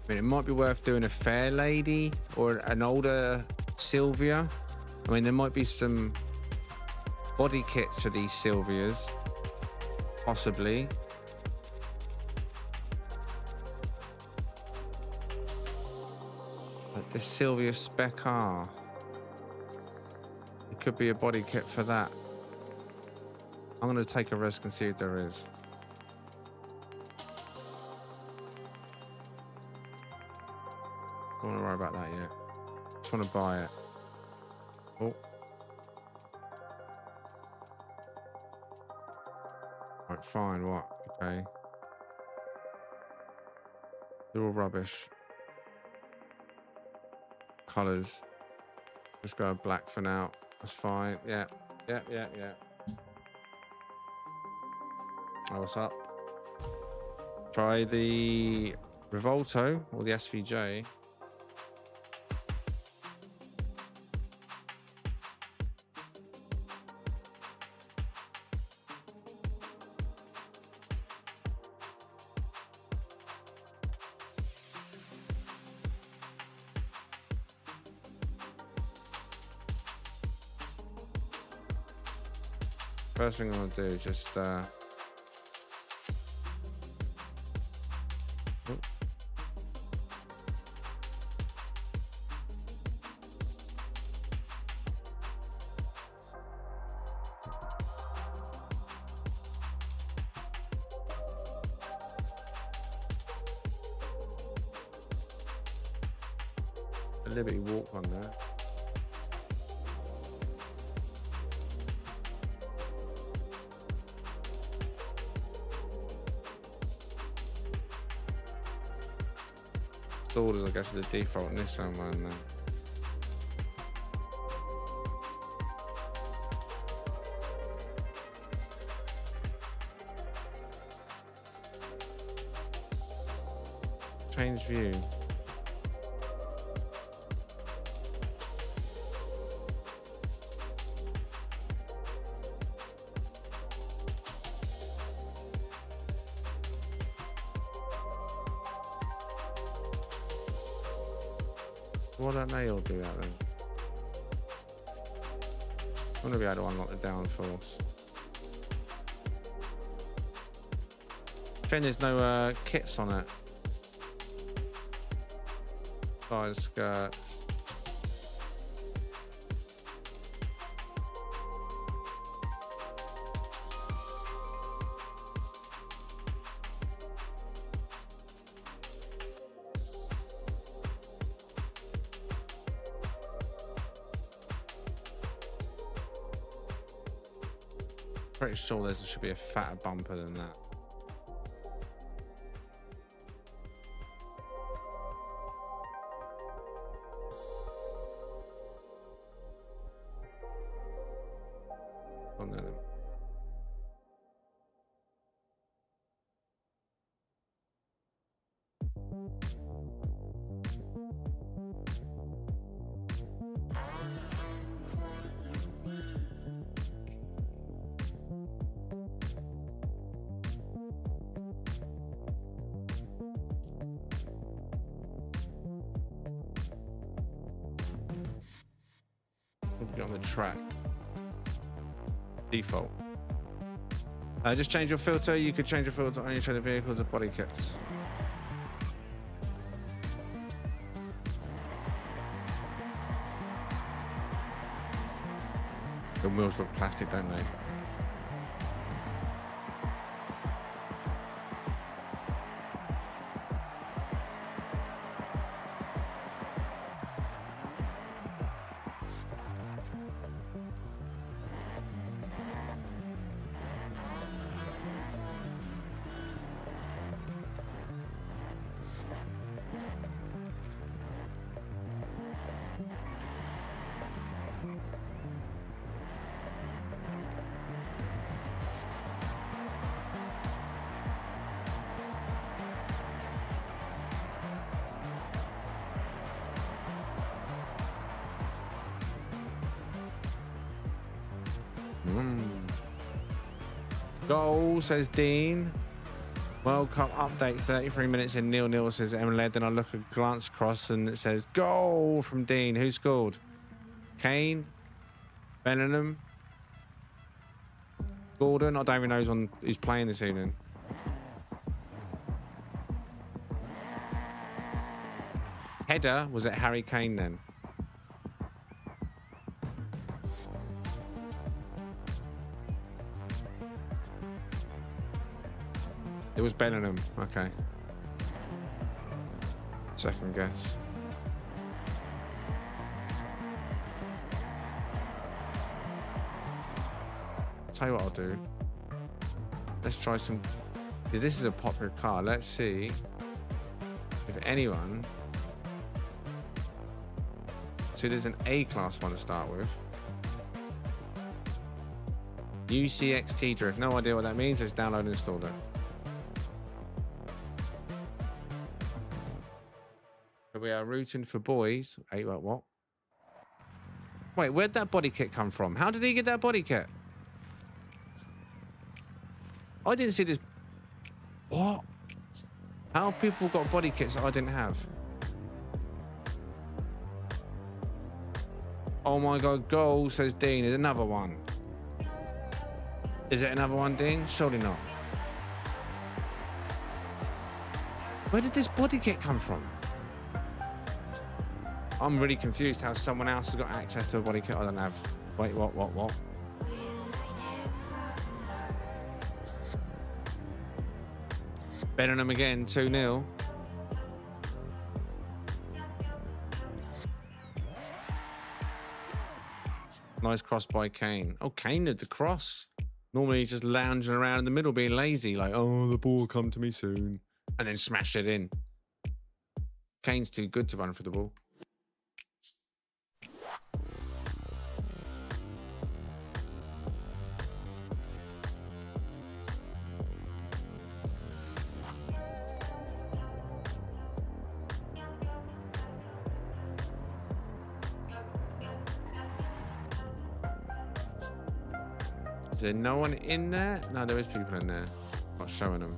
I mean, it might be worth doing a Fair Lady or an older Sylvia. I mean, there might be some body kits for these Sylvias, possibly. Like this Sylvia Spec R. It could be a body kit for that. I'm going to take a risk and see if there is. I don't want to worry about that yet. Just want to buy it. Oh. Right, fine, what? Okay. They're all rubbish. Colours. Just go black for now. That's fine. Yeah. Yeah. Oh, what's up? Try the Revolto or the SVJ. First thing I'm gonna do is just oh. A Liberty Walk on there. Orders, I guess, are the default Nissan one then. Change view. Why don't they all do that then? I want to be able to unlock the downforce. Shame there's no kits on it. Side skirt. Pretty sure there should be a fatter bumper than that. Oh, no, no. We'll get on the track. Default. Just change your filter. You could change your filter on each of the vehicles or body kits. The wheels look plastic, don't they? Goal, says Dean. World Cup update, 33 minutes in 0-0, says Emily. Then I look a glance across and it says goal from Dean. Who scored? Kane? Bellingham? Gordon? I don't even know who's playing this evening. Header? Was it Harry Kane then? It was Bellingham. Okay. Second guess. Tell you what I'll do. Let's try some, because this is a popular car. Let's see if anyone. So there's an A-class one to start with. UCXT drift. No idea what that means. Let's download and install it. We are rooting for boys. Hey, what? Wait, where'd that body kit come from? How did he get that body kit? I didn't see this. What? How have people got body kits that I didn't have? Oh my God, goal, says Dean. There's another one. Is it another one, Dean? Surely not. Where did this body kit come from? I'm really confused how someone else has got access to a body kit I don't have. Wait, what? Bellingham again, 2-0. Nice cross by Kane. Oh, Kane did the cross. Normally he's just lounging around in the middle being lazy, like, oh, the ball will come to me soon. And then smash it in. Kane's too good to run for the ball. Is there no one in there? No, there is people in there. Not showing them.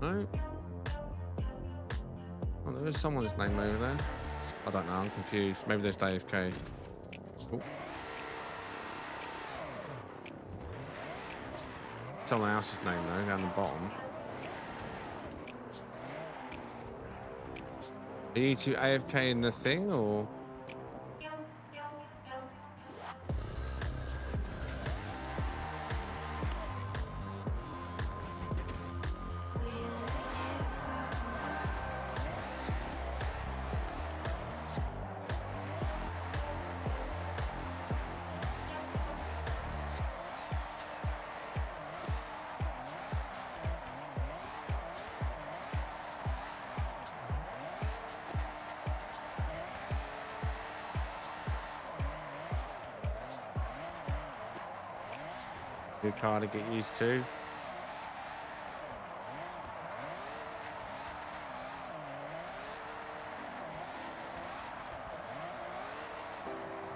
No? Oh, there is someone's name over there. I don't know, I'm confused. Maybe there's AFK. Oh. Someone else's name though, down the bottom. Are you two AFK in the thing or? Good car to get used to.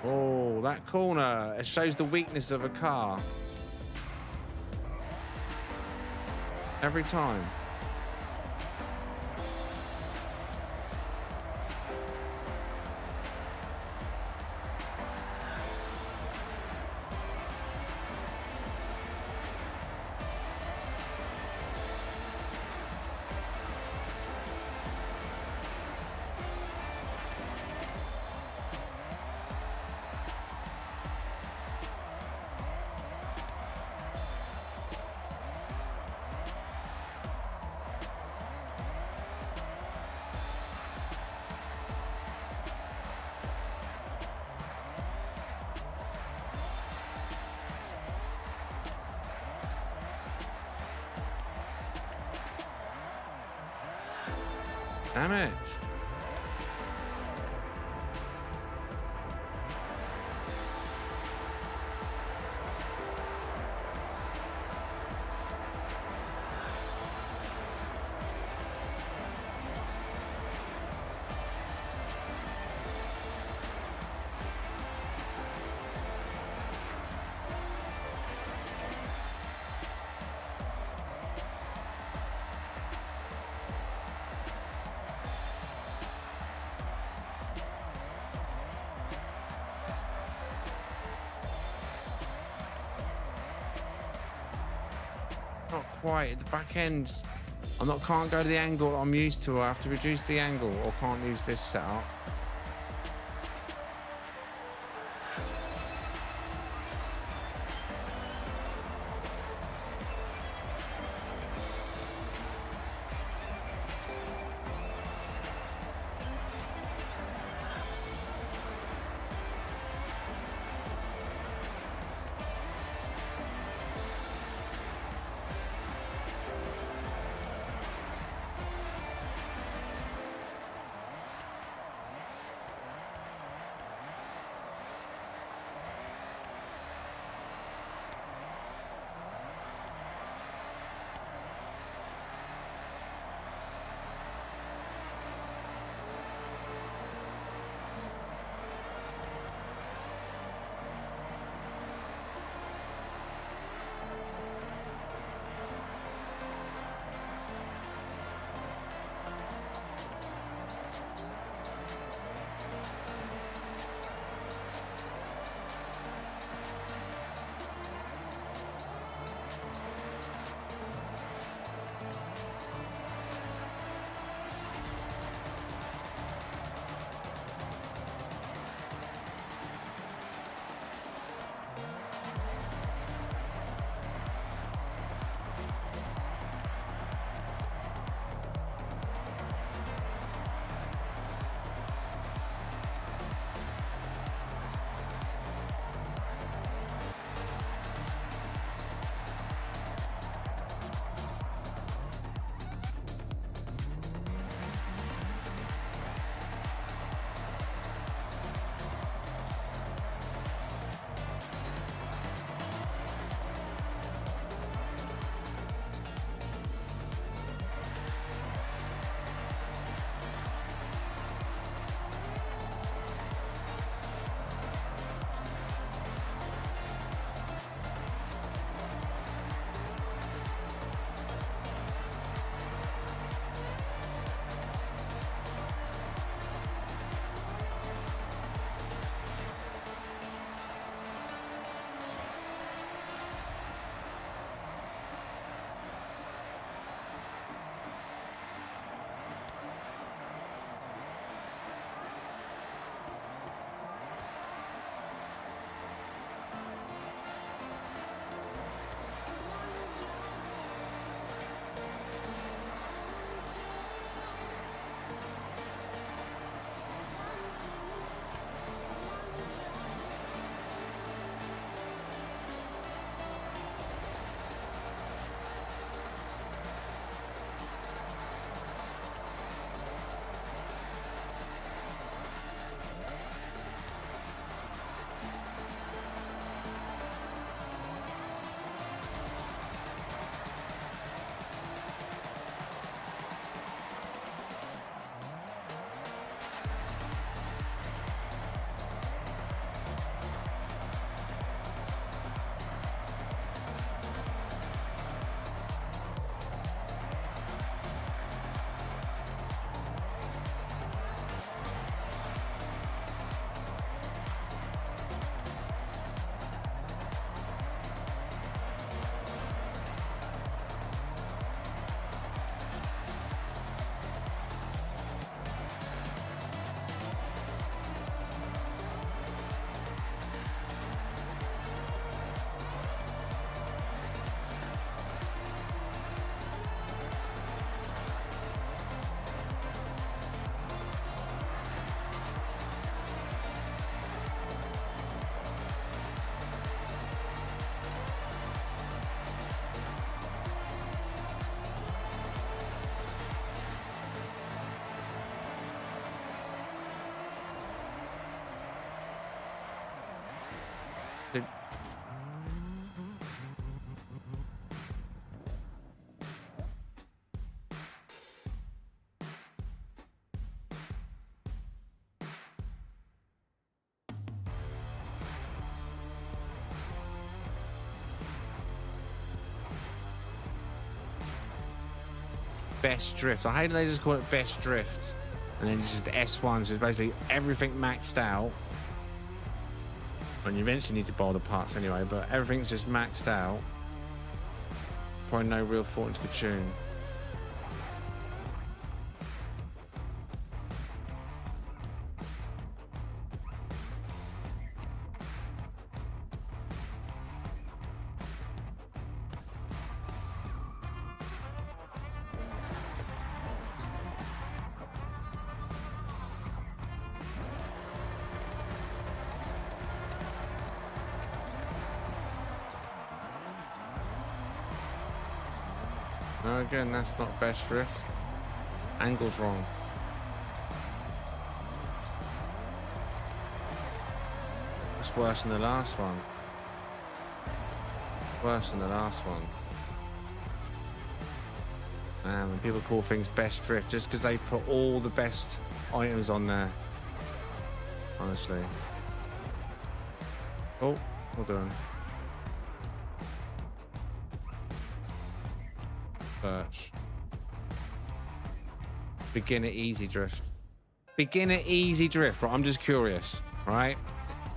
Oh, that corner. It shows the weakness of a car. Every time. Damn it. Not quite at the back end. Can't go to the angle I'm used to. I have to reduce the angle or can't use this setup. best drift. I hate they just call it best drift. And then it's just the S1, so it's basically everything maxed out. And you eventually need to buy the parts anyway, but everything's just maxed out. Probably no real thought into the tune. No, again, that's not best drift. Angle's wrong. That's worse than the last one. Worse than the last one. When people call things best drift just because they put all the best items on there. Honestly. Oh, well done. Search. Beginner easy drift. Beginner easy drift. Right, I'm just curious. Right?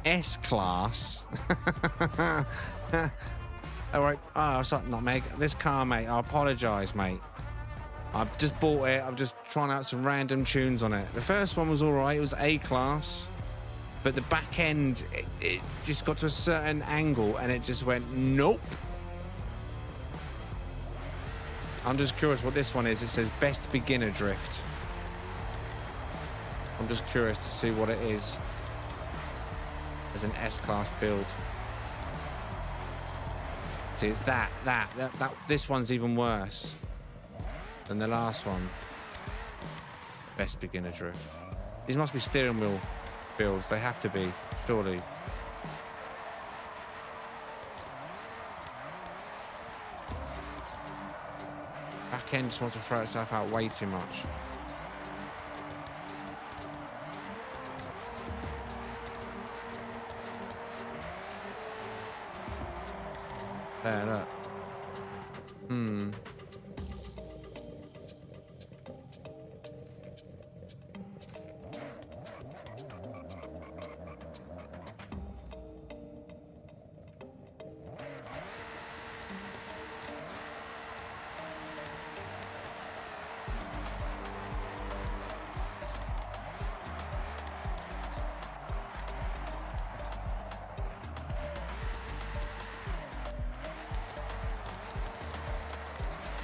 S class. All right. Oh, sorry, not Meg. This car, mate. I apologise, mate. I've just bought it. I'm just trying out some random tunes on it. The first one was all right. It was A class, but the back end it just got to a certain angle and it just went nope. I'm just curious what this one is. It says best beginner drift. I'm just curious to see what it is as an S-Class build. See, it's that. This one's even worse than the last one. Best beginner drift. These must be steering wheel builds. They have to be, surely. Back end just wants to throw itself out way too much. There, look.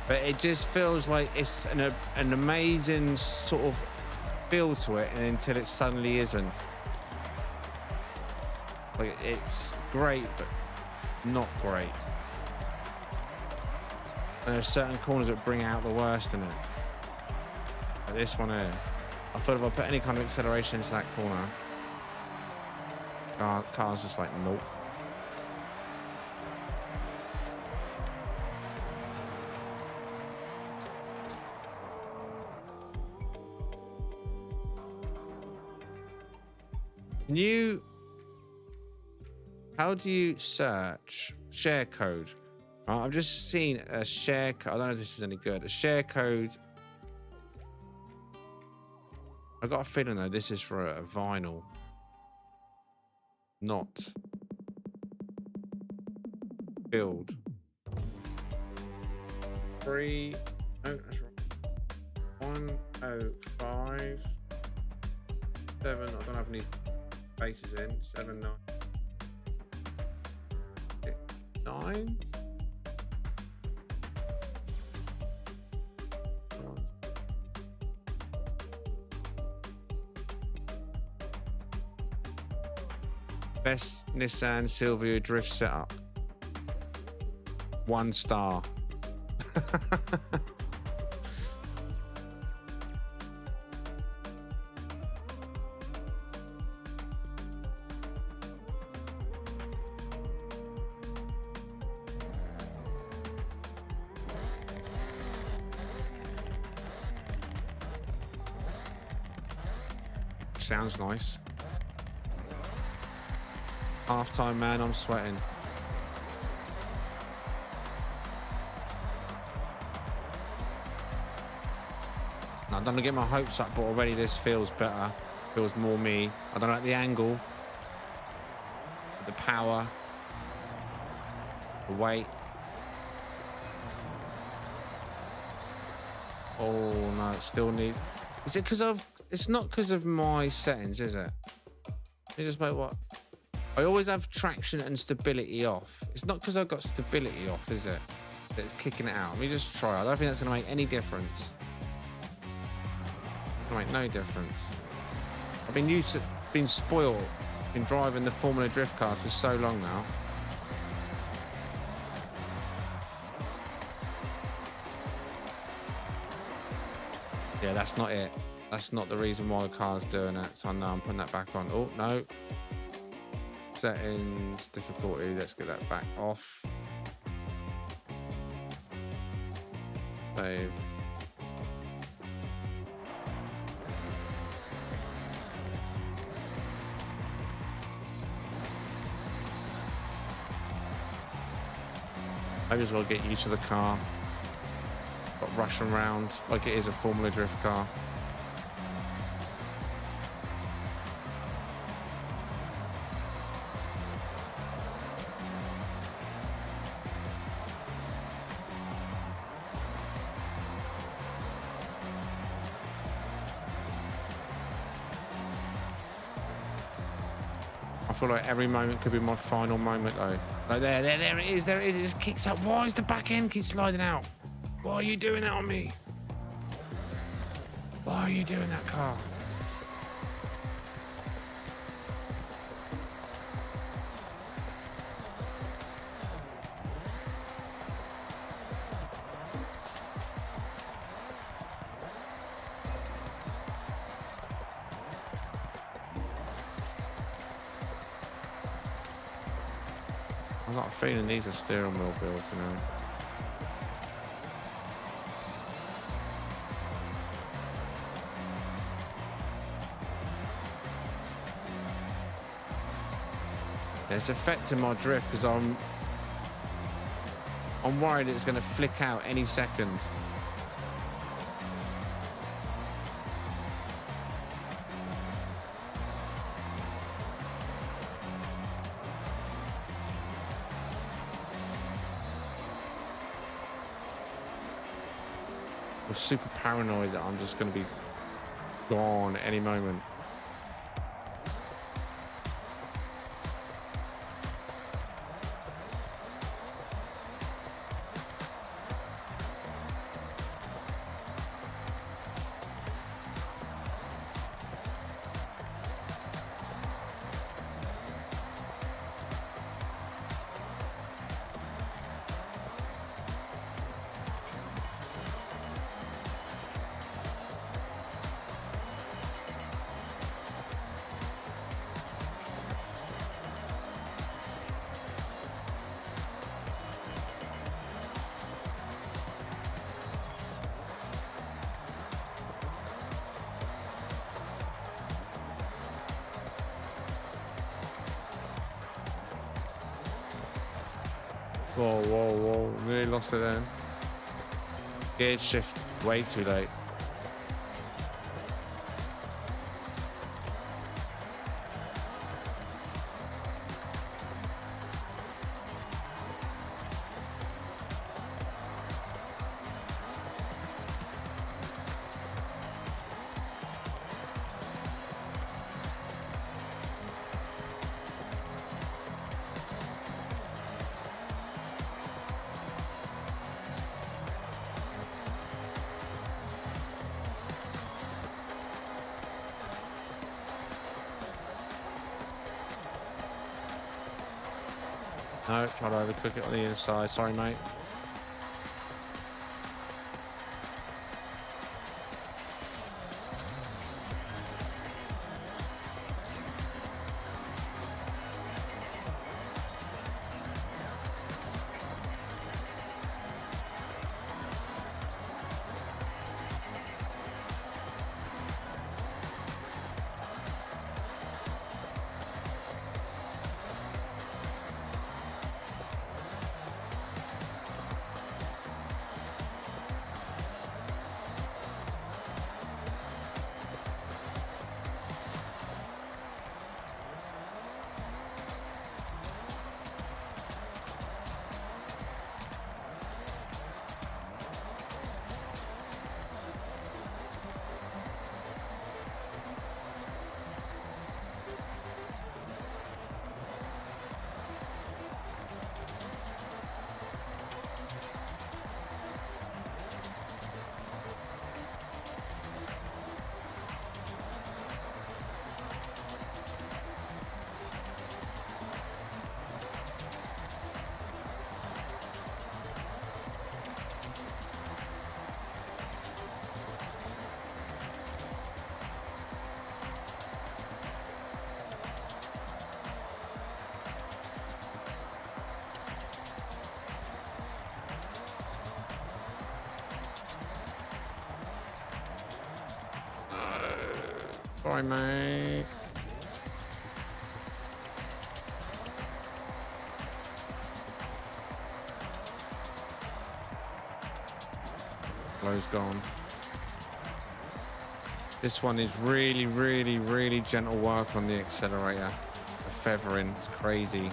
But it just feels like it's an amazing sort of feel to it, and until it suddenly isn't. Like, it's great, but not great. And there's certain corners that bring out the worst in it. Like this one here. I thought if I put any kind of acceleration into that corner, car's just like, nope. How do you search share code? I've just seen a share code. I don't know if this is any good. A share code. I got a feeling though this is for a vinyl. Not build. 3. Oh, that's right. 105. 7. I don't have any bases in. 7, 9. 9. Best Nissan Silvia drift setup. 1 star. Sounds nice. Half-time, man, I'm sweating. I don't want to get my hopes up, but already this feels better. Feels more me. I don't like the angle, the power, the weight. Oh no, it still needs. Is it because of? It's not because of my settings, is it? Let me just wait. What? I always have traction and stability off. It's not because I've got stability off, is it? That's kicking it out. Let me just try. I don't think that's going to make any difference. It'll make no difference. I've been used to, been spoiled, been driving the Formula Drift cars for so long now. Yeah, that's not it. That's not the reason why the car's doing it. So no, I'm putting that back on. Oh, no. Settings, difficulty. Let's get that back off. Save. I just got to get used to the car. Got rushing around like it is a Formula Drift car. I feel like every moment could be my final moment though. Like there it is, there it is. It just kicks up. Why is the back end keep sliding out? Why are you doing that on me? Why are you doing that, car? I've got a feeling these are steering wheel builds, you know. It's affecting my drift because I'm worried it's going to flick out any second. I'm super paranoid that I'm just going to be gone at any moment. Whoa, whoa, whoa. Nearly lost it then. Gear shift way too late. No, try to overcook it on the inside. Sorry, mate. Bye, mate. Flow's gone. This one is really, really, really gentle work on the accelerator. The feathering, it's crazy.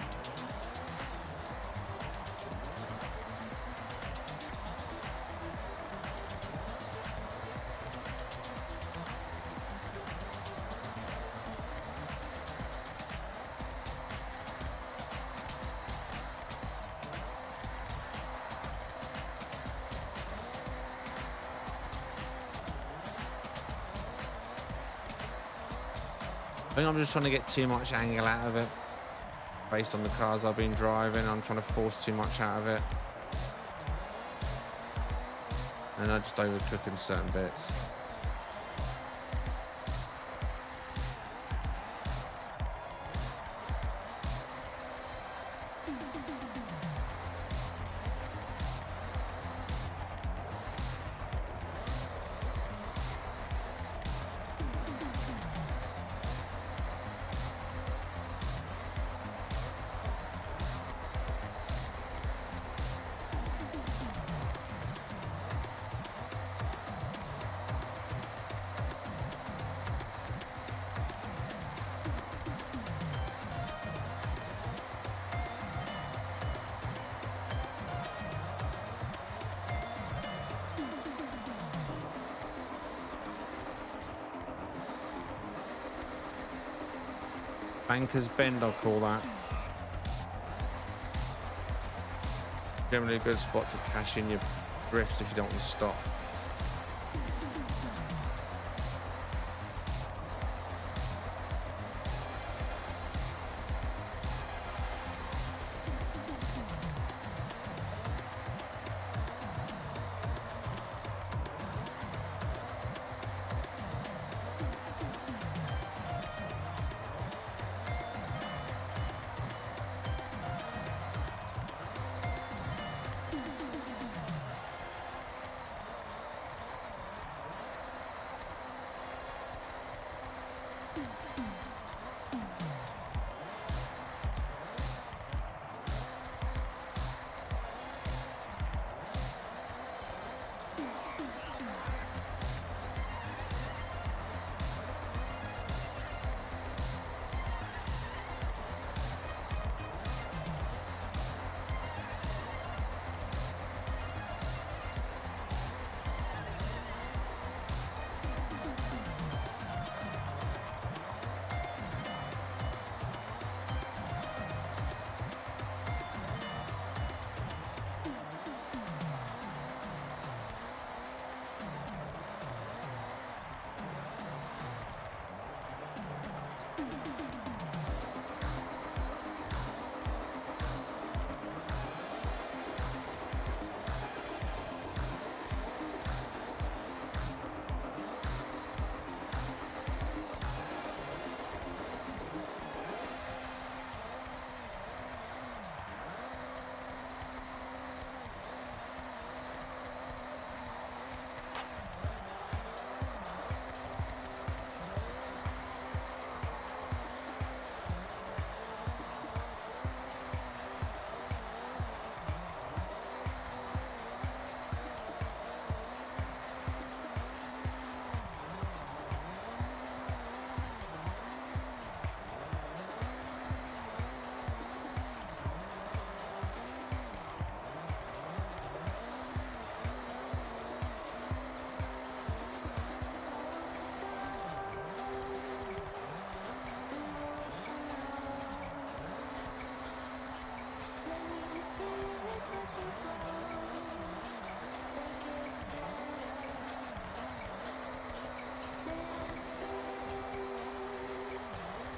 I think I'm just trying to get too much angle out of it. Based on the cars I've been driving, I'm trying to force too much out of it. And I'm just overcooking certain bits. Banker's Bend, I'll call that. Generally a good spot to cash in your drifts if you don't want to stop.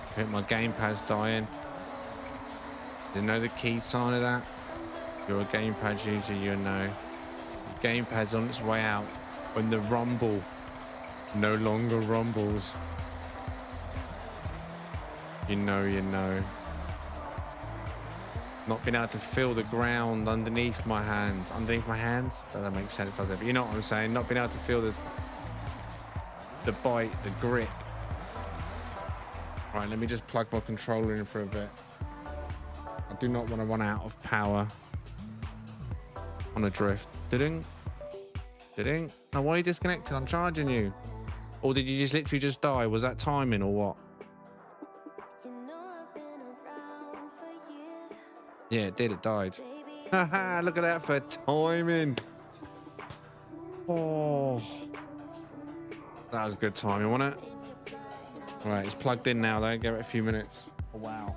I think my gamepad's dying. You know the key sign of that? If you're a gamepad user, you know. Your gamepad's on its way out when the rumble no longer rumbles. You know, you know. Not being able to feel the ground underneath my hands. Underneath my hands? That doesn't make sense, does it? But you know what I'm saying? Not being able to feel the bite, the grip Right, let me just plug my controller in for a bit. I do not want to run out of power on a drift. Ding. Now, why are you disconnected? I'm charging you. Or did you just literally just die? Was that timing or what? Yeah, it did. It died. Haha, look at that for timing. Oh, that was good timing, wasn't it? All right, it's plugged in now, though. Give it a few minutes. Oh, wow.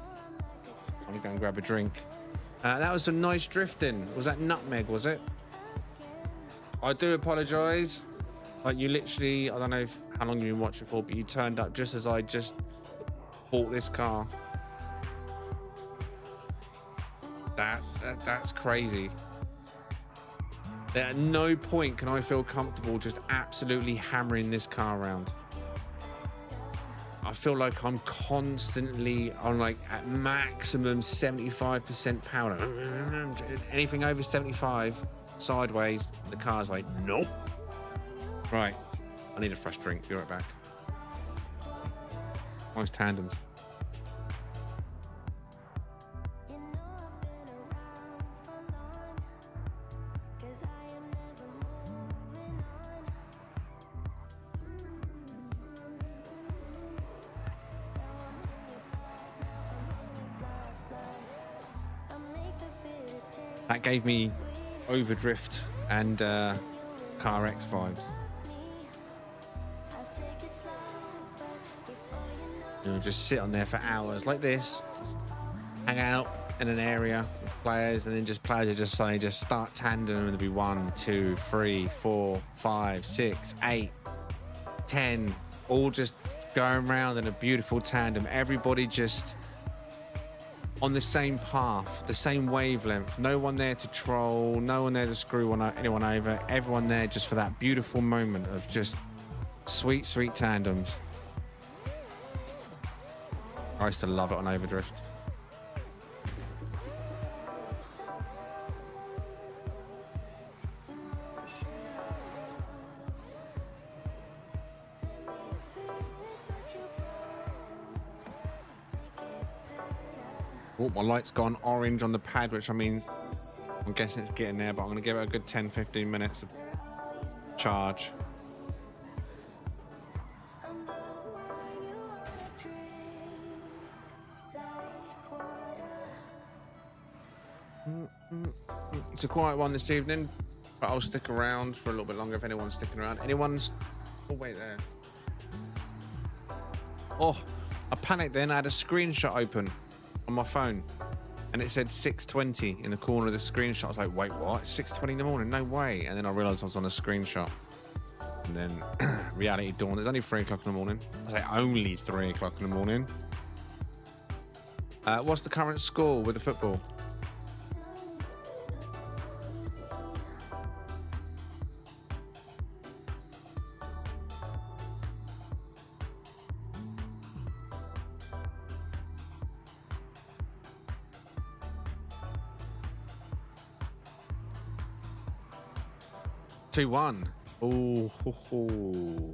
I'm going to go and grab a drink. That was some nice drifting. Was that nutmeg, was it? I do apologise. Like, you literally, I don't know how long you've been watching for, but you turned up just as I just bought this car. That's crazy. At no point can I feel comfortable just absolutely hammering this car around. I feel like I'm constantly on like at maximum 75% power. Anything over 75 sideways, the car's like, nope. Right, I need a fresh drink. Be right back. Nice tandems. That gave me Overdrift and Car X vibes. You know, just sit on there for hours like this, just hang out in an area with players, and then just players would just say, just start tandem, and there'd be 1, 2, 3, 4, 5, 6, 8, 10, all just going around in a beautiful tandem. Everybody just on the same path, the same wavelength. No one there to troll, no one there to screw anyone over. Everyone there just for that beautiful moment of just sweet, sweet tandems. I used to love it on Overdrift. Oh, my light's gone orange on the pad, which I mean, I'm guessing it's getting there, but I'm going to give it a good 10-15 minutes of charge. It's a quiet one this evening, but I'll stick around for a little bit longer if anyone's sticking around. Oh, wait there. Oh, I panicked then. I had a screenshot open on my phone and it said 6:20 in the corner of the screenshot. I was like, wait, what? It's 6:20 in the morning? No way. And then I realized I was on a screenshot. And then reality dawned. It's only 3 o'clock in the morning. I was like, only 3 o'clock in the morning. What's the current score with the football? Two 2-1. Oh,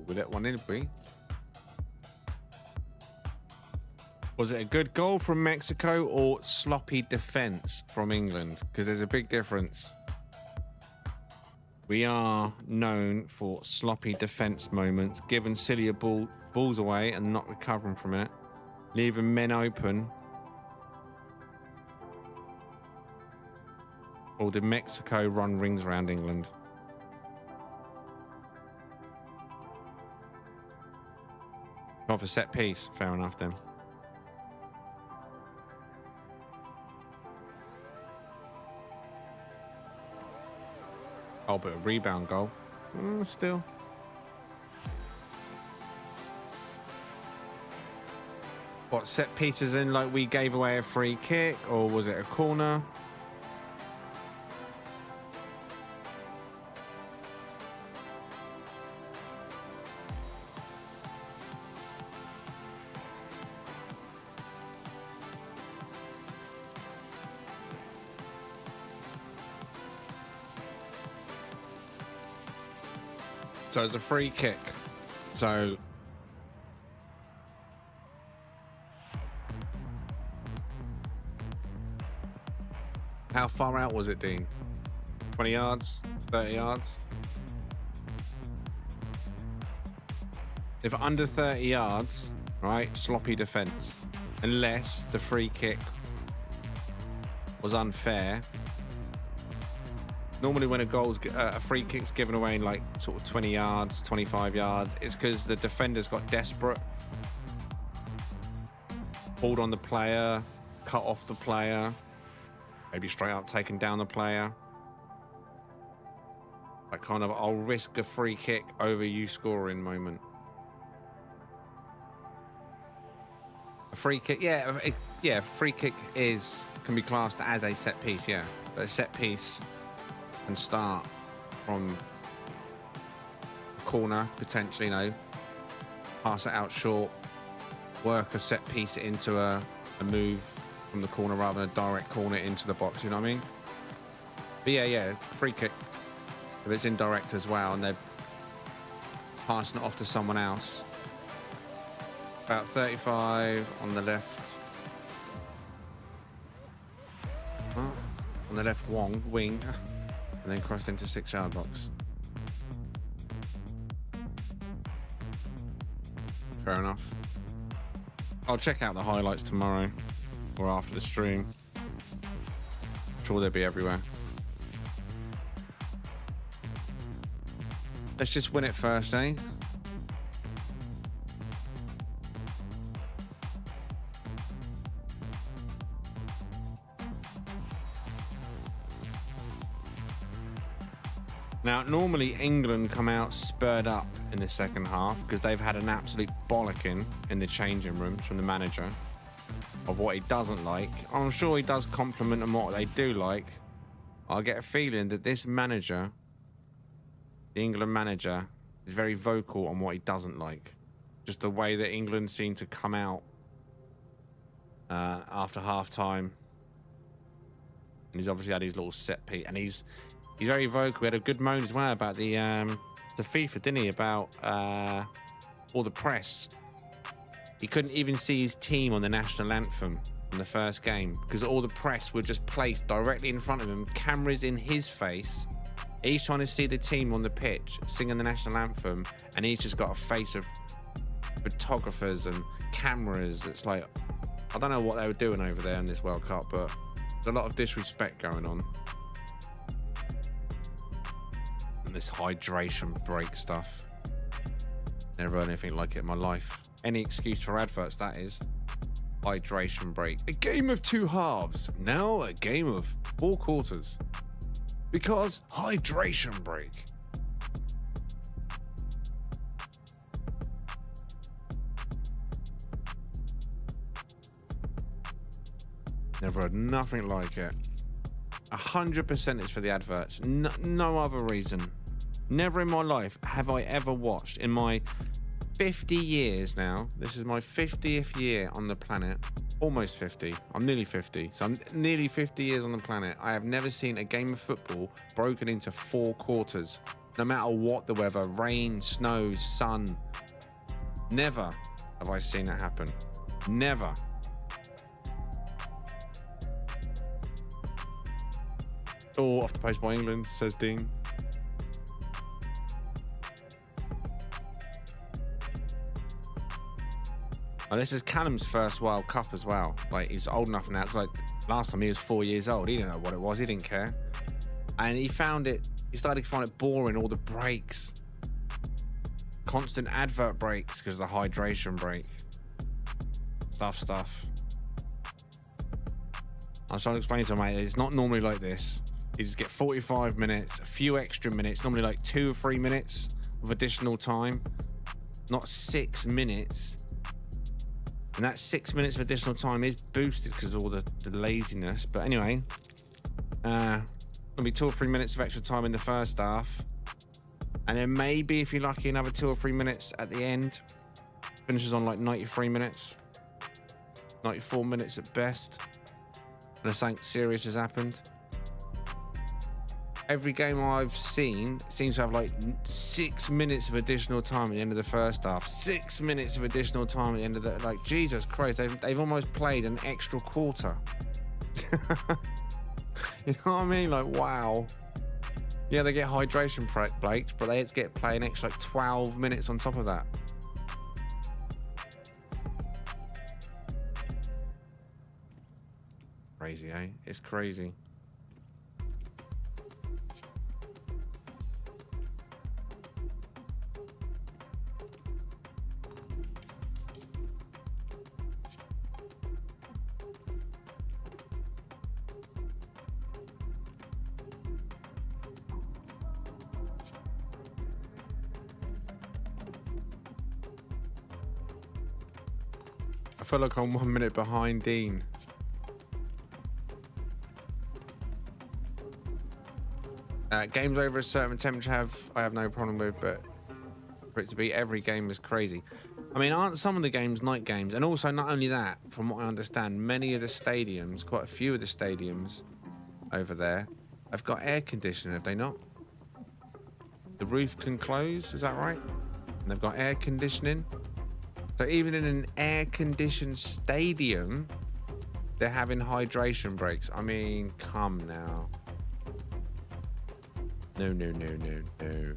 we let one in, did we? Was it a good goal from Mexico or sloppy defense from England? Because there's a big difference. We are known for sloppy defense moments, giving silly balls away and not recovering from it, leaving men open. Or did Mexico run rings around England? Off a set piece. Fair enough then. Oh, but a rebound goal. Still. What, set pieces in like we gave away a free kick, or was it a corner? So it's a free kick. So How far out was it, Dean? 20 yards? 30 yards? If under 30 yards, right, sloppy defence. Unless the free kick was unfair. Normally when a free kick's given away in like sort of 20 yards, 25 yards, it's because the defenders got desperate. Pulled on the player, cut off the player, maybe straight up taken down the player. Like kind of, I'll risk a free kick over you scoring moment. A free kick, yeah, free kick can be classed as a set piece, yeah. But a set piece can start from a corner, potentially, you know, pass it out short, work a set piece into a move from the corner rather than a direct corner into the box, you know what I mean? But yeah, free kick, if it's indirect as well and they're passing it off to someone else. About 35 on the left. On the left wing, and then crossed into 6-yard box. Fair enough. I'll check out the highlights tomorrow or after the stream. I'm sure they'll be everywhere. Let's just win it first, eh? Now, normally England come out spurred up in the second half because they've had an absolute bollocking in the changing rooms from the manager of what he doesn't like. I'm sure he does compliment them what they do like. I get a feeling that this manager, the England manager, is very vocal on what he doesn't like. Just the way that England seem to come out after half-time. And he's obviously had his little set piece, and he's very vocal. We had a good moan as well about the FIFA, didn't he? About all the press. He couldn't even see his team on the national anthem in the first game because all the press were just placed directly in front of him, cameras in his face. He's trying to see the team on the pitch singing the national anthem, and he's just got a face of photographers and cameras. It's like, I don't know what they were doing over there in this World Cup, but there's a lot of disrespect going on. And this hydration break stuff. Never heard anything like it in my life. Any excuse for adverts, that is. Hydration break. A game of two halves. Now a game of 4 quarters. Because hydration break. Never heard nothing like it. 100% it's for the adverts. No other reason. Never in my life have I ever watched, in my 50 years now, this is my 50th year on the planet, almost 50, I'm nearly 50, so I'm nearly 50 years on the planet. I have never seen a game of football broken into 4 quarters, no matter what the weather, rain, snow, sun. Never have I seen it happen. Never. Oh, off the post by England, says Dean. Oh, this is Callum's first World Cup as well. Like, he's old enough now. It's like, last time he was 4 years old. He didn't know what it was. He didn't care. And he started to find it boring, all the breaks. Constant advert breaks because of the hydration break. Stuff. I was trying to explain to him, mate, it's not normally like this. You just get 45 minutes, a few extra minutes, normally like 2 or 3 minutes of additional time. Not 6 minutes. And that 6 minutes of additional time is boosted because of all the laziness. But anyway, it'll be 2 or 3 minutes of extra time in the first half. And then maybe, if you're lucky, another 2 or 3 minutes at the end. Finishes on like 93 minutes. 94 minutes at best. And something serious has happened. Every game I've seen seems to have like 6 minutes of additional time at the end of the first half. 6 minutes of additional time at the end of the... Like, Jesus Christ, they've almost played an extra quarter. You know what I mean? Like, wow. Yeah, they get hydration breaks, but they get play an extra like 12 minutes on top of that. Crazy, eh? It's crazy. I feel like I'm 1 minute behind Dean. Games over a certain temperature I have no problem with, but for it to be every game is crazy. I mean, aren't some of the games night games? And also, not only that, from what I understand, many of the stadiums, quite a few of the stadiums over there, have got air conditioning, have they not? The roof can close, is that right? And they've got air conditioning. So even in an air-conditioned stadium, they're having hydration breaks. I mean, come now. No, no, no, no, no.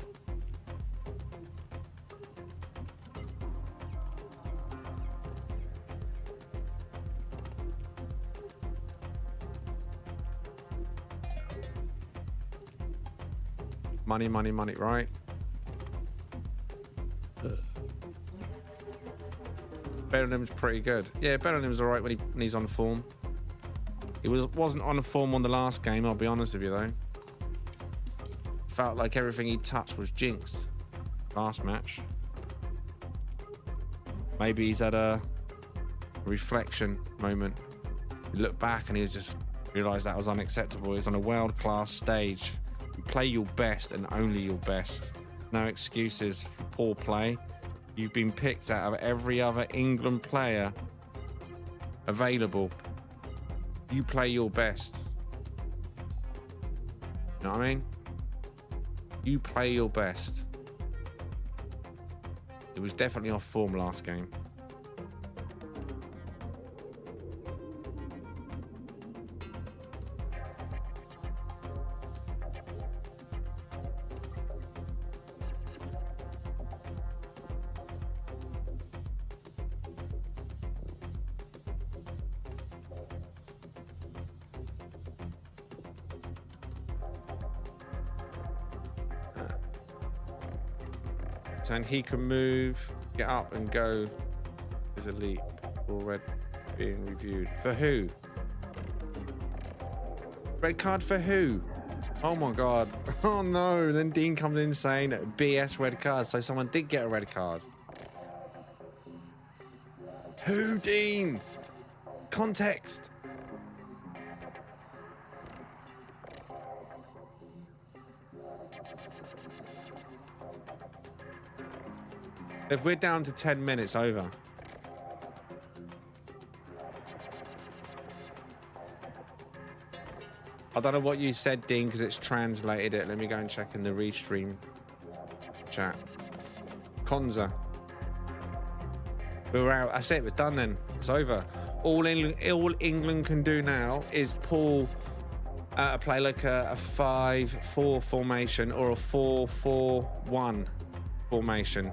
Money, money, money, right? Bellingham's pretty good. Yeah, Bellingham's all right when he's on form. He wasn't on form on the last game, I'll be honest with you, though. Felt like everything he touched was jinxed last match. Maybe he's had a reflection moment. He looked back and he just realised that was unacceptable. He's on a world-class stage. You play your best and only your best. No excuses for poor play. You've been picked out of every other England player available. You play your best. You know what I mean? You play your best. It was definitely off form last game. And he can move, get up and go is elite. Already being reviewed. For who? Red card for who? Oh my god. Oh no. Then Dean comes in saying BS red card. So someone did get a red card. Who, Dean? Context. If we're down to 10 minutes over. I don't know what you said, Dean, because it's translated it. Let me go and check in the restream chat. Konza. We're out. That's it. We're done then. It's over. All England can do now is play like a 5-4 formation or a 4-4-1 formation.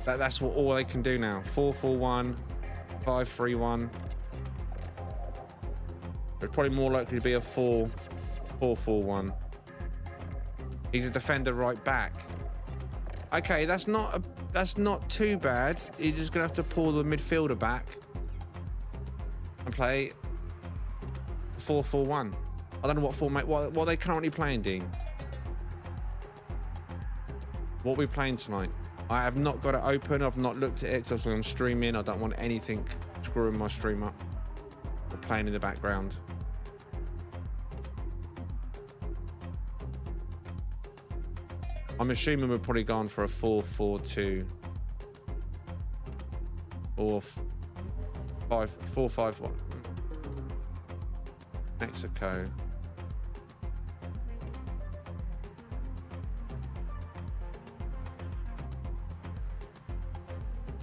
That's what all they can do now. 4-4-1, 5-3-1. It's probably more likely to be a 4-4-1. He's a defender right back. Okay, that's not too bad. He's just gonna have to pull the midfielder back and play 4-4-1. I don't know what format. What are they currently playing, Dean? What are we playing tonight? I have not got it open. I've not looked at it because I'm streaming. I don't want anything screwing my stream up. We're playing in the background. I'm assuming we're probably gone for a 4-4-2 or 4-5-1. Mexico.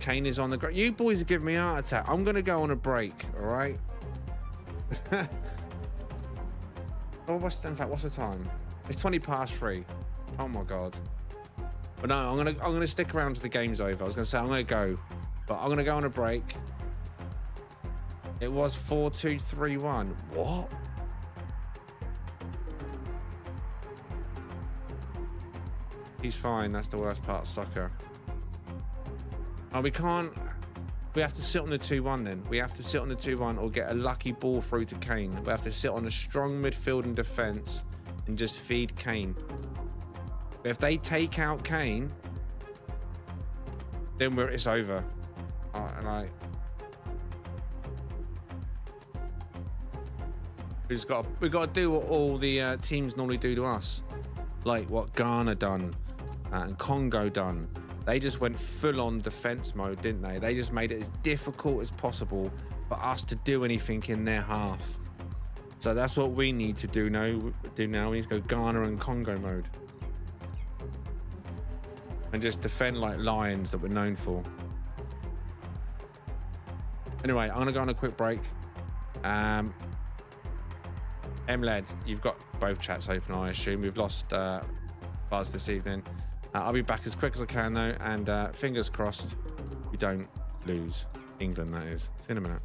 Kane is on the ground. You boys are giving me a heart attack. I'm going to go on a break, all right? Oh, in fact, what's the time? It's 3:20. Oh my god. But no, I'm gonna stick around till the game's over. I was gonna say I'm gonna go, but I'm gonna go on a break. It was 4-2-3-1. What? He's fine. That's the worst part of soccer. Oh, we can't. We have to sit on the 2-1 then. We have to sit on the 2-1 or get a lucky ball through to Kane. We have to sit on a strong midfield and defence and just feed Kane. If they take out Kane, then it's over. We've got to do what all the teams normally do to us, like what Ghana done and Congo done. They just went full-on defense mode, didn't they? They just made it as difficult as possible for us to do anything in their half. So that's what we need to do now. We need to go Ghana and Congo mode. And just defend like lions that we're known for. Anyway, I'm going to go on a quick break. M-Led, you've got both chats open, I assume. We've lost Buzz this evening. I'll be back as quick as I can, though, and fingers crossed we don't lose. England, that is. See you in a minute.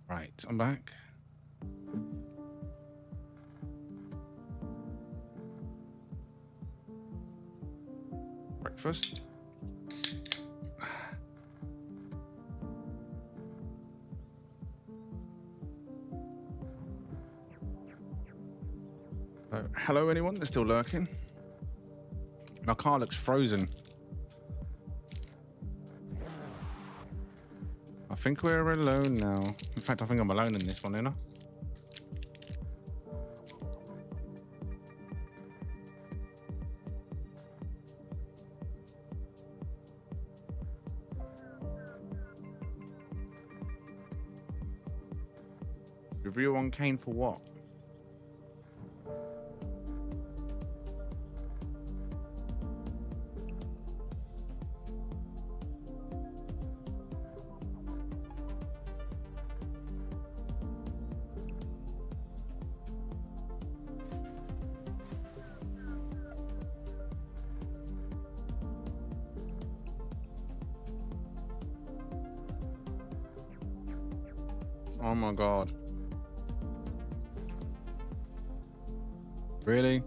Right, I'm back. Breakfast. Hello, anyone that's still lurking? My car looks frozen. I think we're alone now. In fact, I think I'm alone in this one, ain't I? Review on Kane for what? Oh my god. Really?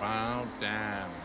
Wow, damn.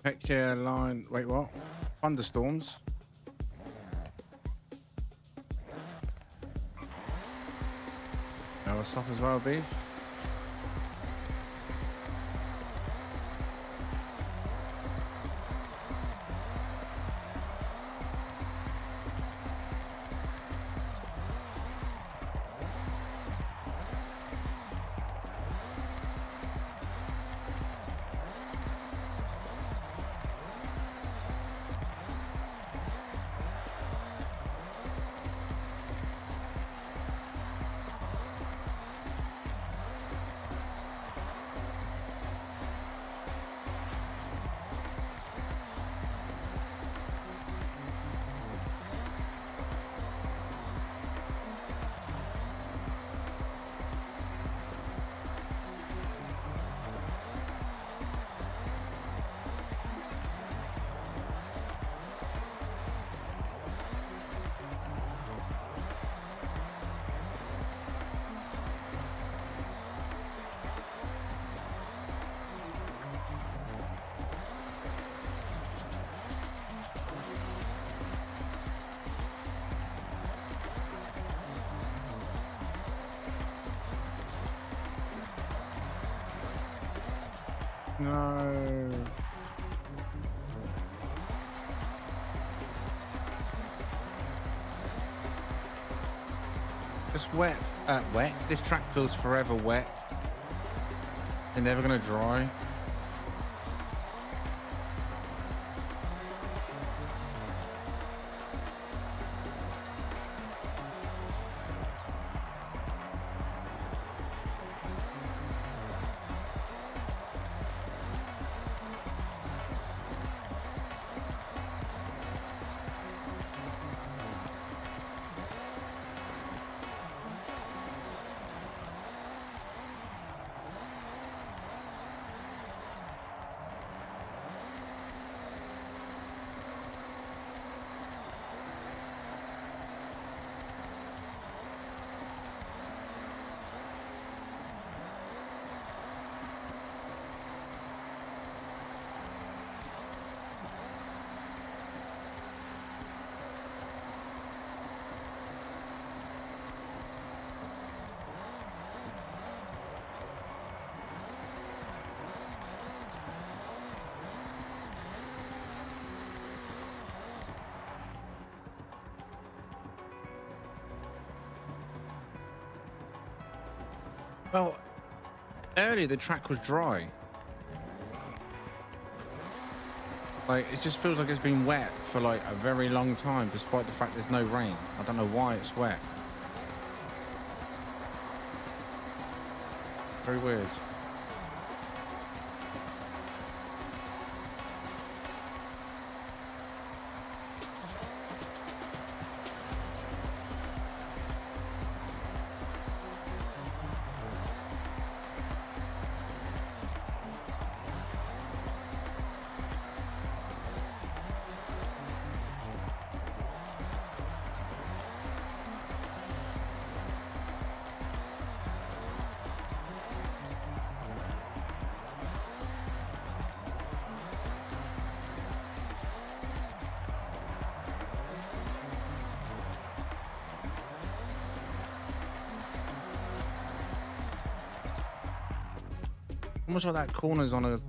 Heck yeah, line. Wait, what? Thunderstorms. Now what's up as well, beef? No. It's wet. Wet. This track feels forever wet. They're never gonna dry. Well, earlier the track was dry. Like, it just feels like it's been wet for like a very long time, despite the fact there's no rain. I don't know why it's wet. Very weird. Almost like that corner's on a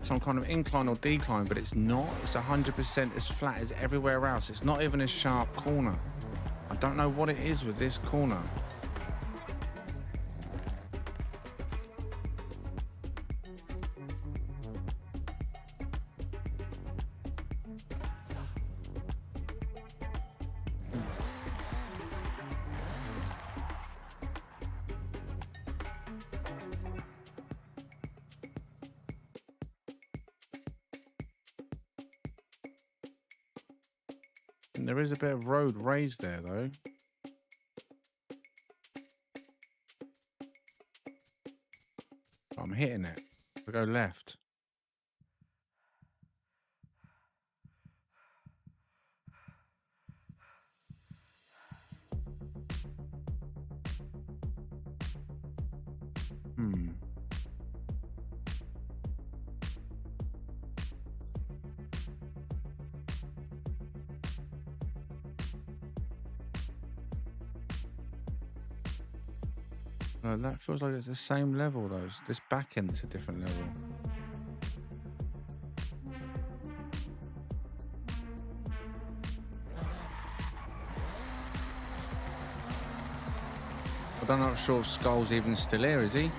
some kind of incline or decline, but it's not. It's 100% as flat as everywhere else. It's not even a sharp corner. I don't know what it is with this corner. And there is a bit of road raised there, though. I'm hitting it. I go left. No, that feels like it's the same level, though. This back end's a different level. I'm not sure if Skull's even still here, is he?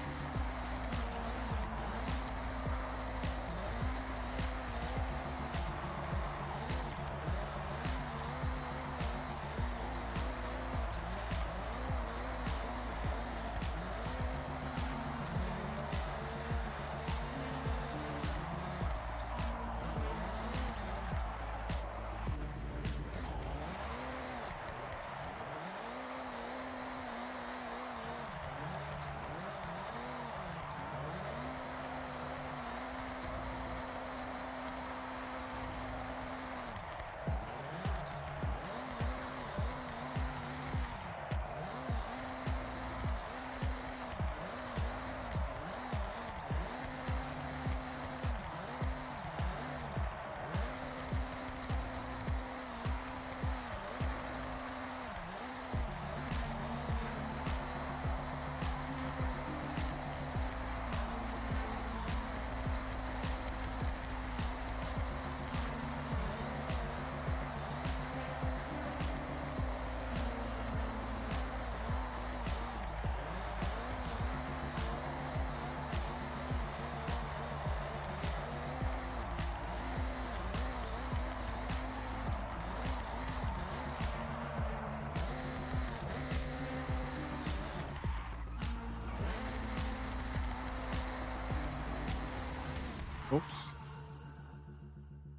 Oops.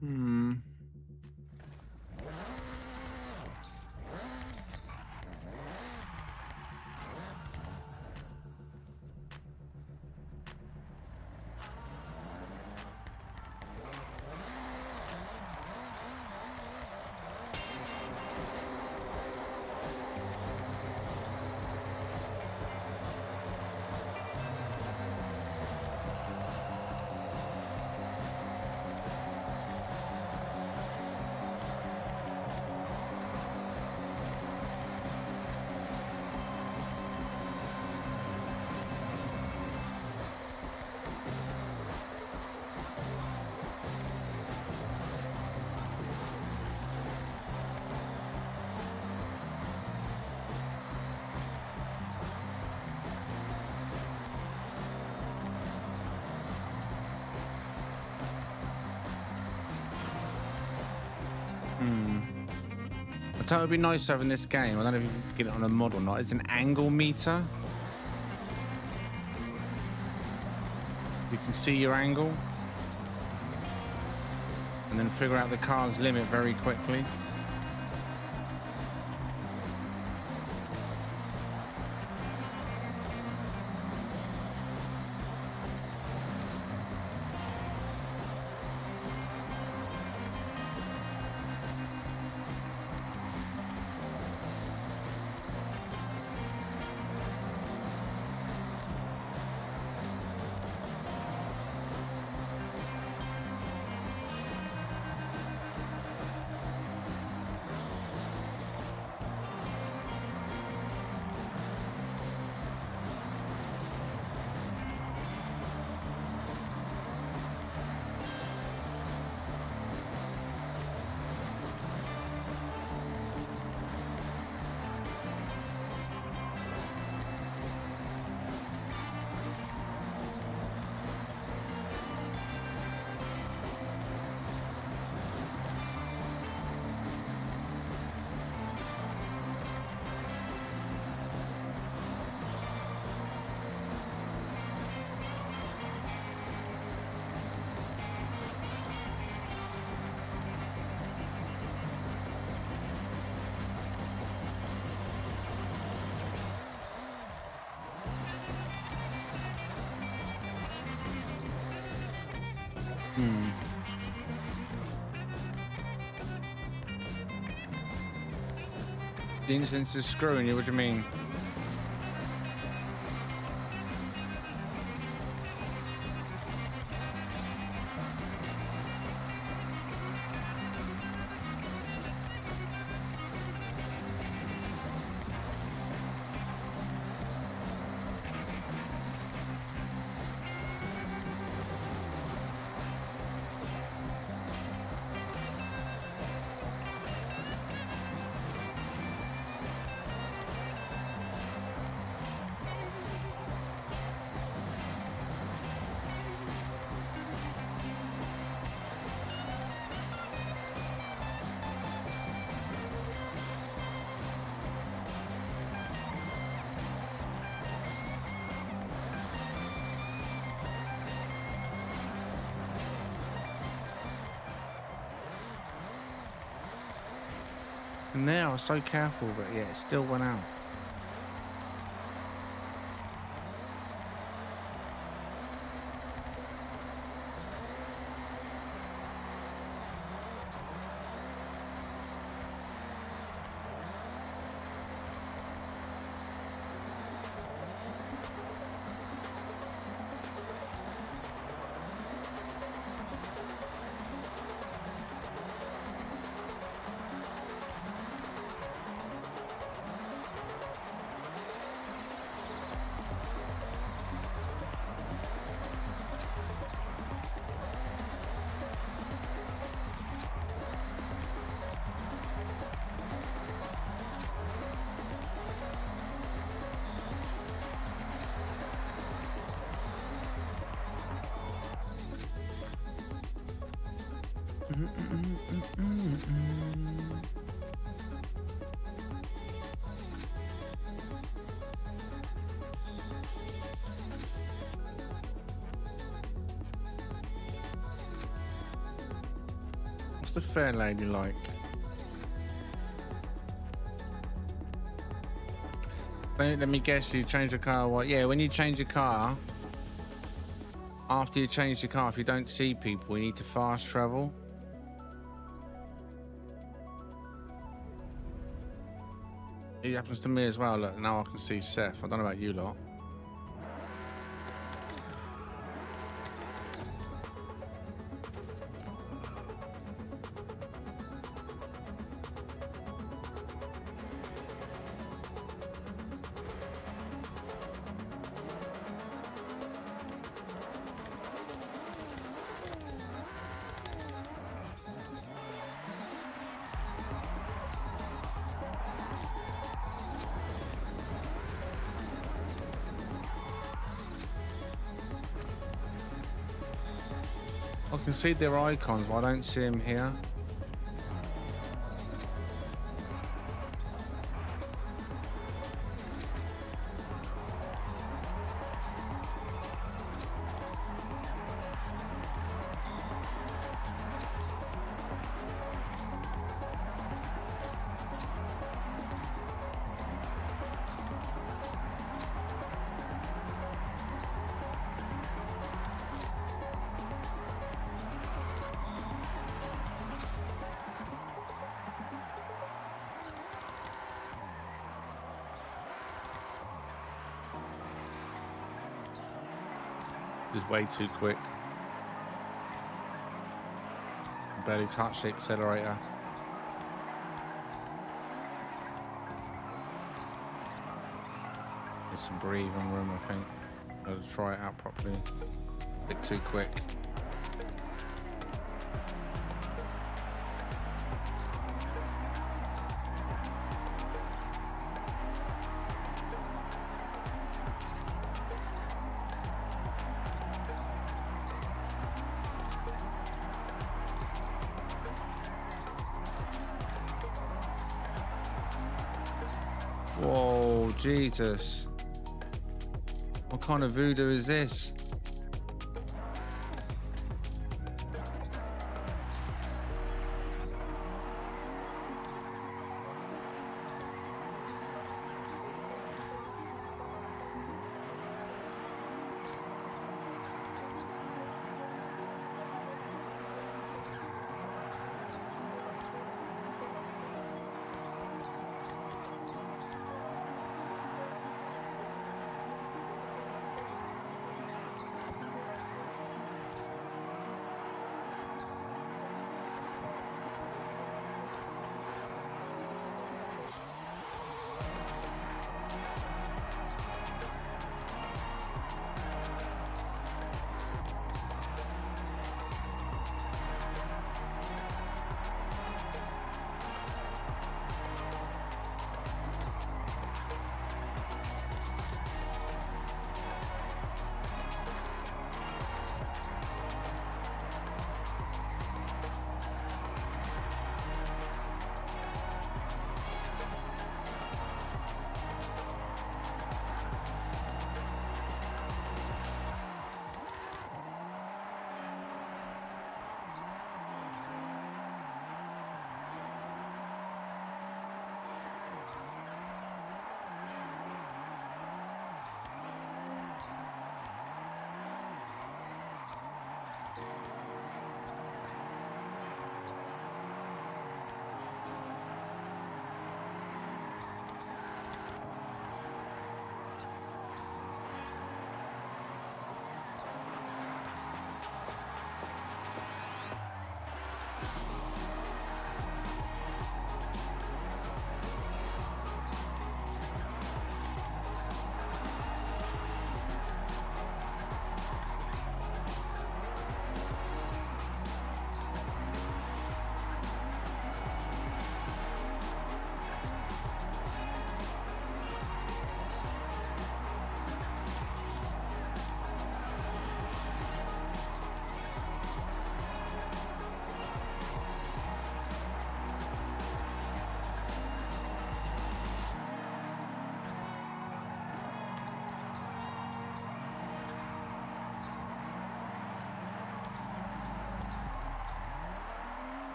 Hmm. I thought it would be nice having this game. I don't know if you can get it on a mod or not. It's an angle meter. You can see your angle and then figure out the car's limit very quickly. The instance is screwing you. What do you mean? And there, I was so careful, but yeah, it still went out. What's the fair lady like? Let me guess, you change your car. What? Yeah, when you change your car, after you change your car, if you don't see people, you need to fast travel. It happens to me as well. Look, now I can see Seth. I don't know about you lot. I can see their icons, but I don't see them here. Is way too quick. Barely touched the accelerator. There's some breathing room, I think. I'll try it out properly. A bit too quick. Whoa, Jesus. What kind of voodoo is this?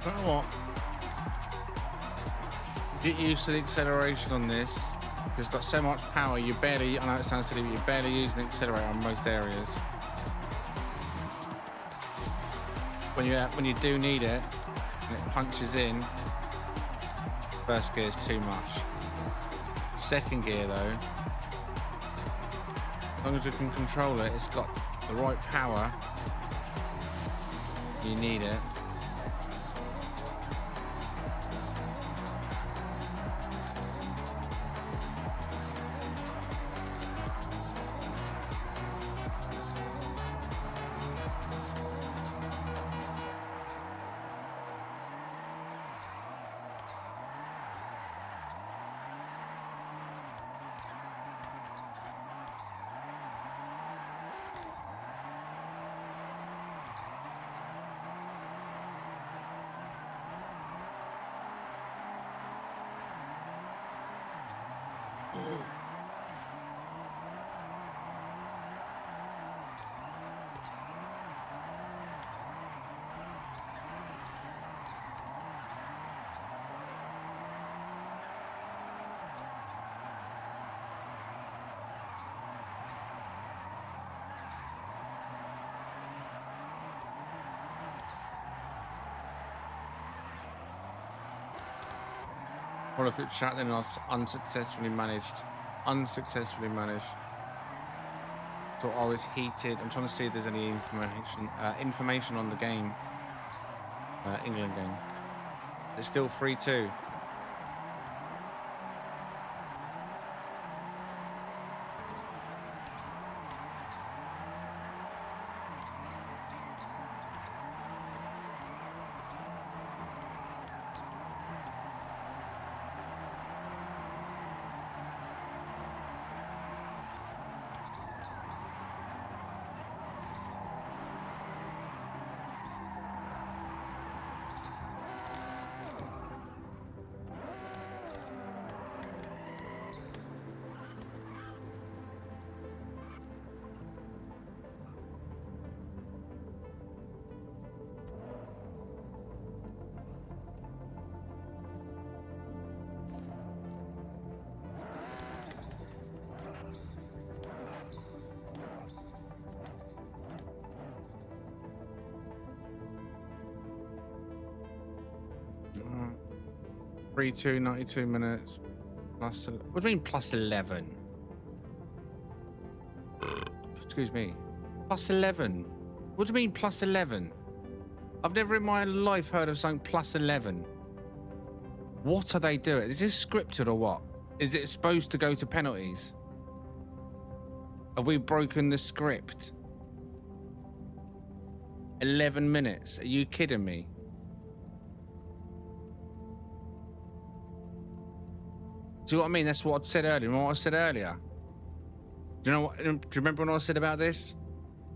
You know what? Get used to the acceleration on this. It's got so much power, you barely, I know it sounds silly, but you're barely using the accelerator on most areas. When you do need it, and it punches in, first gear is too much. Second gear though, as long as you can control it, it's got the right power. You need it. Or look at chat, then I was unsuccessfully managed. Unsuccessfully managed. So I was heated. I'm trying to see if there's any information on the game. England game. It's still 3-2. Uh, 3-2, 92 minutes. Plus, what do you mean plus 11? Excuse me. Plus 11? What do you mean plus 11? I've never in my life heard of something plus 11. What are they doing? Is this scripted or what? Is it supposed to go to penalties? Have we broken the script? 11 minutes? Are you kidding me? Do you know what I mean? That's what I said earlier. Remember what I said earlier? Do you know what? Do you remember what I said about this?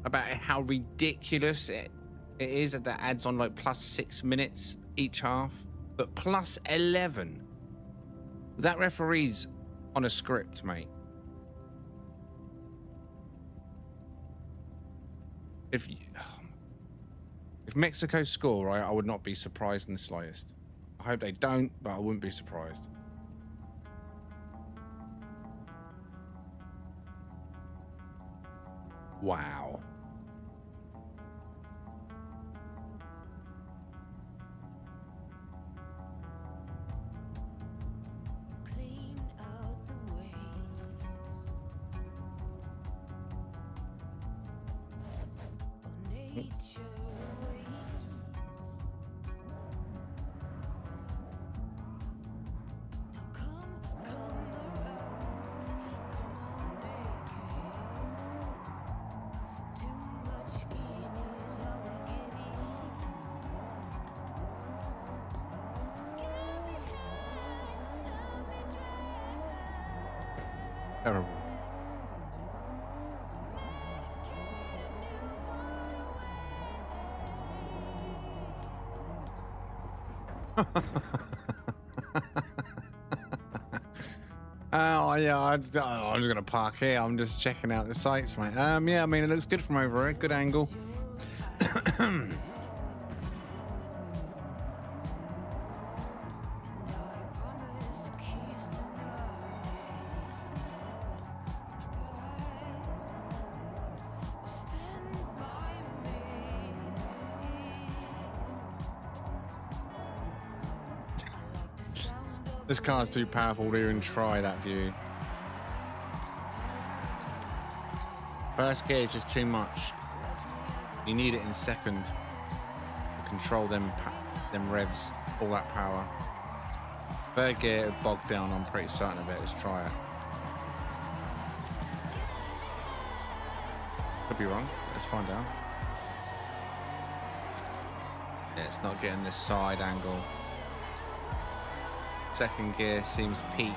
About how ridiculous it is that adds on like plus 6 minutes each half, but plus 11. That referee's on a script, mate. If Mexico score, right, I would not be surprised in the slightest. I hope they don't, but I wouldn't be surprised. Wow. Terrible. Oh yeah, I'm just gonna park here. I'm just checking out the sights, mate. Yeah, I mean it looks good from over here. Good angle. This car's too powerful to even try that view. First gear is just too much. You need it in second to control them revs, all that power. Third gear would bog down, I'm pretty certain of it. Let's try it. Could be wrong. Let's find out. Yeah, it's not getting this side angle. Second gear seems peak.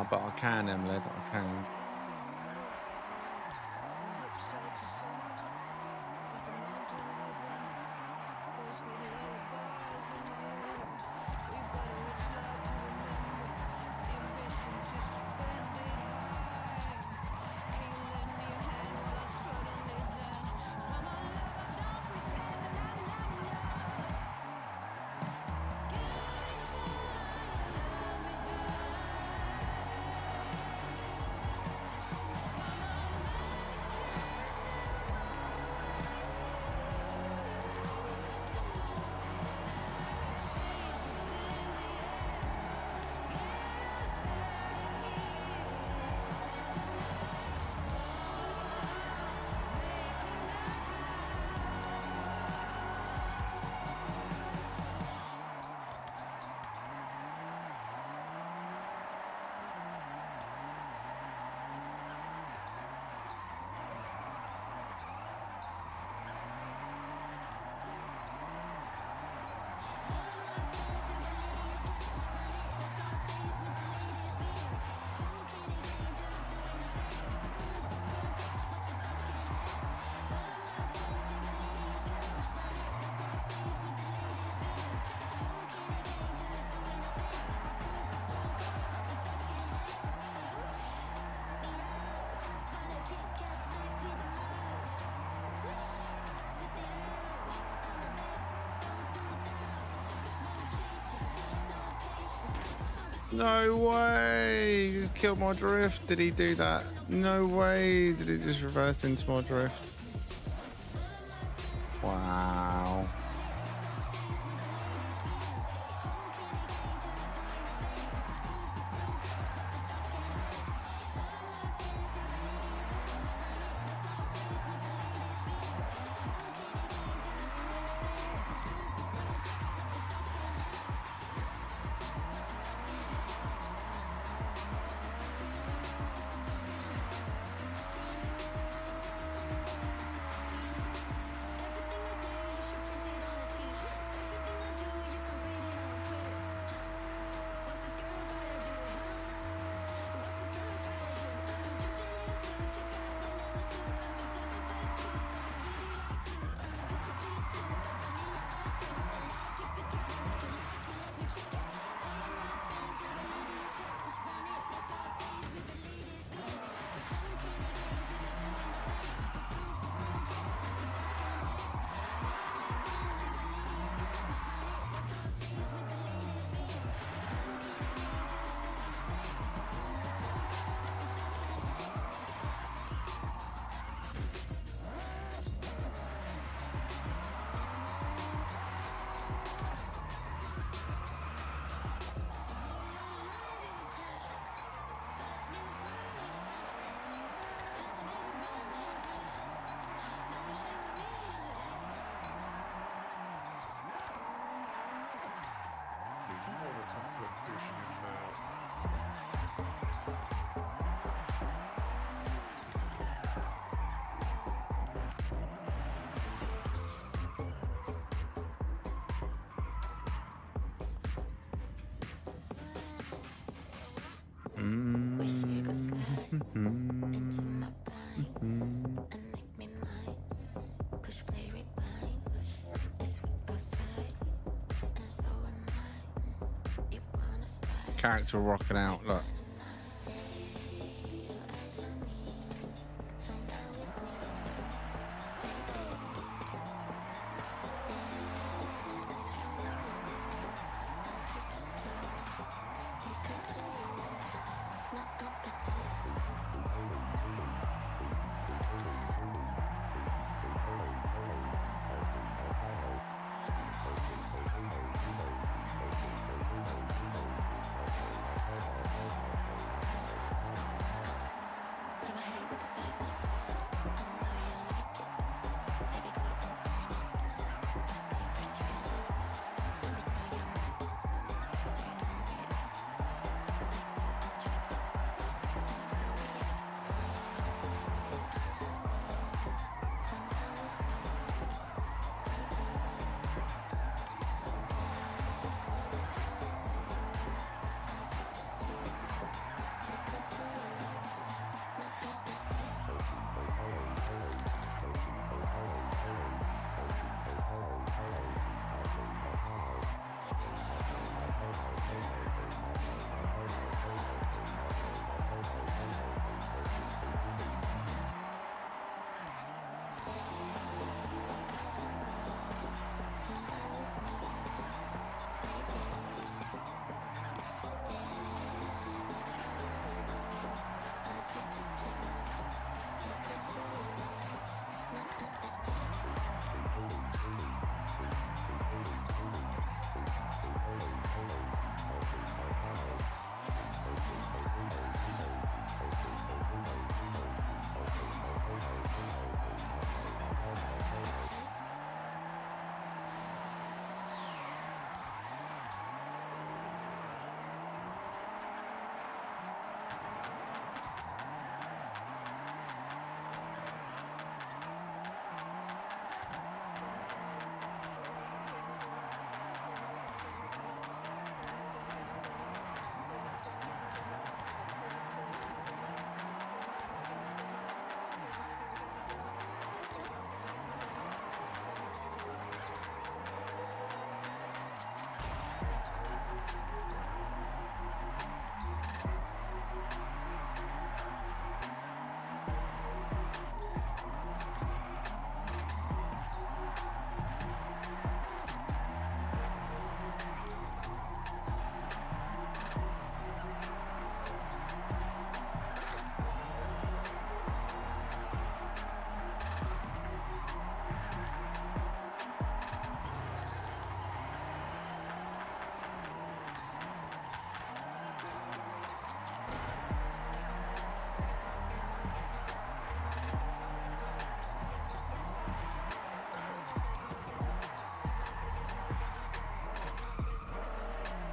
But I can, Emled, I can. No way! He just killed my drift. Did he do that? No way! Did he just reverse into my drift? Wow. character rocking out. Look.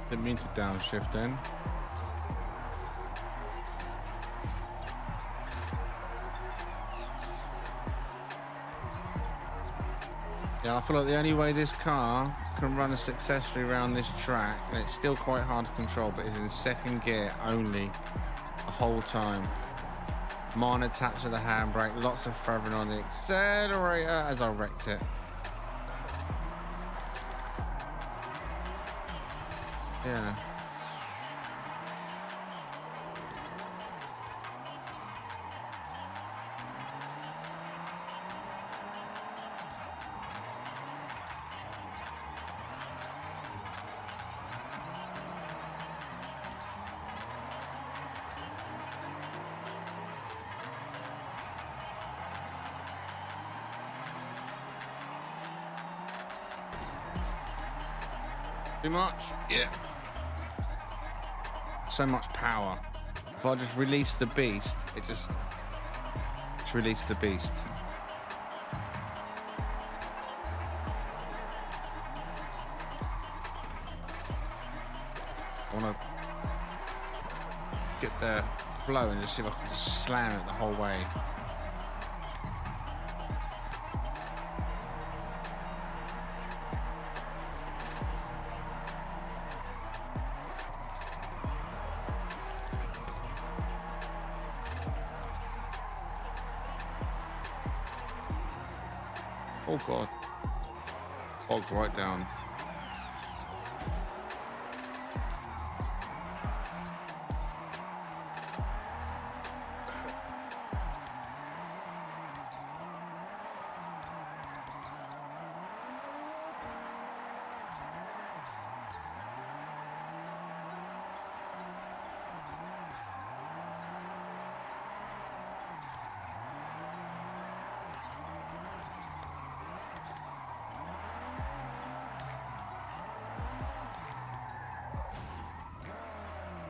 Didn't mean to downshift then. Yeah, I feel like the only way this car can run successfully around this track, and it's still quite hard to control, but is in second gear only the whole time. Minor taps of the handbrake, lots of throwing on the accelerator as I wrecked it. Yeah. Too much? Yeah. So much power. If I just release the beast, it just release the beast. I want to get the flow and just see if I can just slam it the whole way. Oh God, bogged right down.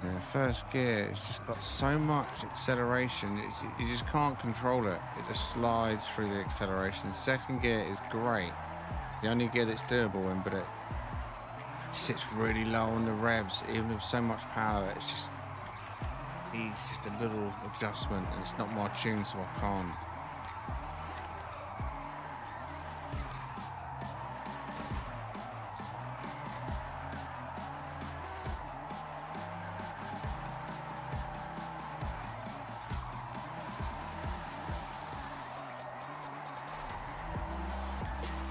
Yeah, first gear, it's just got so much acceleration. You just can't control it. It just slides through the acceleration. Second gear is great. The only gear that's doable in, but it sits really low on the revs, even with so much power. It's just a little adjustment, and it's not my tune, so I can't.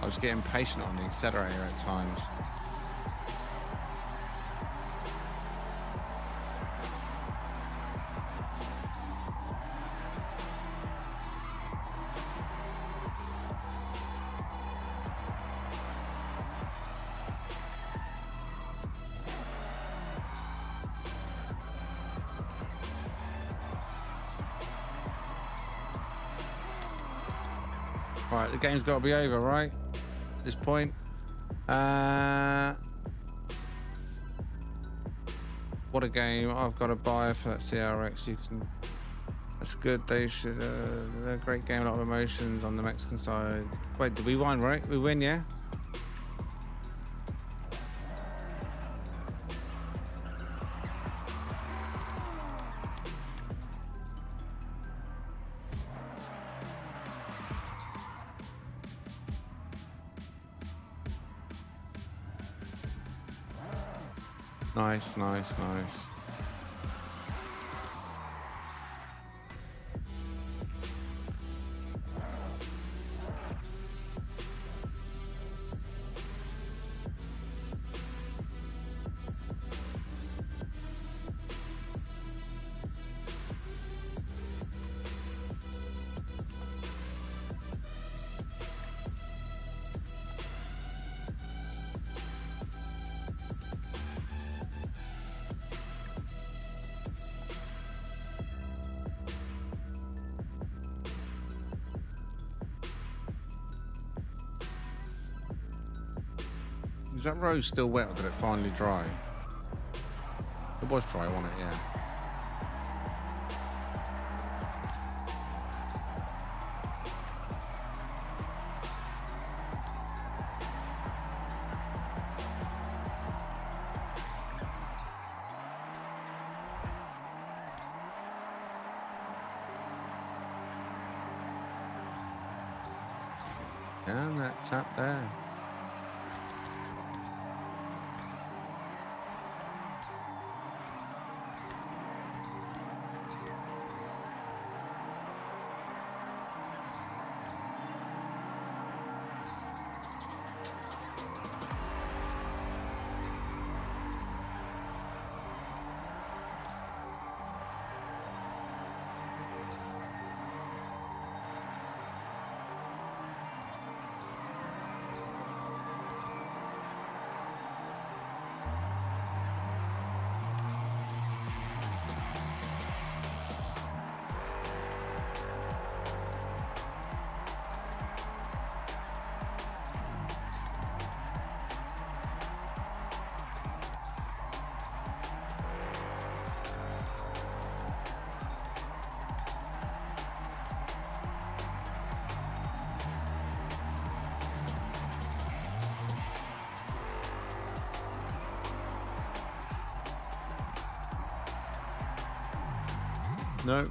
I was getting impatient on the accelerator at times. Right, the game's got to be over, right? At this point. What a game. I've got a buyer for that CRX. That's good. They should. They're a great game. A lot of emotions on the Mexican side. Wait, did we win, right? We win, yeah? Nice, nice, nice. Is that rose still wet or did it finally dry? It was dry, wasn't it? Yeah. And that tap there. No.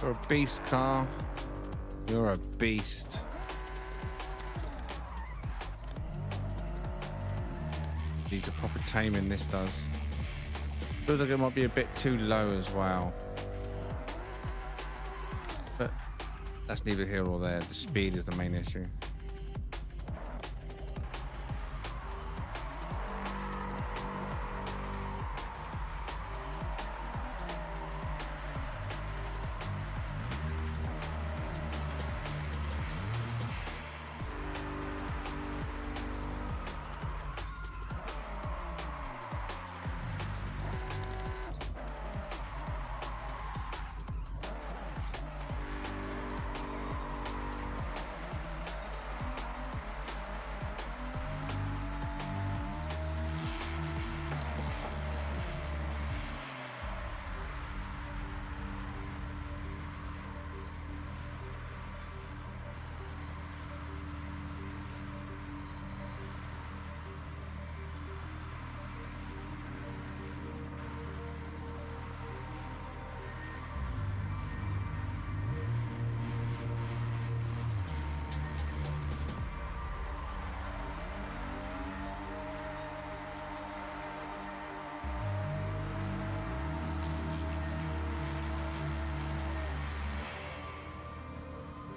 You're a beast, car. You're a beast. Needs a proper taming, this does. Feels like it might be a bit too low as well. But that's neither here or there. The speed is the main issue.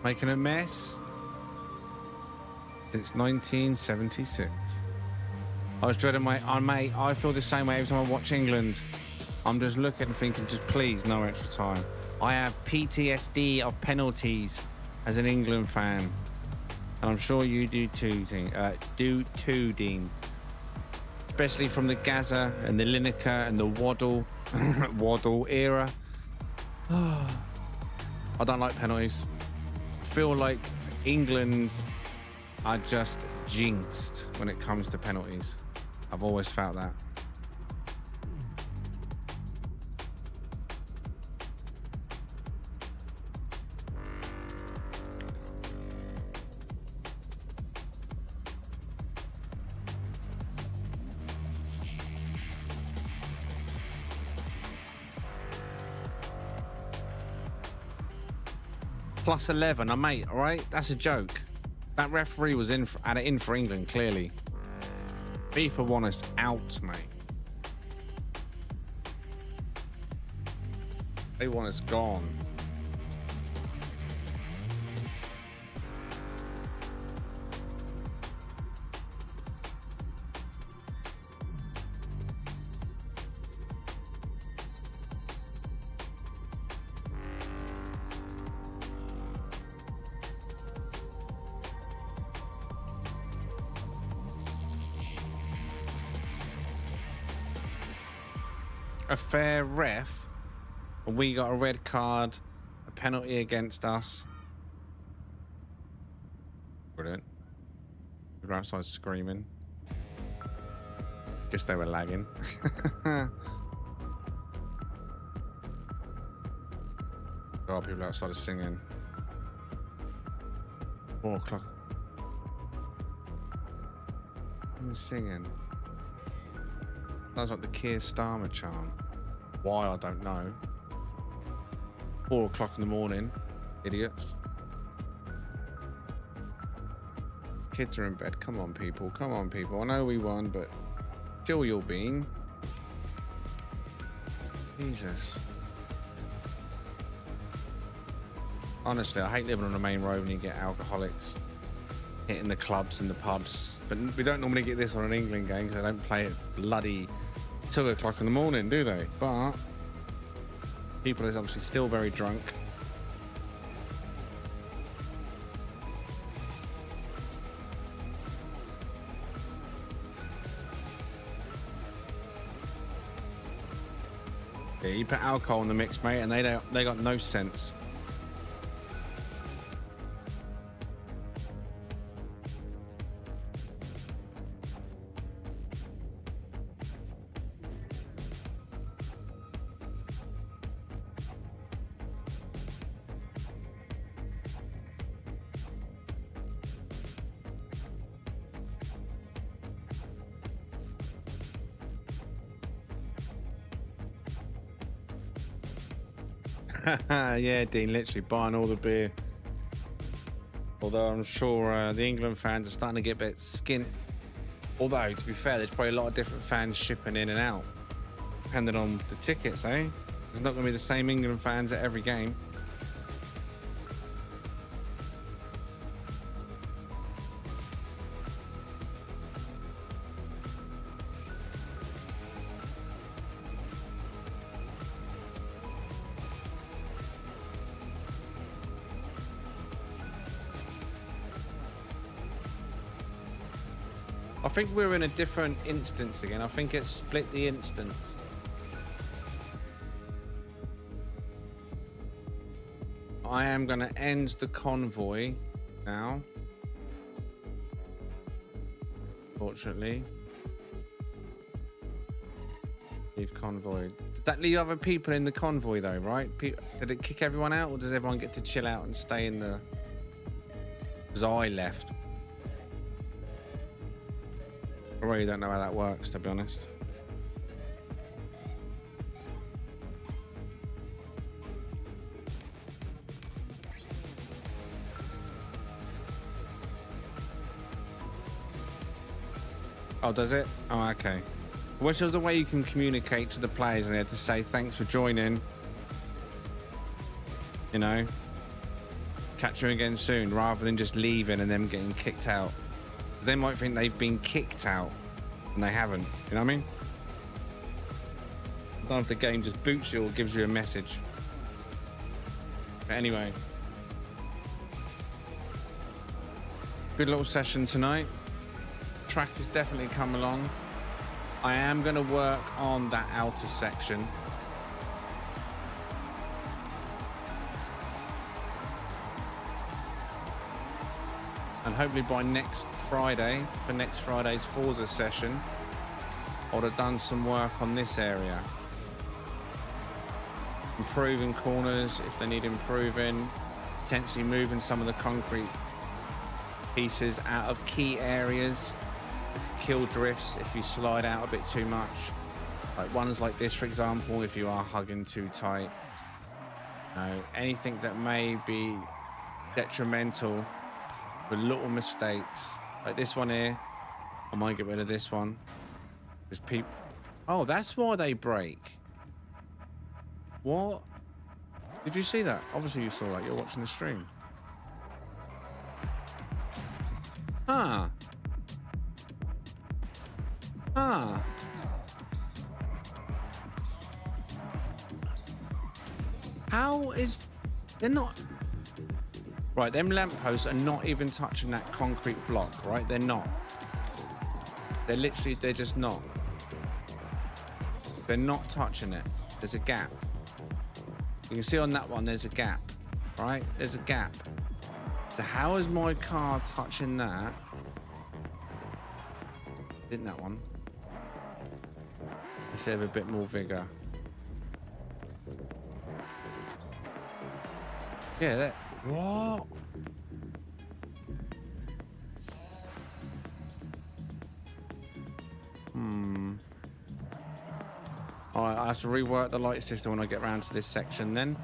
Making a mess since 1976. I was dreading mate, I feel the same way every time I watch England. I'm just looking and thinking, just please, no extra time. I have PTSD of penalties as an England fan. And I'm sure you do too, Dean. Especially from the Gaza and the Lineker and the Waddle era. I don't like penalties. I feel like England are just jinxed when it comes to penalties. I've always felt that. Plus 11, mate, all right? That's a joke. That referee was had it in for England, clearly. FIFA want us out, mate. They want us gone. A fair ref, and we got a red card, a penalty against us. Brilliant. We were outside screaming. Guess they were lagging. Oh, people outside are singing. 4 o'clock. Who's singing? Sounds like the Keir Starmer chant. Why, I don't know. 4 o'clock in the morning, idiots. Kids are in bed. Come on, people. Come on, people. I know we won, but chill your bean. Jesus. Honestly, I hate living on the main road when you get alcoholics hitting the clubs and the pubs. But we don't normally get this on an England game because they don't play it bloody 2 o'clock in the morning, do they? But people are obviously still very drunk. Yeah, you put alcohol in the mix, mate, and they got no sense. Yeah, Dean, literally buying all the beer. Although I'm sure the England fans are starting to get a bit skint. Although, to be fair, there's probably a lot of different fans shipping in and out, depending on the tickets, eh? There's not going to be the same England fans at every game. I think we're in a different instance again. I think it's split the instance. I am going to end the convoy now. Fortunately. Leave convoy. Did that leave other people in the convoy though, right? Did it kick everyone out, or does everyone get to chill out and stay in the... Because I left. I really don't know how that works, to be honest. Oh, does it? Oh, okay. I wish there was a way you can communicate to the players in there to say thanks for joining. You know? Catch you again soon, rather than just leaving and them getting kicked out. Because they might think they've been kicked out and they haven't. You know what I mean? I don't know if the game just boots you or gives you a message. But anyway. Good little session tonight. Track has definitely come along. I am going to work on that outer section. And hopefully by next Friday, for next Friday's Forza session, I would have done some work on this area. Improving corners if they need improving, potentially moving some of the concrete pieces out of key areas, kill drifts if you slide out a bit too much. Like ones like this, for example, if you are hugging too tight. Anything that may be detrimental with little mistakes. Like this one here, I might get rid of this one. Because people... Oh, that's why they break. What? Did you see that? Obviously you saw that. You're watching the stream. Huh. Huh. How is... They're not... Right, them lampposts are not even touching that concrete block, right? They're not. They're just not. They're not touching it. There's a gap. You can see on that one, there's a gap, right? There's a gap. So how is my car touching that? Didn't that one? Let's have a bit more vigor. Yeah, that... What? Alright, I have to rework the light system when I get around to this section then.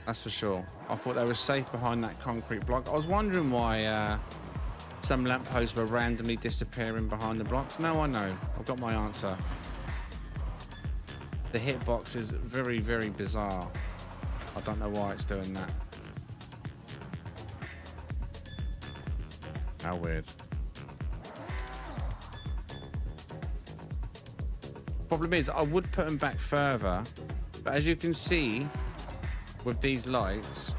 That's for sure. I thought they were safe behind that concrete block. I was wondering why some lampposts were randomly disappearing behind the blocks. Now I know. I've got my answer. The hitbox is very, very bizarre. I don't know why it's doing that. How weird. Problem is, I would put them back further, but as you can see with these lights,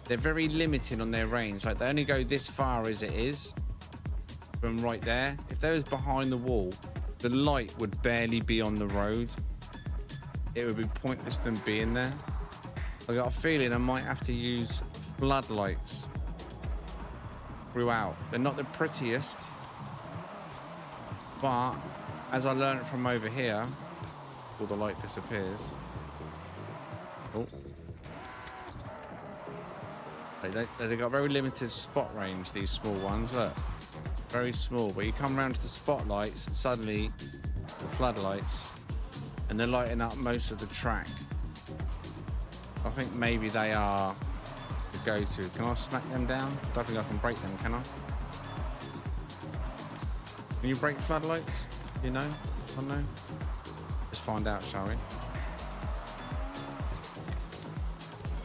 they're very limited on their range. Like they only go this far as it is from right there. If they was behind the wall, the light would barely be on the road. It would be pointless them being there. I got a feeling I might have to use floodlights throughout. They're not the prettiest, but as I learned from over here, all the light disappears. Oh. They got very limited spot range, these small ones, look. Very small, but you come around to the spotlights and suddenly the floodlights, and they're lighting up most of the track. I think maybe they are the go-to. Can I smack them down? I don't think I can break them, can I? Can you break floodlights? You know? I don't know. Let's find out, shall we?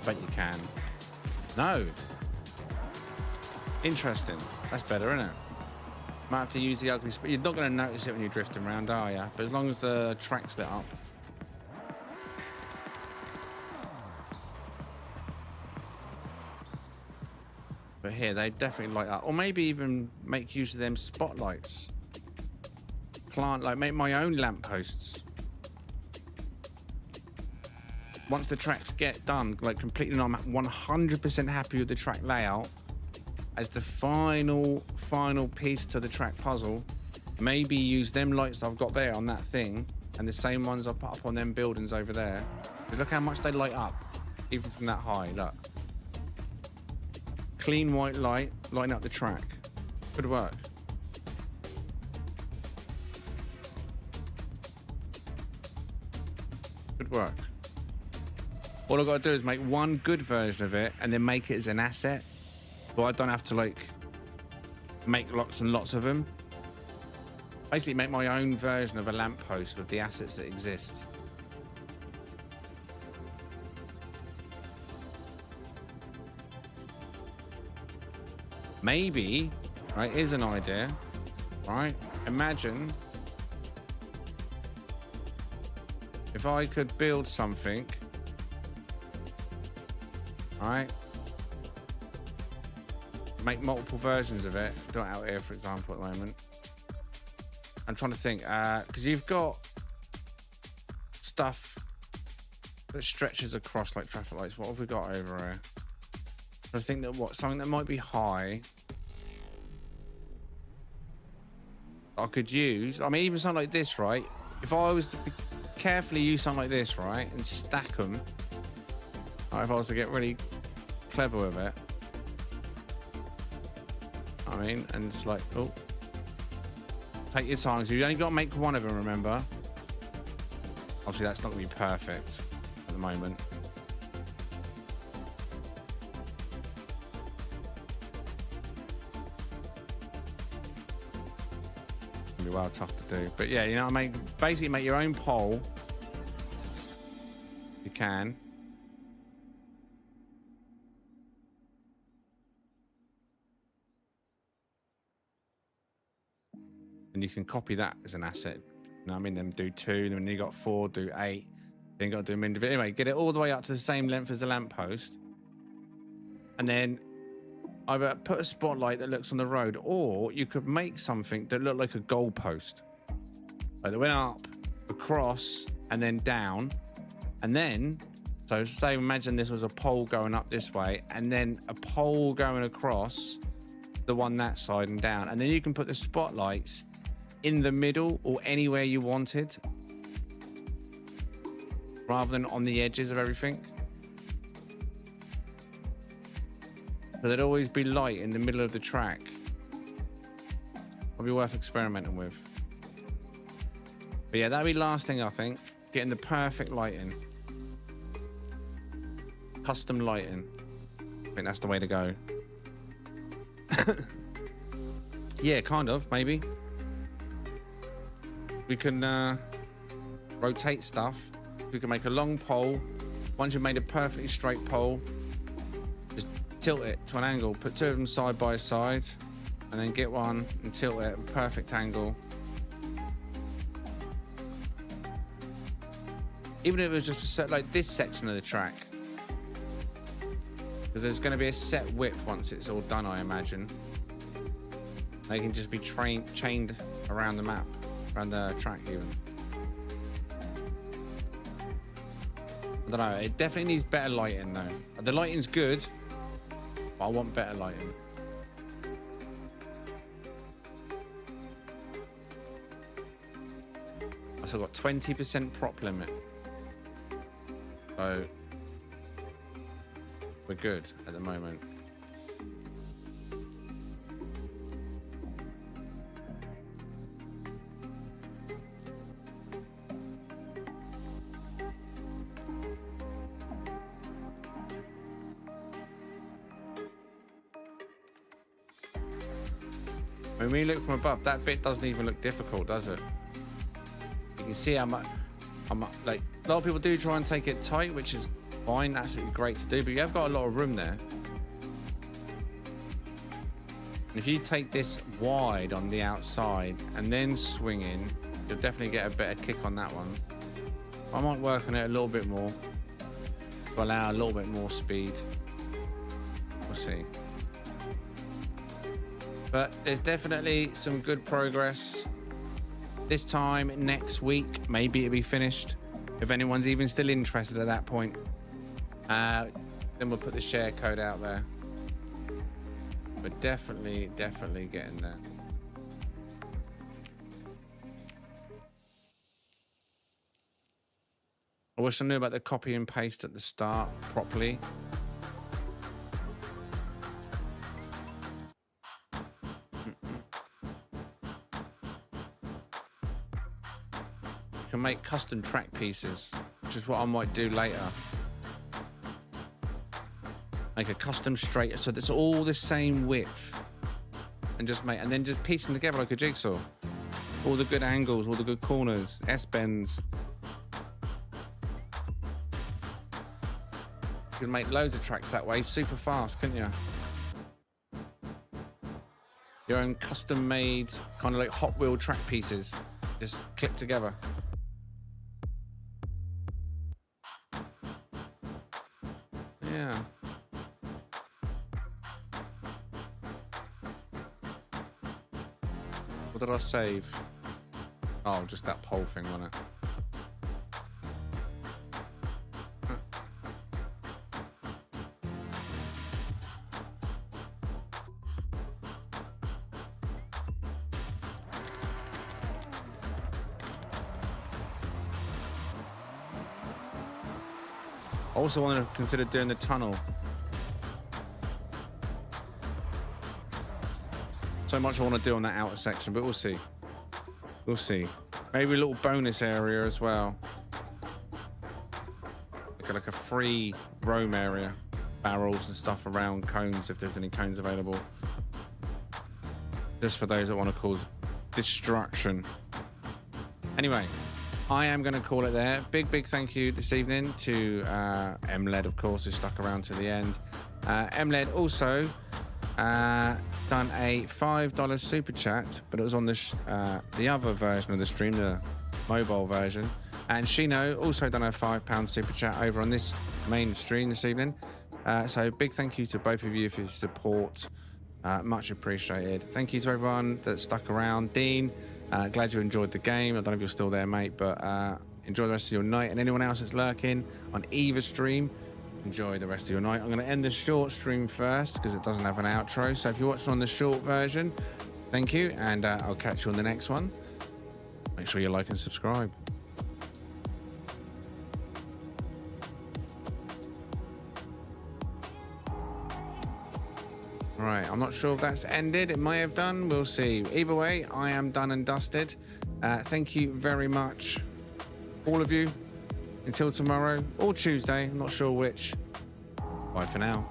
Bet you can. No. Interesting. That's better, isn't it? Might have to use the ugly spot. You're not going to notice it when you're drifting around, are you? But as long as the track's lit up. But here, they definitely light up. Or maybe even make use of them spotlights. Make my own lampposts. Once the tracks get done, like completely, I'm 100% happy with the track layout. As the final piece to the track puzzle, maybe use them lights I've got there on that thing, and the same ones I put up on them buildings over there. Just look how much they light up, even from that high. Look, clean white light lighting up the track. Good work. Good work. All I've got to do is make one good version of it and then make it as an asset. But I don't have to like make lots and lots of them. Basically make my own version of a lamppost with the assets that exist. Maybe, right, here's an idea, right? Imagine if I could build something, right? Make multiple versions of it. Do it out here, for example, at the moment. I'm trying to think, because you've got stuff that stretches across like traffic lights. What have we got over here? I think that something that might be high. I could use. I mean, even something like this, right? If I was to carefully use something like this, right, and stack them, right, if I was to get really clever with it, I mean, and it's like, oh, take your time. So you only got to make one of them. Remember. Obviously, that's not going to be perfect at the moment. Be well tough to do, but yeah, you know, basically make your own pole. You can. And you can copy that as an asset. You know what I mean? Then do 2, then you got 4, do 8. Then you got to do them individually. Anyway, get it all the way up to the same length as the lamppost. And then either put a spotlight that looks on the road, or you could make something that looked like a goalpost. Like that went up, across, and then down. And then, so say, imagine this was a pole going up this way, and then a pole going across the one that side and down. And then you can put the spotlights in the middle or anywhere you wanted, rather than on the edges of everything. So there'd always be light in the middle of the track. Probably worth experimenting with. But yeah, that'd be last thing, I think. Getting the perfect lighting. Custom lighting. I think that's the way to go. Yeah, kind of, maybe. We can rotate stuff. We can make a long pole. Once you've made a perfectly straight pole, just tilt it to an angle, put 2 of them side by side, and then get one and tilt it at a perfect angle. Even if it was just a set, like this section of the track, because there's going to be a set width once it's all done, I imagine. They can just be chained around the map, around the track even. I don't know, it definitely needs better lighting though. The lighting's good, but I want better lighting. I've still got 20% prop limit. So we're good at the moment. When we look from above, that bit doesn't even look difficult, does it? You can see how much, like, a lot of people do try and take it tight, which is fine, absolutely great to do, but you have got a lot of room there. And if you take this wide on the outside and then swing in, you'll definitely get a better kick on that one. I might work on it a little bit more to allow a little bit more speed. We'll see. But there's definitely some good progress. This time next week, maybe it'll be finished. If anyone's even still interested at that point, then we'll put the share code out there. But definitely getting there. I wish I knew about the copy and paste at the start properly. You can make custom track pieces, which is what I might do later. Make a custom straight so that's all the same width, and then just piece them together like a jigsaw. All the good angles, all the good corners, S-bends. You can make loads of tracks that way, super fast, couldn't you? your own custom-made kind of like Hot Wheel track pieces, just clip together. Yeah. What did I save? Oh, just that pole thing on it. I also want to consider doing the tunnel. So much I want to do on that outer section, but we'll see. We'll see. Maybe a little bonus area as well. Like a free roam area. Barrels and stuff around cones, if there's any cones available. Just for those that want to cause destruction. Anyway, I am going to call it there. Big thank you this evening to MLED, of course, who stuck around to the end. MLED also done a $5 super chat, but it was on the other version of the stream, the mobile version. And Shino also done a £5 super chat over on this main stream this evening. So big thank you to both of you for your support. Much appreciated. Thank you to everyone that stuck around. Dean, glad you enjoyed the game. I don't know if you're still there, mate, but enjoy the rest of your night. And anyone else that's lurking on either stream, enjoy the rest of your night. I'm going to end the short stream first because it doesn't have an outro. So if you're watching on the short version, thank you, and I'll catch you on the next one. Make sure you like and subscribe. Right, I'm not sure if that's ended. It may have done. We'll see. Either way, I am done and dusted. Thank you very much, all of you. Until tomorrow or Tuesday, I'm not sure which. Bye for now.